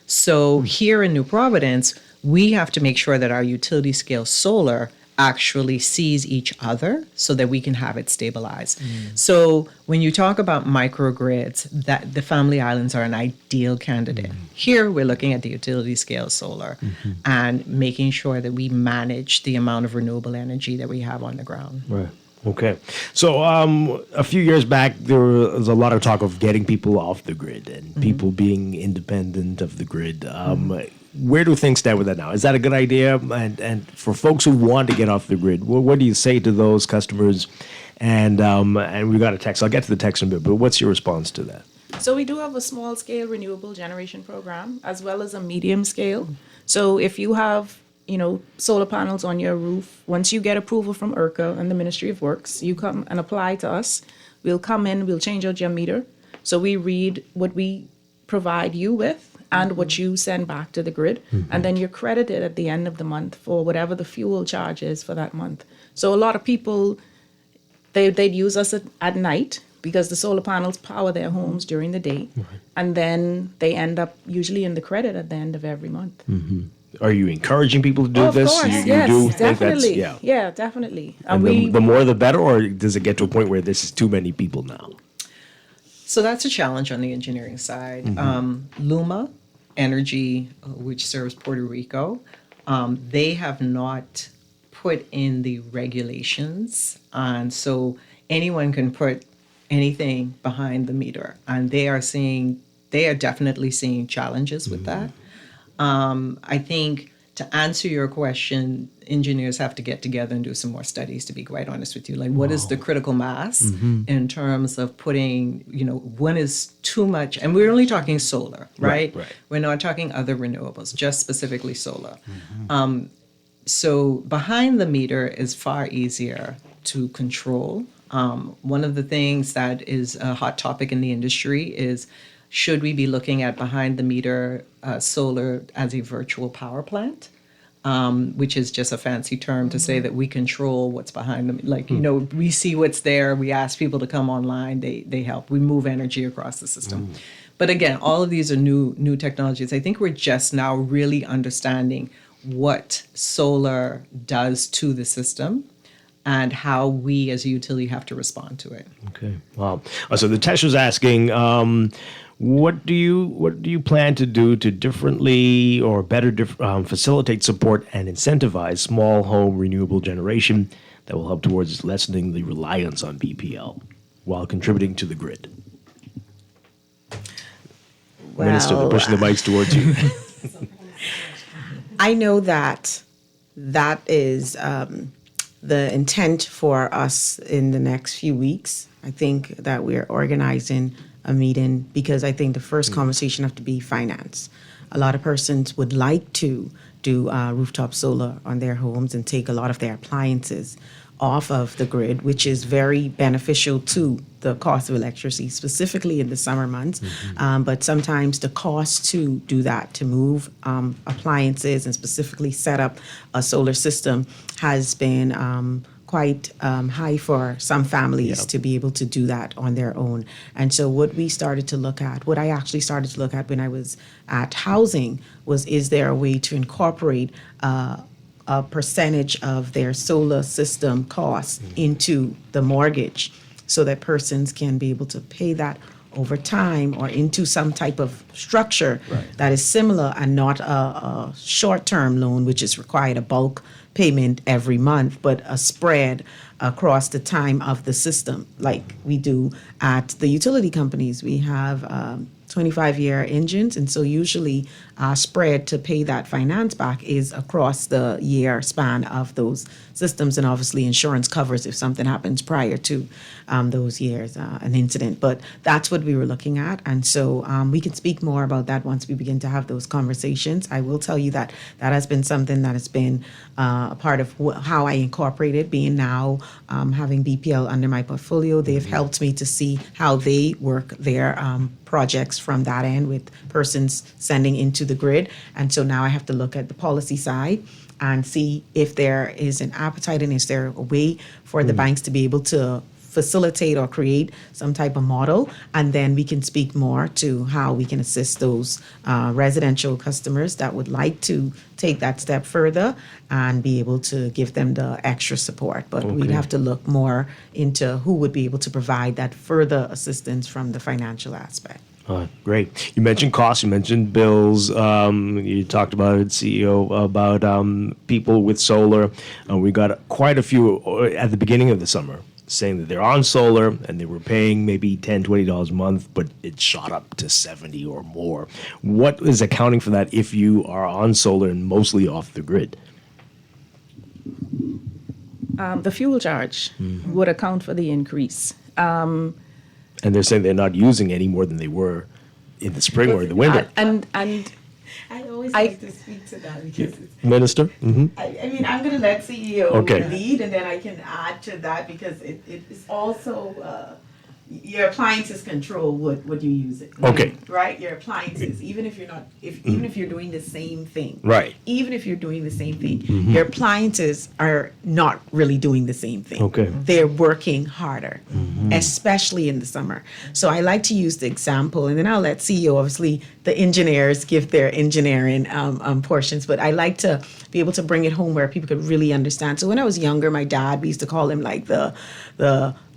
So here in New Providence, we have to make sure that our utility scale solar actually sees each other so that we can have it stabilized. So when you talk about microgrids, that the Family Islands are an ideal candidate. Here we're looking at the utility scale solar and making sure that we manage the amount of renewable energy that we have on the ground. Right. Okay. So a few years back, there was a lot of talk of getting people off the grid and people being independent of the grid. Where do things stand with that now? Is that a good idea? And for folks who want to get off the grid, what do you say to those customers? And we got a text. I'll get to the text in a bit, but what's your response to that? So we do have a small scale renewable generation program as well as a medium scale. So if you have, solar panels on your roof, once you get approval from ERCA and the Ministry of Works, you come and apply to us. We'll come in, we'll change out your meter. So we read what we provide you with and what you send back to the grid. And then you're credited at the end of the month for whatever the fuel charge is for that month. So a lot of people, they'd use us at night because the solar panels power their homes during the day. And then they end up usually in the credit at the end of every month. Are you encouraging people to do Of this? course, You yes, do think definitely. that's, Yeah, definitely. And the more the better, or does it get to a point where this is too many people now? So that's a challenge on the engineering side. Luma Energy, which serves Puerto Rico, they have not put in the regulations. And so anyone can put anything behind the meter. And they are definitely seeing challenges with that. I think to answer your question, engineers have to get together and do some more studies, to be quite honest with you. Like, what is the critical mass in terms of putting, when is too much? And we're only talking solar, right? We're not talking other renewables, just specifically solar. So behind the meter is far easier to control. One of the things that is a hot topic in the industry is, should we be looking at behind the meter solar as a virtual power plant? Which is just a fancy term to say that we control what's behind them. Like, we see what's there. We ask people to come online. They help. We move energy across the system. But again, all of these are new technologies. I think we're just now really understanding what solar does to the system and how we as a utility have to respond to it. Okay. Wow. So the test was asking, what do you plan to do to differently or better facilitate, support, and incentivize small home renewable generation that will help towards lessening the reliance on BPL while contributing to the grid? Well, Minister, they're pushing the mics towards you. I know that is the intent for us in the next few weeks. I think that we're organizing a meeting because I think the first conversation have to be finance. A lot of persons would like to do rooftop solar on their homes and take a lot of their appliances off of the grid, which is very beneficial to the cost of electricity, specifically in the summer months. But sometimes the cost to do that, to move appliances and specifically set up a solar system, has been quite high for some families to be able to do that on their own. And so what I actually started to look at when I was at housing was, is there a way to incorporate a percentage of their solar system costs into the mortgage so that persons can be able to pay that over time or into some type of structure that is similar and not a short-term loan, which is required a bulk payment every month, but a spread across the time of the system, like we do at the utility companies. We have 25-year engines, and so usually our spread to pay that finance back is across the year span of those systems, and obviously insurance covers if something happens prior to those years, an incident. But that's what we were looking at, and so we can speak more about that once we begin to have those conversations. I will tell you that that has been something that has been a part of how I incorporated, being now having BPL under my portfolio. They've helped me to see how they work their projects from that end with persons sending into the grid. And so now I have to look at the policy side and see if there is an appetite and is there a way for the banks to be able to facilitate or create some type of model, and then we can speak more to how we can assist those residential customers that would like to take that step further and be able to give them the extra support. But we'd have to look more into who would be able to provide that further assistance from the financial aspect. Great. You mentioned costs, you mentioned bills. You talked about it, CEO, about people with solar. We got quite a few at the beginning of the summer saying that they're on solar and they were paying maybe $10, $20 a month, but it shot up to $70 or more. What is accounting for that if you are on solar and mostly off the grid? The fuel charge would account for the increase. And they're saying they're not using any more than they were in the spring or the winter. And I always like to speak to that because Minister? Mm-hmm. I mean, I'm going to let CEO lead, and then I can add to that because it is also your appliances control what you use it. Okay. Right? Your appliances, even if you're not, even if you're doing the same thing. Right. Even if you're doing the same thing, your appliances are not really doing the same thing. Okay. They're working harder, especially in the summer. So I like to use the example, and then I'll let CEO, obviously, the engineers give their engineering portions, but I like to be able to bring it home where people could really understand. So when I was younger, my dad, we used to call him like the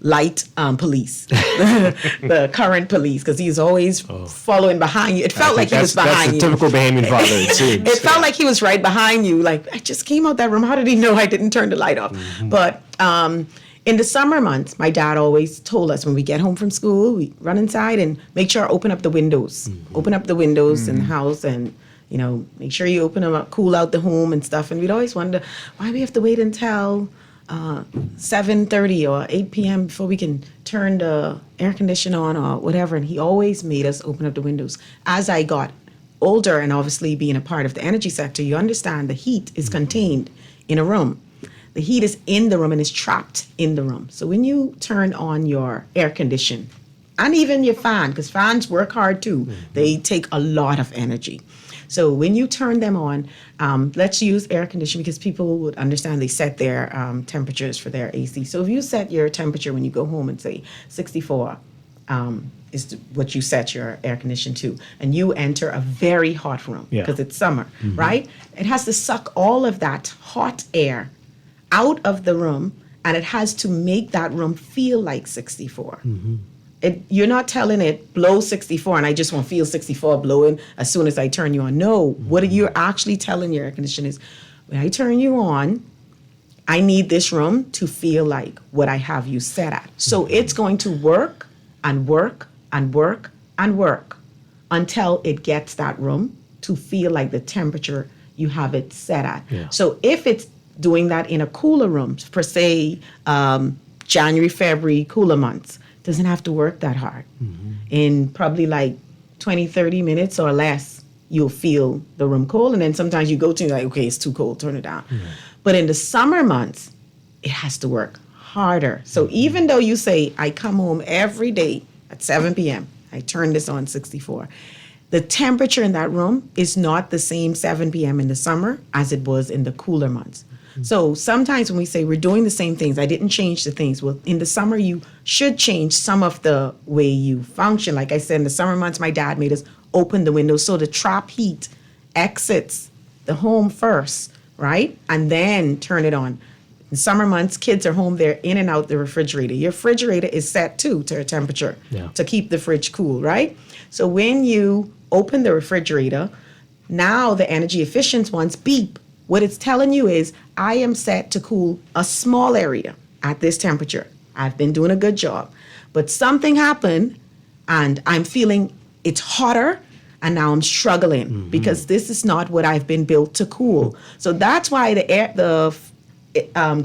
light police, the current police, because he's always following behind you. It felt like he was behind you. That's the typical Bahamian father, it seems. It felt like he was right behind you. Like, I just came out that room. How did he know I didn't turn the light off? But in the summer months, my dad always told us when we get home from school, we run inside and make sure I open up the windows. Open up the windows in the house and, you know, make sure you open them up, cool out the home and stuff. And we'd always wonder why we have to wait until 7:30 or 8 p.m. before we can turn the air conditioner on or whatever. And he always made us open up the windows. As I got older and obviously being a part of the energy sector, you understand the heat is contained in a room. The heat is in the room and is trapped in the room. So when you turn on your air condition and even your fan, because fans work hard too, they take a lot of energy. So when you turn them on, let's use air conditioning because people would understand they set their temperatures for their AC. So if you set your temperature when you go home and say 64 is what you set your air condition to, and you enter a very hot room because it's summer, right? It has to suck all of that hot air out of the room, and it has to make that room feel like 64. You're not telling it blow 64 and I just want to feel 64 blowing as soon as I turn you on. No, what you're actually telling your air conditioner is when I turn you on, I need this room to feel like what I have you set at. So it's going to work and work and work and work until it gets that room to feel like the temperature you have it set at. So if it's doing that in a cooler room, for say January, February, cooler months, doesn't have to work that hard. In probably like 20, 30 minutes or less, you'll feel the room cold. And then sometimes you go to like, okay, it's too cold, turn it down. But in the summer months, it has to work harder. So even though you say, I come home every day at 7 p.m., I turn this on 64, the temperature in that room is not the same 7 p.m. in the summer as it was in the cooler months. So sometimes when we say we're doing the same things, I didn't change the things. Well, in the summer, you should change some of the way you function. Like I said, in the summer months, my dad made us open the windows so the trap heat exits the home first, right? And then turn it on. In summer months, kids are home, they're in and out the refrigerator. Your refrigerator is set too to a temperature to keep the fridge cool, right? So when you open the refrigerator, now the energy efficient ones beep. What it's telling you is, I am set to cool a small area at this temperature. I've been doing a good job. But something happened, and I'm feeling it's hotter, and now I'm struggling because this is not what I've been built to cool. So that's why the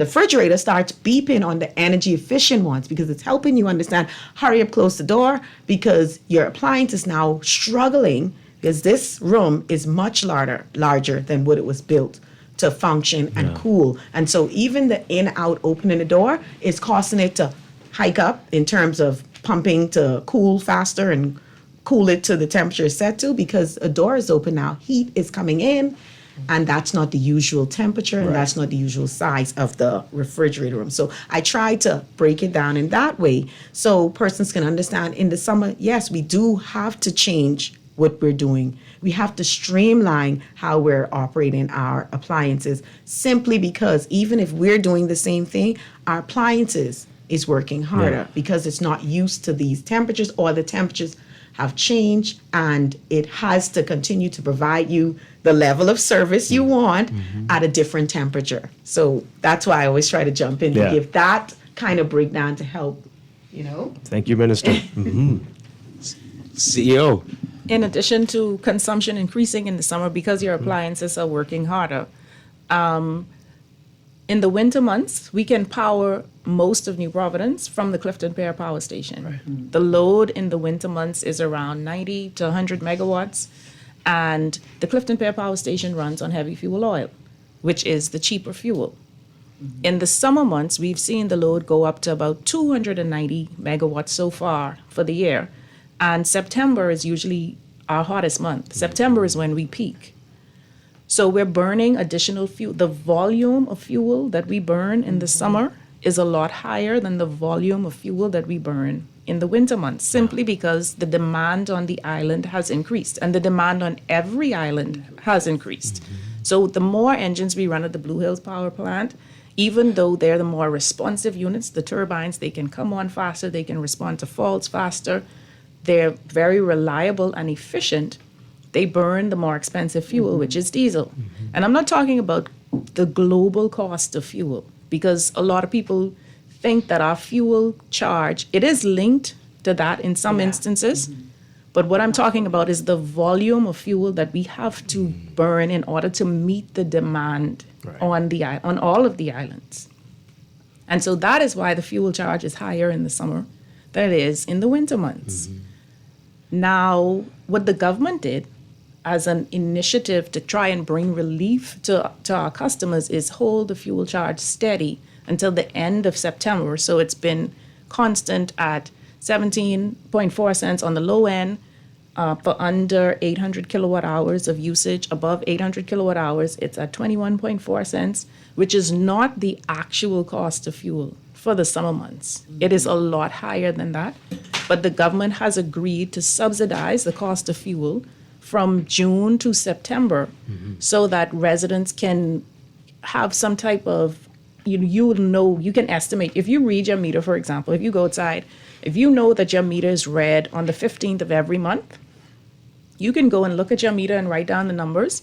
refrigerator starts beeping on the energy efficient ones because it's helping you understand, hurry up, close the door, because your appliance is now struggling because this room is much larger than what it was built to function and cool. And so even the in-out opening the door is causing it to hike up in terms of pumping to cool faster and cool it to the temperature it's set to, because a door is open now, heat is coming in, and that's not the usual temperature, and that's not the usual size of the refrigerator room. So I try to break it down in that way so persons can understand in the summer, yes, we do have to change what we're doing. We have to streamline how we're operating our appliances, simply because even if we're doing the same thing, our appliances is working harder because it's not used to these temperatures, or the temperatures have changed, and it has to continue to provide you the level of service you want at a different temperature. So that's why I always try to jump in to give that kind of breakdown to help, Thank you, Minister. CEO. In addition to consumption increasing in the summer because your appliances are working harder, in the winter months, we can power most of New Providence from the Clifton Pier Power Station. The load in the winter months is around 90 to 100 megawatts, and the Clifton Pier Power Station runs on heavy fuel oil, which is the cheaper fuel. In the summer months, we've seen the load go up to about 290 megawatts so far for the year, and September is usually our hottest month. September is when we peak. So we're burning additional fuel. The volume of fuel that we burn in the summer is a lot higher than the volume of fuel that we burn in the winter months, simply because the demand on the island has increased, and the demand on every island has increased. So the more engines we run at the Blue Hills Power Plant, even though they're the more responsive units, the turbines, they can come on faster, they can respond to faults faster, they're very reliable and efficient, they burn the more expensive fuel, which is diesel. And I'm not talking about the global cost of fuel, because a lot of people think that our fuel charge, it is linked to that in some instances, but what I'm talking about is the volume of fuel that we have to burn in order to meet the demand on all of the islands. And so that is why the fuel charge is higher in the summer than it is in the winter months. Now, what the government did as an initiative to try and bring relief to our customers is hold the fuel charge steady until the end of September. So it's been constant at 17.4 cents on the low end for under 800 kilowatt hours of usage. Above 800 kilowatt hours, it's at 21.4 cents, which is not the actual cost of fuel for the summer months. It is a lot higher than that. But the government has agreed to subsidize the cost of fuel from June to September so that residents can have some type of, you can estimate. If you read your meter, for example, if you go outside, if you know that your meter is read on the 15th of every month, you can go and look at your meter and write down the numbers.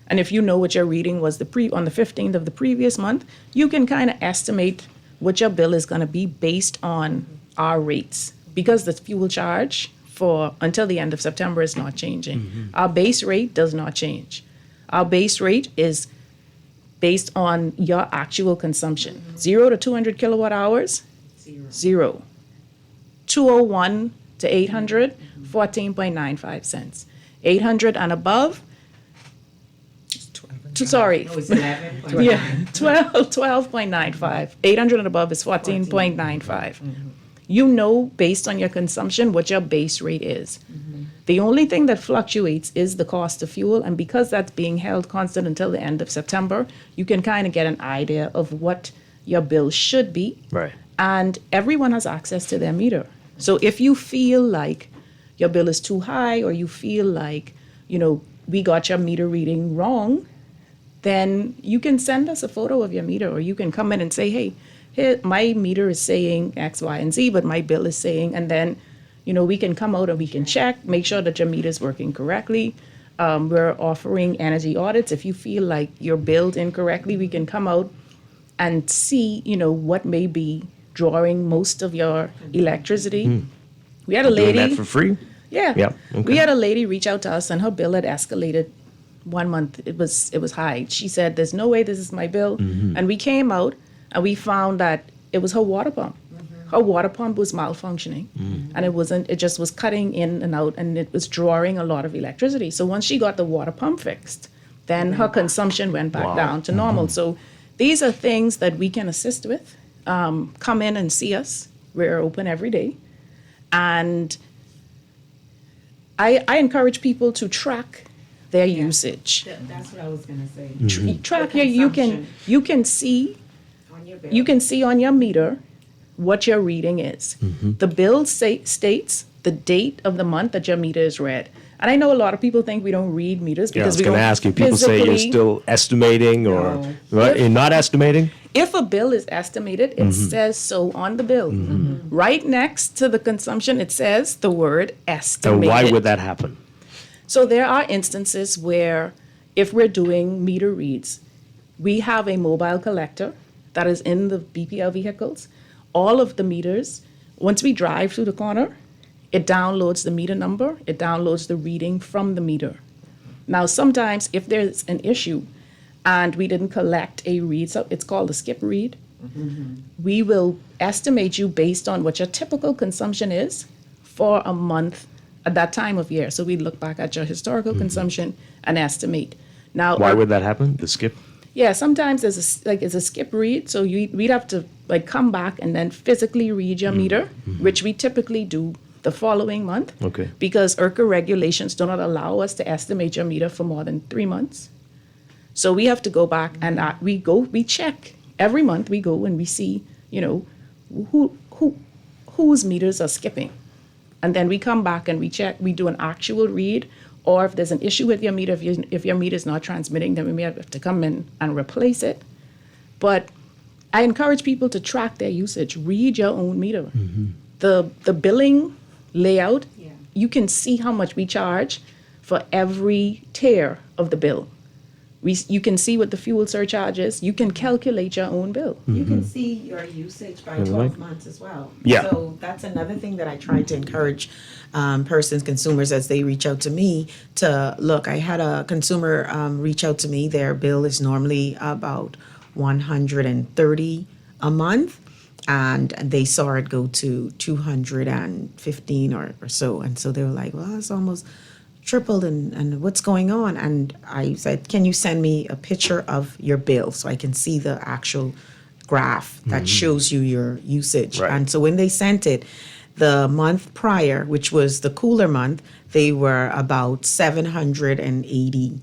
And if you know what your reading was on the 15th of the previous month, you can kind of estimate what your bill is going to be based on our rates, because the fuel charge until the end of September is not changing. Our base rate does not change. Our base rate is based on your actual consumption. 0 to 200 kilowatt hours, zero. 201 to 800, 14.95 cents. 800 and above, sorry. No, it's 11. Yeah, 12.95. 800 and above is 14.95. You know, based on your consumption, what your base rate is. The only thing that fluctuates is the cost of fuel, and because that's being held constant until the end of September, you can kind of get an idea of what your bill should be. Right. And everyone has access to their meter. So if you feel like your bill is too high, or you feel like, we got your meter reading wrong, then you can send us a photo of your meter, or you can come in and say, hey, here, my meter is saying X, Y, and Z, but my bill is saying, and then, we can come out and we can check, make sure that your meter is working correctly. We're offering energy audits. If you feel like you're billed incorrectly, we can come out and see, what may be drawing most of your electricity. We had a lady. Doing that for free? Yeah. Yeah. Okay. We had a lady reach out to us, and her bill had escalated 1 month. It was high. She said, there's no way this is my bill. And we came out and we found that it was her water pump. Her water pump was malfunctioning, and it just was cutting in and out, and it was drawing a lot of electricity. So once she got the water pump fixed, then her consumption went back down to normal. So these are things that we can assist with. Come in and see us. We're open every day. And I encourage people to track their usage. That's what I was going to say. Track you can see on your meter what your reading is. The bill states the date of the month that your meter is read. And I know a lot of people think we don't read meters because we don't. I was going to ask you. People say you're still estimating, or you're not estimating. If a bill is estimated, it says so on the bill. Right next to the consumption, it says the word estimated. And why would that happen? So there are instances where if we're doing meter reads, we have a mobile collector that is in the BPL vehicles. All of the meters, once we drive through the corner, it downloads the meter number, it downloads the reading from the meter. Now, sometimes if there's an issue and we didn't collect a read, so it's called a skip read, we will estimate you based on what your typical consumption is for a month at that time of year. So we look back at your historical consumption and estimate. Now, why would that happen? The skip? Yeah, sometimes it's a skip read, so we'd have to come back and then physically read your meter, which we typically do the following month. Okay. Because IRCA regulations do not allow us to estimate your meter for more than 3 months. So we have to go back and we check every month. We go and we see, whose meters are skipping, and then we come back and we check. We do an actual read, or if there's an issue with your meter, if your meter is not transmitting, then we may have to come in and replace it. But I encourage people to track their usage. Read your own meter. The billing layout, you can see how much we charge for every tier of the bill. You can see what the fuel surcharge is. You can calculate your own bill. You can see your usage by 12 months as well. Yeah. So that's another thing that I try to encourage consumers as they reach out to me to look. I had a consumer reach out to me. Their bill is normally about $130 a month, and they saw it go to $215 or so. And so they were like, well, it's almost tripled, and what's going on? And I said, can you send me a picture of your bill so I can see the actual graph that shows you your usage? Right. And so when they sent it, the month prior, which was the cooler month, they were about 780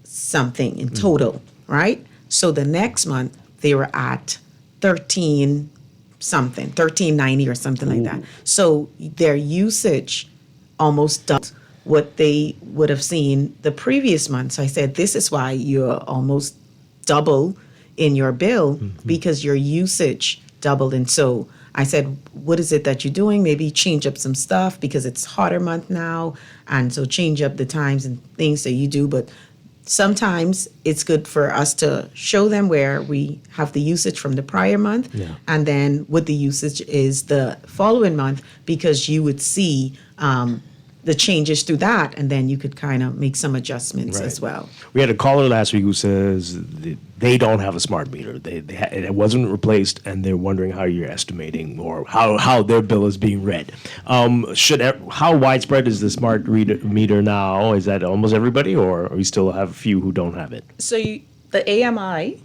something in total, right? So the next month they were at 1390 or something like that. So their usage almost doubled what they would have seen the previous month. So I said, this is why you're almost double in your bill, because your usage doubled. And so I said, what is it that you're doing? Maybe change up some stuff because it's hotter month now. And so change up the times and things that you do. But sometimes it's good for us to show them where we have the usage from the prior month and then what the usage is the following month, because you would see the changes through that, and then you could kind of make some adjustments as well. We had a caller last week who says they don't have a smart meter. It wasn't replaced, and they're wondering how you're estimating or how their bill is being read. How widespread is the smart meter now? Is that almost everybody, or we still have a few who don't have it? So the AMI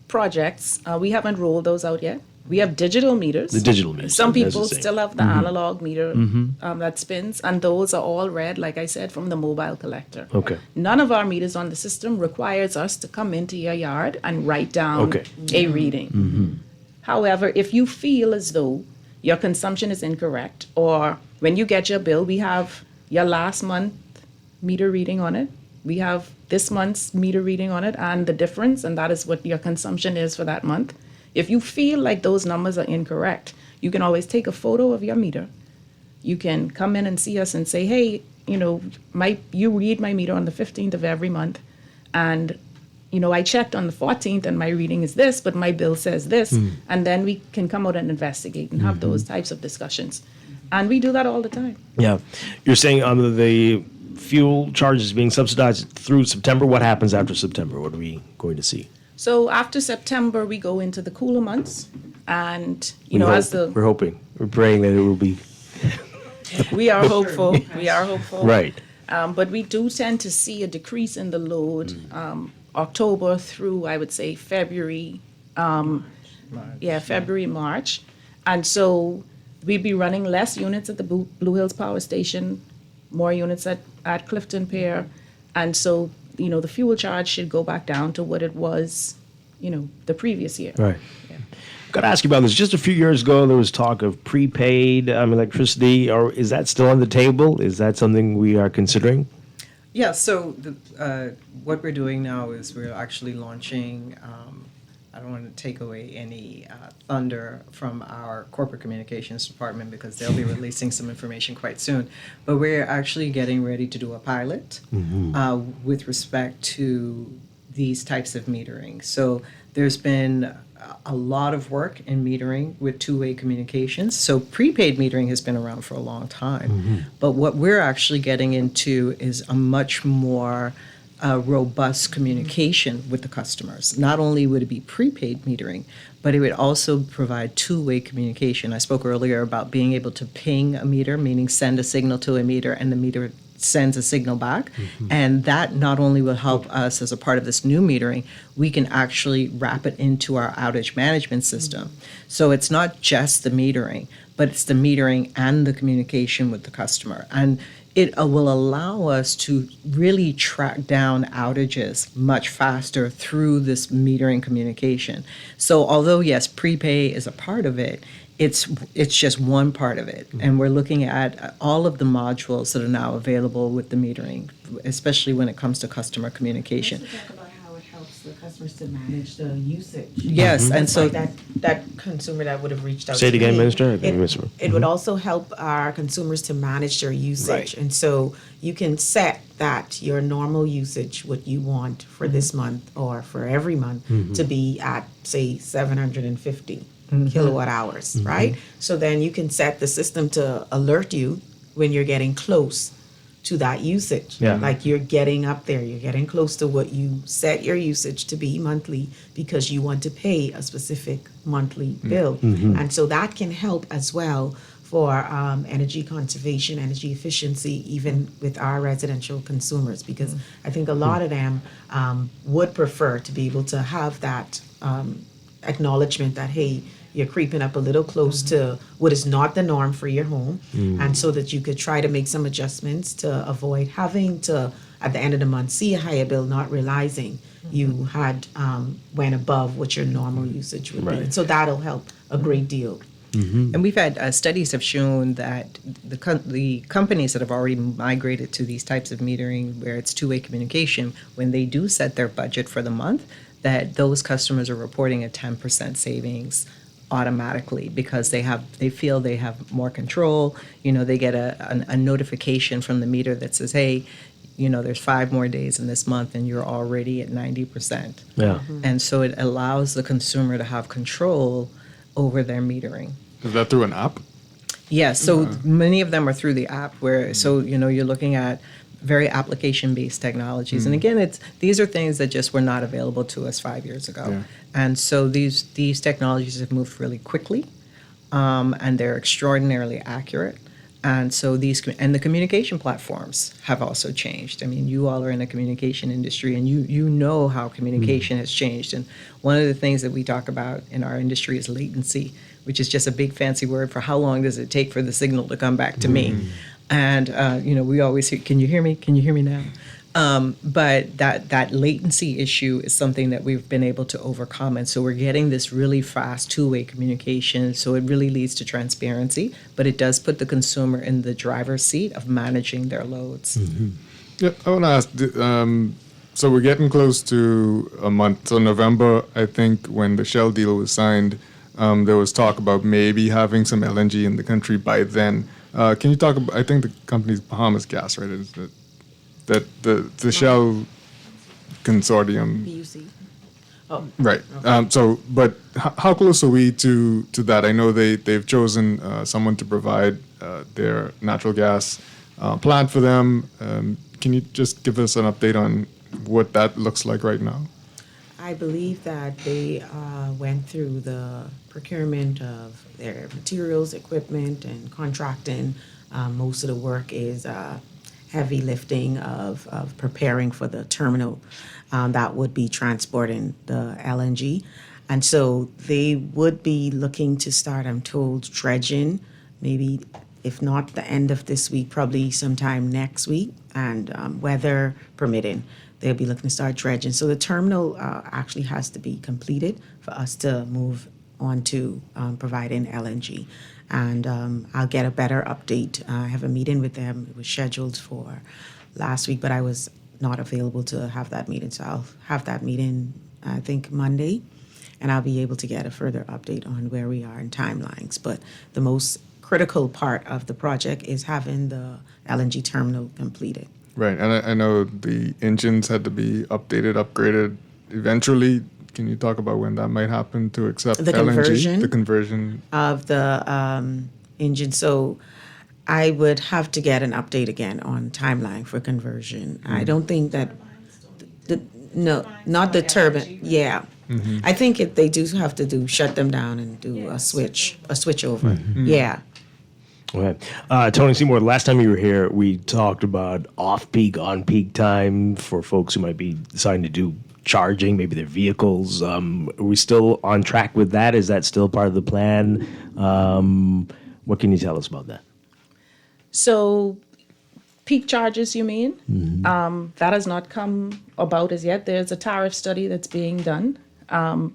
projects, we haven't rolled those out yet. We have digital meters. The digital meters. Some people still have the analog meter that spins, and those are all read, like I said, from the mobile collector. Okay. None of our meters on the system requires us to come into your yard and write down a reading. However, if you feel as though your consumption is incorrect, or when you get your bill, we have your last month meter reading on it, we have this month's meter reading on it, and the difference, and that is what your consumption is for that month. If you feel like those numbers are incorrect, you can always take a photo of your meter. You can come in and see us and say, hey, you read my meter on the 15th of every month, and I checked on the 14th and my reading is this, but my bill says this. And then we can come out and investigate and have those types of discussions. And we do that all the time. Yeah. You're saying the fuel charges being subsidized through September. What happens after September? What are we going to see? So after September, we go into the cooler months, and we're hoping, we're praying that it will be. We are hopeful. We are hopeful. Right. But we do tend to see a decrease in the load October through, I would say, February. February, March, and so we'd be running less units at the Blue Hills Power Station more units at Clifton Pier. And so, the fuel charge should go back down to what it was, the previous year. Right. Got to ask you about this. Just a few years ago, there was talk of prepaid electricity. Or is that still on the table? Is that something we are considering? Yeah, so what we're doing now is we're actually launching, I don't want to take away any thunder from our corporate communications department because they'll be releasing some information quite soon, but we're actually getting ready to do a pilot with respect to these types of metering. So there's been a lot of work in metering with two-way communications. So prepaid metering has been around for a long time. But what we're actually getting into is a much more robust communication with the customers. Not only would it be prepaid metering, but it would also provide two-way communication. I spoke earlier about being able to ping a meter, meaning send a signal to a meter and the meter sends a signal back. And that not only will help us as a part of this new metering, we can actually wrap it into our outage management system. So it's not just the metering, but it's the metering and the communication with the customer. And it will allow us to really track down outages much faster through this metering communication. So although, yes, prepay is a part of it, it's just one part of it. And we're looking at all of the modules that are now available with the metering, especially when it comes to customer communication. Let's talk about how it helps the customers to manage the usage. Yes, and so that consumer that would have reached out. Say it to again, me, Minister. It would also help our consumers to manage their usage, Right. and so you can set that your normal usage, what you want for this month or for every month, to be at say 750 kilowatt hours, right? So then you can set the system to alert you when you're getting close to that usage. Yeah. Like you're getting up there, you're getting close to what you set your usage to be monthly because you want to pay a specific monthly bill. And so that can help as well for energy conservation, energy efficiency, even with our residential consumers, because I think a lot of them would prefer to be able to have that acknowledgement that, hey, you're creeping up a little close to what is not the norm for your home, and so that you could try to make some adjustments to avoid having to, at the end of the month, see a higher bill, not realizing you had went above what your normal usage would be. Right. And so that'll help a great deal. And we've had studies have shown that the companies that have already migrated to these types of metering where it's two-way communication, when they do set their budget for the month, that those customers are reporting a 10% savings automatically because they feel they have more control. They get a notification from the meter that says, hey, there's 5 more days in this month and you're already at 90%. Yeah. And so it allows the consumer to have control over their metering. Is that through an app? Yes, so many of them are through the app where, you're looking at very application-based technologies. And again, these are things that just were not available to us 5 years ago. Yeah. And so these technologies have moved really quickly, and they're extraordinarily accurate. And so the communication platforms have also changed. I mean, you all are in the communication industry, and you know how communication has changed. And one of the things that we talk about in our industry is latency, which is just a big fancy word for how long does it take for the signal to come back to me. And we always hear, can you hear me? Can you hear me now? But that latency issue is something that we've been able to overcome. And so we're getting this really fast two-way communication. So it really leads to transparency, but it does put the consumer in the driver's seat of managing their loads. Yeah, I want to ask, so we're getting close to a month. So November, I think, when the Shell deal was signed, there was talk about maybe having some LNG in the country by then. Can you talk about, I think the company's Bahamas Gas, right? Is that the Shell consortium? BUC. Oh. Right. Okay. But how close are we to that? I know they've chosen someone to provide their natural gas plant for them. Can you just give us an update on what that looks like right now? I believe that they went through the procurement of their materials, equipment, and contracting. Most of the work is heavy lifting of preparing for the terminal that would be transporting the LNG. And so they would be looking to start, I'm told, dredging maybe if not the end of this week, probably sometime next week, and weather permitting, they'll be looking to start dredging. So the terminal actually has to be completed for us to move on to providing LNG. And I'll get a better update. I have a meeting with them. It was scheduled for last week, but I was not available to have that meeting. So I'll have that meeting, I think, Monday, and I'll be able to get a further update on where we are in timelines. But the most critical part of the project is having the LNG terminal completed. Right, and I know the engines had to be updated, upgraded eventually. Can you talk about when that might happen to accept The LNG? conversion The conversion of the engine. So I would have to get an update again on timeline for conversion. I don't think that, not the turbine. Yeah. Mm-hmm. I think they do have to shut them down and do a switch over. Mm-hmm. Yeah. Okay. Tony Seymour, last time you were here, we talked about off-peak, on-peak time for folks who might be deciding to do charging, maybe their vehicles. Are we still on track with that? Is that still part of the plan? What can you tell us about that? So, peak charges, you mean? Mm-hmm. That has not come about as yet. There's a tariff study that's being done.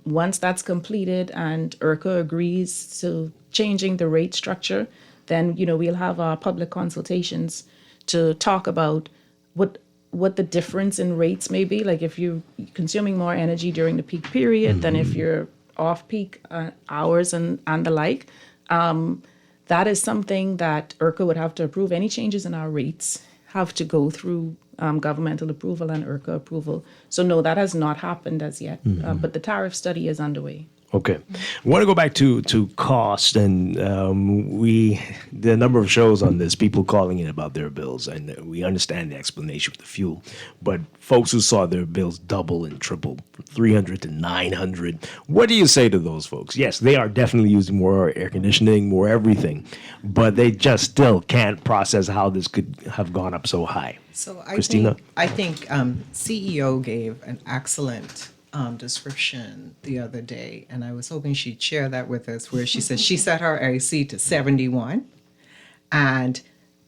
Once that's completed and ERCA agrees to changing the rate structure, then we'll have our public consultations to talk about what the difference in rates may be. Like if you're consuming more energy during the peak period than if you're off peak hours and the like. That is something that ERCA would have to approve. Any changes in our rates have to go through governmental approval and ERCA approval. So no, that has not happened as yet, but the tariff study is underway. Okay. I want to go back to cost, and the number of shows on this, people calling in about their bills, and we understand the explanation with the fuel, but folks who saw their bills double and triple from $300 to $900, what do you say to those folks? Yes, they are definitely using more air conditioning, more everything, but they just still can't process how this could have gone up so high. So Christina? I think CEO gave an excellent description the other day, and I was hoping she'd share that with us, where she said she set her AC to 71, and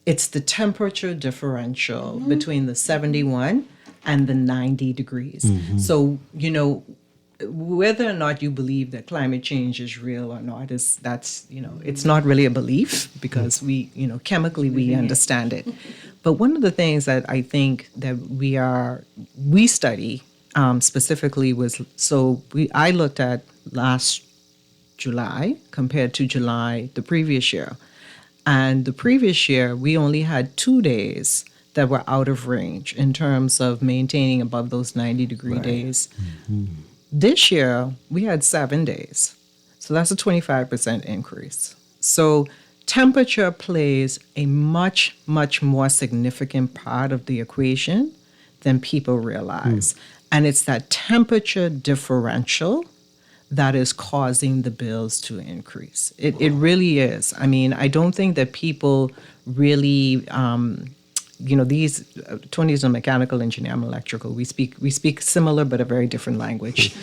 it's the temperature differential between the 71 and the 90 degrees. So, whether or not you believe that climate change is real or not, it's not really a belief, because we, chemically we understand it. But one of the things that I think that we study specifically was, I looked at last July compared to July the previous year. And the previous year, we only had 2 days that were out of range in terms of maintaining above those 90-degree days. This year, we had 7 days. So that's a 25% increase. So temperature plays a much, much more significant part of the equation than people realize. And it's that temperature differential that is causing the bills to increase. It really is. I mean, I don't think that people really, Tony's a mechanical engineer, I'm electrical. We speak similar but a very different language.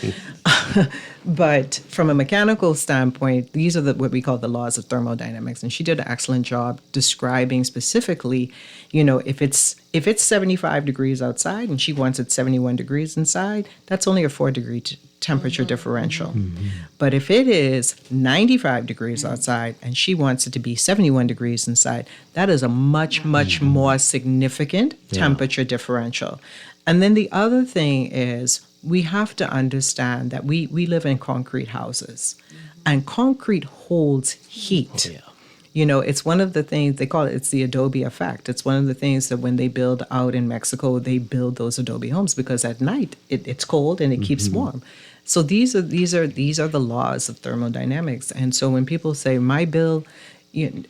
But from a mechanical standpoint, these are what we call the laws of thermodynamics. And she did an excellent job describing specifically, if it's 75 degrees outside and she wants it 71 degrees inside, that's only a 4-degree temperature differential. But if it is 95 degrees outside and she wants it to be 71 degrees inside, that is a much, much more significant temperature differential. And then the other thing is, we have to understand that we live in concrete houses, and concrete holds heat. It's one of the things they call it's the adobe effect. It's one of the things that when they build out in Mexico, they build those adobe homes because at night it's cold and it keeps warm. So these are the laws of thermodynamics. And so when people say my bill,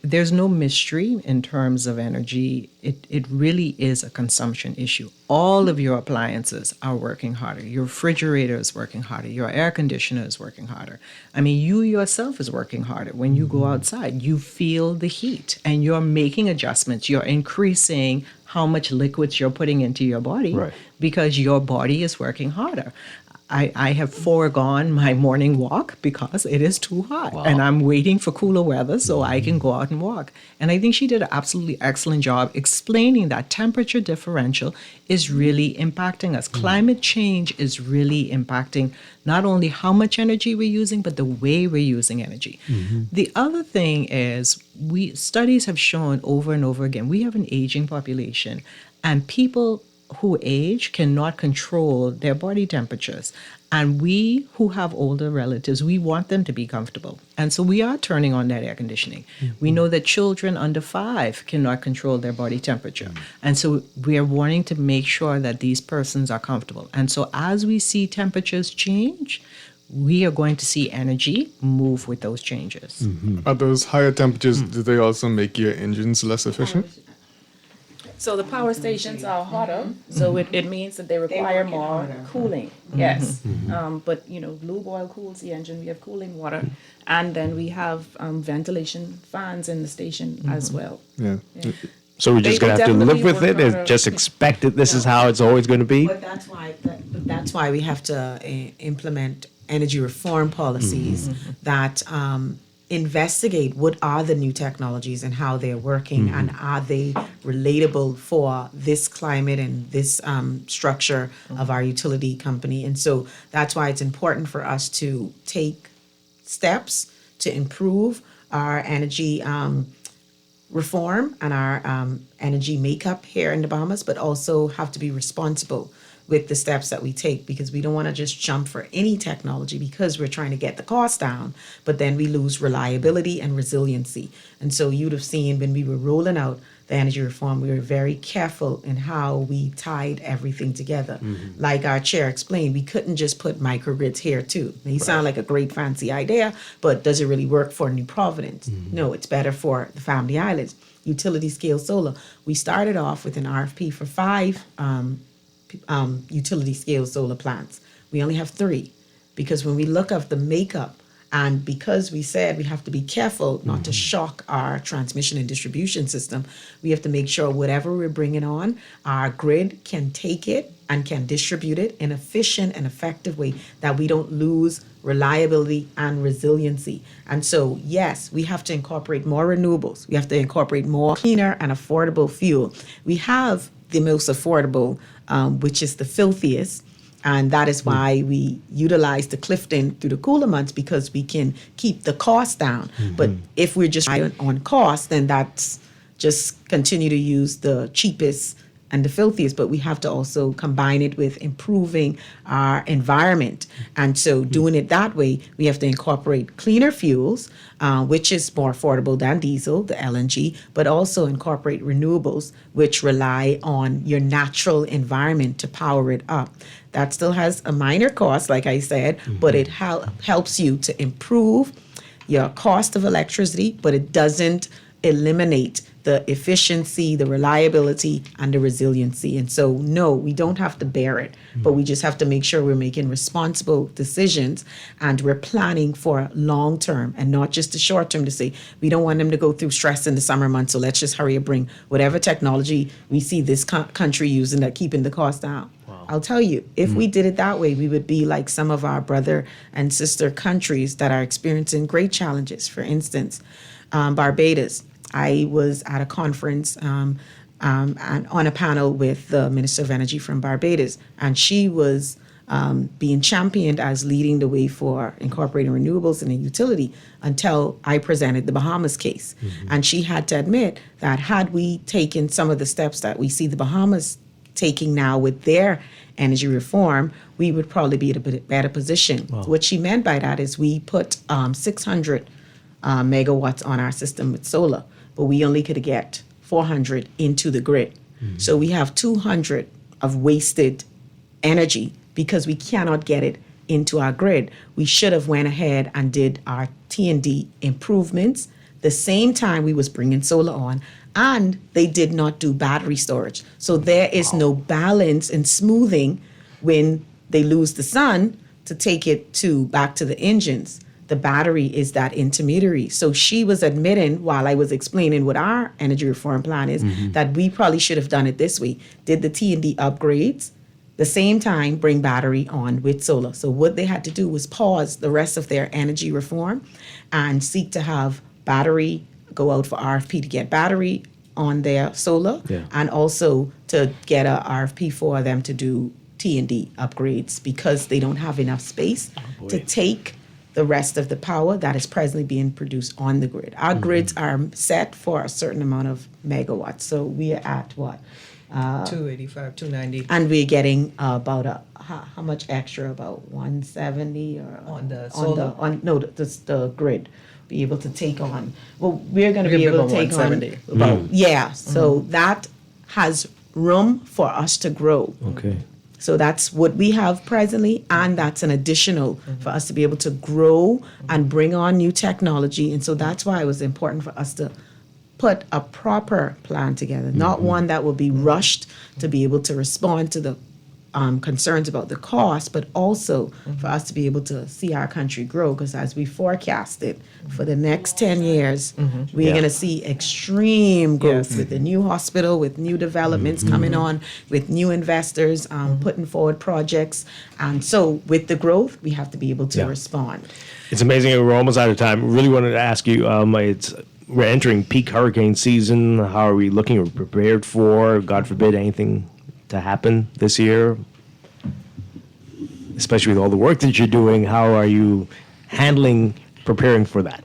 there's no mystery in terms of energy. It really is a consumption issue. All of your appliances are working harder. Your refrigerator is working harder. Your air conditioner is working harder. I mean, you yourself is working harder. When you go outside, you feel the heat and you're making adjustments. You're increasing how much liquids you're putting into your body because your body is working harder. I have foregone my morning walk because it is too hot. And I'm waiting for cooler weather so I can go out and walk. And I think she did an absolutely excellent job explaining that temperature differential is really impacting us. Climate change is really impacting not only how much energy we're using, but the way we're using energy. The other thing is studies have shown over and over again, we have an aging population, and people who age cannot control their body temperatures. And we who have older relatives, we want them to be comfortable. And so we are turning on that air conditioning. We know that children under 5 cannot control their body temperature. And so we are wanting to make sure that these persons are comfortable. And so as we see temperatures change, we are going to see energy move with those changes. Are those higher temperatures, do they also make your engines less efficient? So the power stations are hotter, so it means that they require more cooling. Yes, but lube oil cools the engine. We have cooling water, and then we have ventilation fans in the station as well. Yeah. So we're just going to have to definitely live with work it and harder. just expect that this is how it's always going to be? But that's why we have to implement energy reform policies that investigate what are the new technologies and how they're working, and are they relatable for this climate and this structure of our utility company. And so that's why it's important for us to take steps to improve our energy reform and our energy makeup here in the Bahamas, but also have to be responsible with the steps that we take, because we don't want to just jump for any technology because we're trying to get the cost down, but then we lose reliability and resiliency. And so you'd have seen when we were rolling out the energy reform, we were very careful in how we tied everything together. Like our chair explained, we couldn't just put microgrids here too. They sound like a great fancy idea, but does it really work for New Providence? No, it's better for the Family Islands. Utility scale solar. We started off with an RFP for 5 utility scale solar plants. We only have 3 because when we look at the makeup, and because we said we have to be careful not to shock our transmission and distribution system, we have to make sure whatever we're bringing on, our grid can take it and can distribute it in an efficient and effective way that we don't lose reliability and resiliency. And so, yes, we have to incorporate more renewables. We have to incorporate more cleaner and affordable fuel. We have the most affordable, which is the filthiest. And that is why we utilize the Clifton through the cooler months, because we can keep the cost down. But if we're just on cost, then that's just continue to use the cheapest and the filthiest. But we have to also combine it with improving our environment. And so doing it that way, we have to incorporate cleaner fuels, which is more affordable than diesel, the LNG, but also incorporate renewables, which rely on your natural environment to power it up. That still has a minor cost, like I said, but it helps you to improve your cost of electricity, but it doesn't eliminate the efficiency, the reliability, and the resiliency. And so, no, we don't have to bear it, but we just have to make sure we're making responsible decisions and we're planning for long term and not just the short term to say, we don't want them to go through stress in the summer months, so let's just hurry and bring whatever technology we see this country using that keeping the cost down. I'll tell you, if we did it that way, we would be like some of our brother and sister countries that are experiencing great challenges. For instance, Barbados. I was at a conference and on a panel with the Minister of Energy from Barbados, and she was being championed as leading the way for incorporating renewables in a utility until I presented the Bahamas case. And she had to admit that had we taken some of the steps that we see the Bahamas taking now with their energy reform, we would probably be in a bit better position. Wow. What she meant by that is we put 600 megawatts on our system with solar, but we only could get 400 into the grid. So we have 200 of wasted energy because we cannot get it into our grid. We should have went ahead and did our T&D improvements the same time we was bringing solar on, and they did not do battery storage. So there is no balance and smoothing when they lose the sun to take it back to the engines. The battery is that intermediary. So she was admitting, while I was explaining what our energy reform plan is, that we probably should have done it this way. Did the T&D upgrades, the same time bring battery on with solar. So what they had to do was pause the rest of their energy reform and seek to have battery go out for RFP to get battery on their solar, and also to get a RFP for them to do T&D upgrades because they don't have enough space to take the rest of the power that is presently being produced on the grid. Our grids are set for a certain amount of megawatts. So we are at what? 285, 290. And we're getting about how much extra? About 170 or on the solar? The grid. Be able to take on. Well, we're going to be able to take on about So that has room for us to grow. Okay. So that's what we have presently, and that's an additional for us to be able to grow and bring on new technology. And so that's why it was important for us to put a proper plan together, not one that will be rushed to be able to respond to the concerns about the cost, but also for us to be able to see our country grow. Because as we forecast it for the next 10 years, we're going to see extreme growth with the new hospital, with new developments coming on, with new investors putting forward projects. And so with the growth, we have to be able to respond. It's amazing. We're almost out of time. Really wanted to ask you, we're entering peak hurricane season. How are we looking? Are we prepared for, God forbid, anything to happen this year? Especially with all the work that you're doing, how are you preparing for that?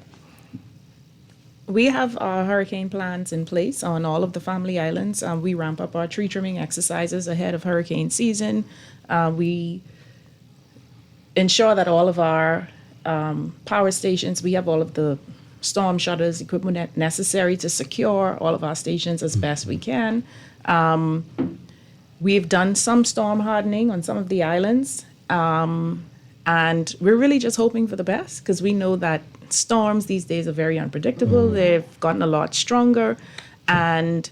We have our hurricane plans in place on all of the family islands. We ramp up our tree trimming exercises ahead of hurricane season. We ensure that all of our power stations, we have all of the storm shutters, equipment necessary to secure all of our stations as best we can. We've done some storm hardening on some of the islands, and we're really just hoping for the best because we know that storms these days are very unpredictable. They've gotten a lot stronger, and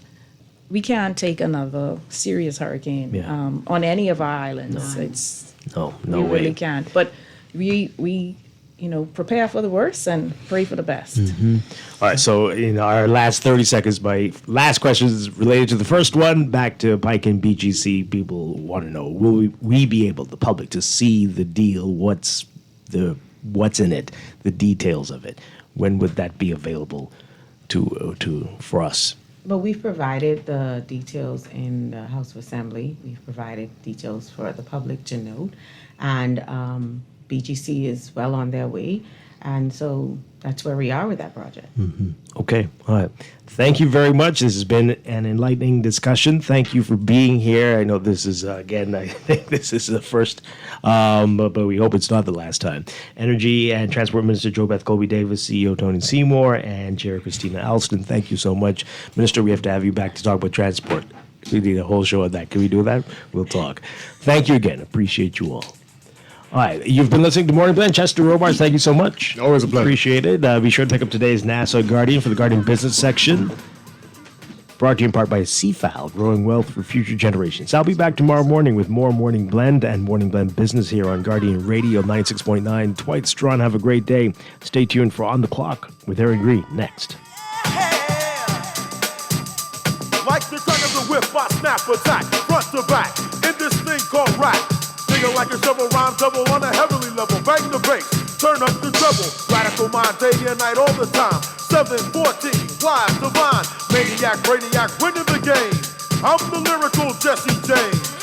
we can't take another serious hurricane on any of our islands. No we way. Really can't. But we prepare for the worst and pray for the best. All right, so in our last 30 seconds, my last question is related to the first one. Back to Pike and BGC, people want to know, will we be able, the public, to see the deal? What's in it, the details of it? When would that be available for us? But we've provided the details in the House of Assembly. We've provided details for the public to note. And BGC is well on their way. And so that's where we are with that project. Okay. All right. Thank you very much. This has been an enlightening discussion. Thank you for being here. I know this is, again, I think this is the first, but we hope it's not the last time. Energy and Transport Minister Jo Beth Colby Davis, CEO Tony Seymour, and Chair Christina Alston. Thank you so much. Minister, we have to have you back to talk about transport. We need a whole show of that. Can we do that? We'll talk. Thank you again. Appreciate you all. All right, you've been listening to Morning Blend. Chester Robards, thank you so much. Always a pleasure. Appreciate it. Be sure to pick up today's NASA Guardian for the Guardian Business section. Brought to you in part by CFAL, growing wealth for future generations. I'll be back tomorrow morning with more Morning Blend and Morning Blend Business here on Guardian Radio 96.9. Dwight, Strachan, have a great day. Stay tuned for On the Clock with Aaron Green next. Like the crack of the whip, I snap attack, front to back, in this thing called rap. Nigga like a shovel, rhyme double on a heavenly level. Bang the bass, turn up the treble. Radical mind, day and night, all the time. 714, wise, divine, maniac, brainiac, winning the game. I'm the lyrical Jesse James.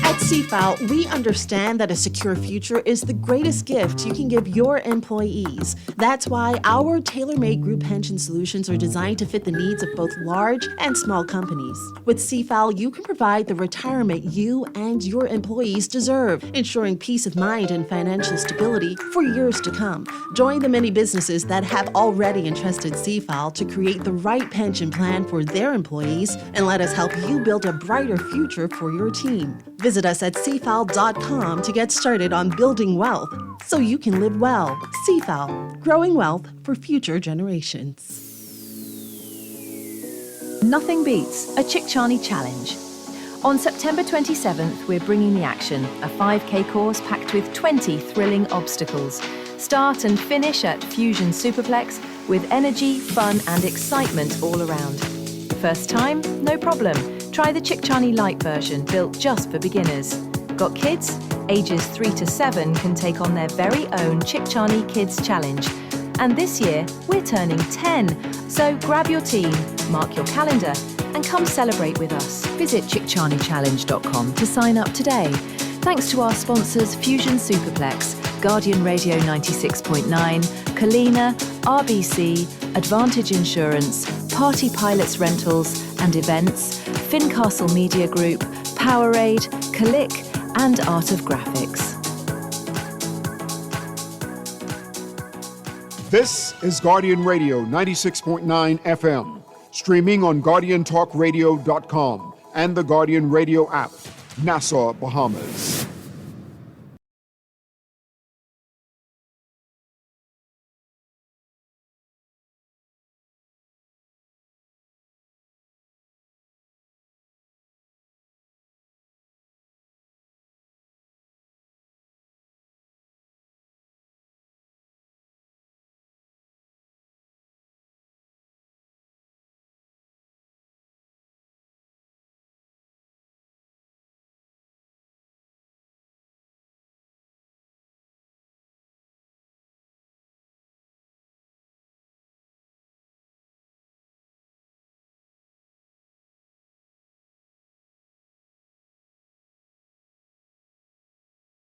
At CFAL, we understand that a secure future is the greatest gift you can give your employees. That's why our tailor-made group pension solutions are designed to fit the needs of both large and small companies. With CFAL, you can provide the retirement you and your employees deserve, ensuring peace of mind and financial stability for years to come. Join the many businesses that have already entrusted CFAL to create the right pension plan for their employees, and let us help you build a brighter future for your team. Visit us at cfal.com to get started on building wealth so you can live well. CFAL, growing wealth for future generations. Nothing beats a Chickchani Challenge. On September 27th, we're bringing the action, a 5K course packed with 20 thrilling obstacles. Start and finish at Fusion Superplex with energy, fun and excitement all around. First time? No problem. Try the Chickchani Lite version, built just for beginners. Got kids? Ages 3 to 7 can take on their very own Chickchani Kids Challenge. And this year, we're turning 10. So grab your team, mark your calendar, and come celebrate with us. Visit chickchanichallenge.com to sign up today. Thanks to our sponsors Fusion Superplex, Guardian Radio 96.9, Kalina, RBC, Advantage Insurance, Party Pilots Rentals and Events, Fincastle Media Group, Powerade, Click, and Art of Graphics. This is Guardian Radio 96.9 FM, streaming on GuardianTalkRadio.com and the Guardian Radio app, Nassau, Bahamas.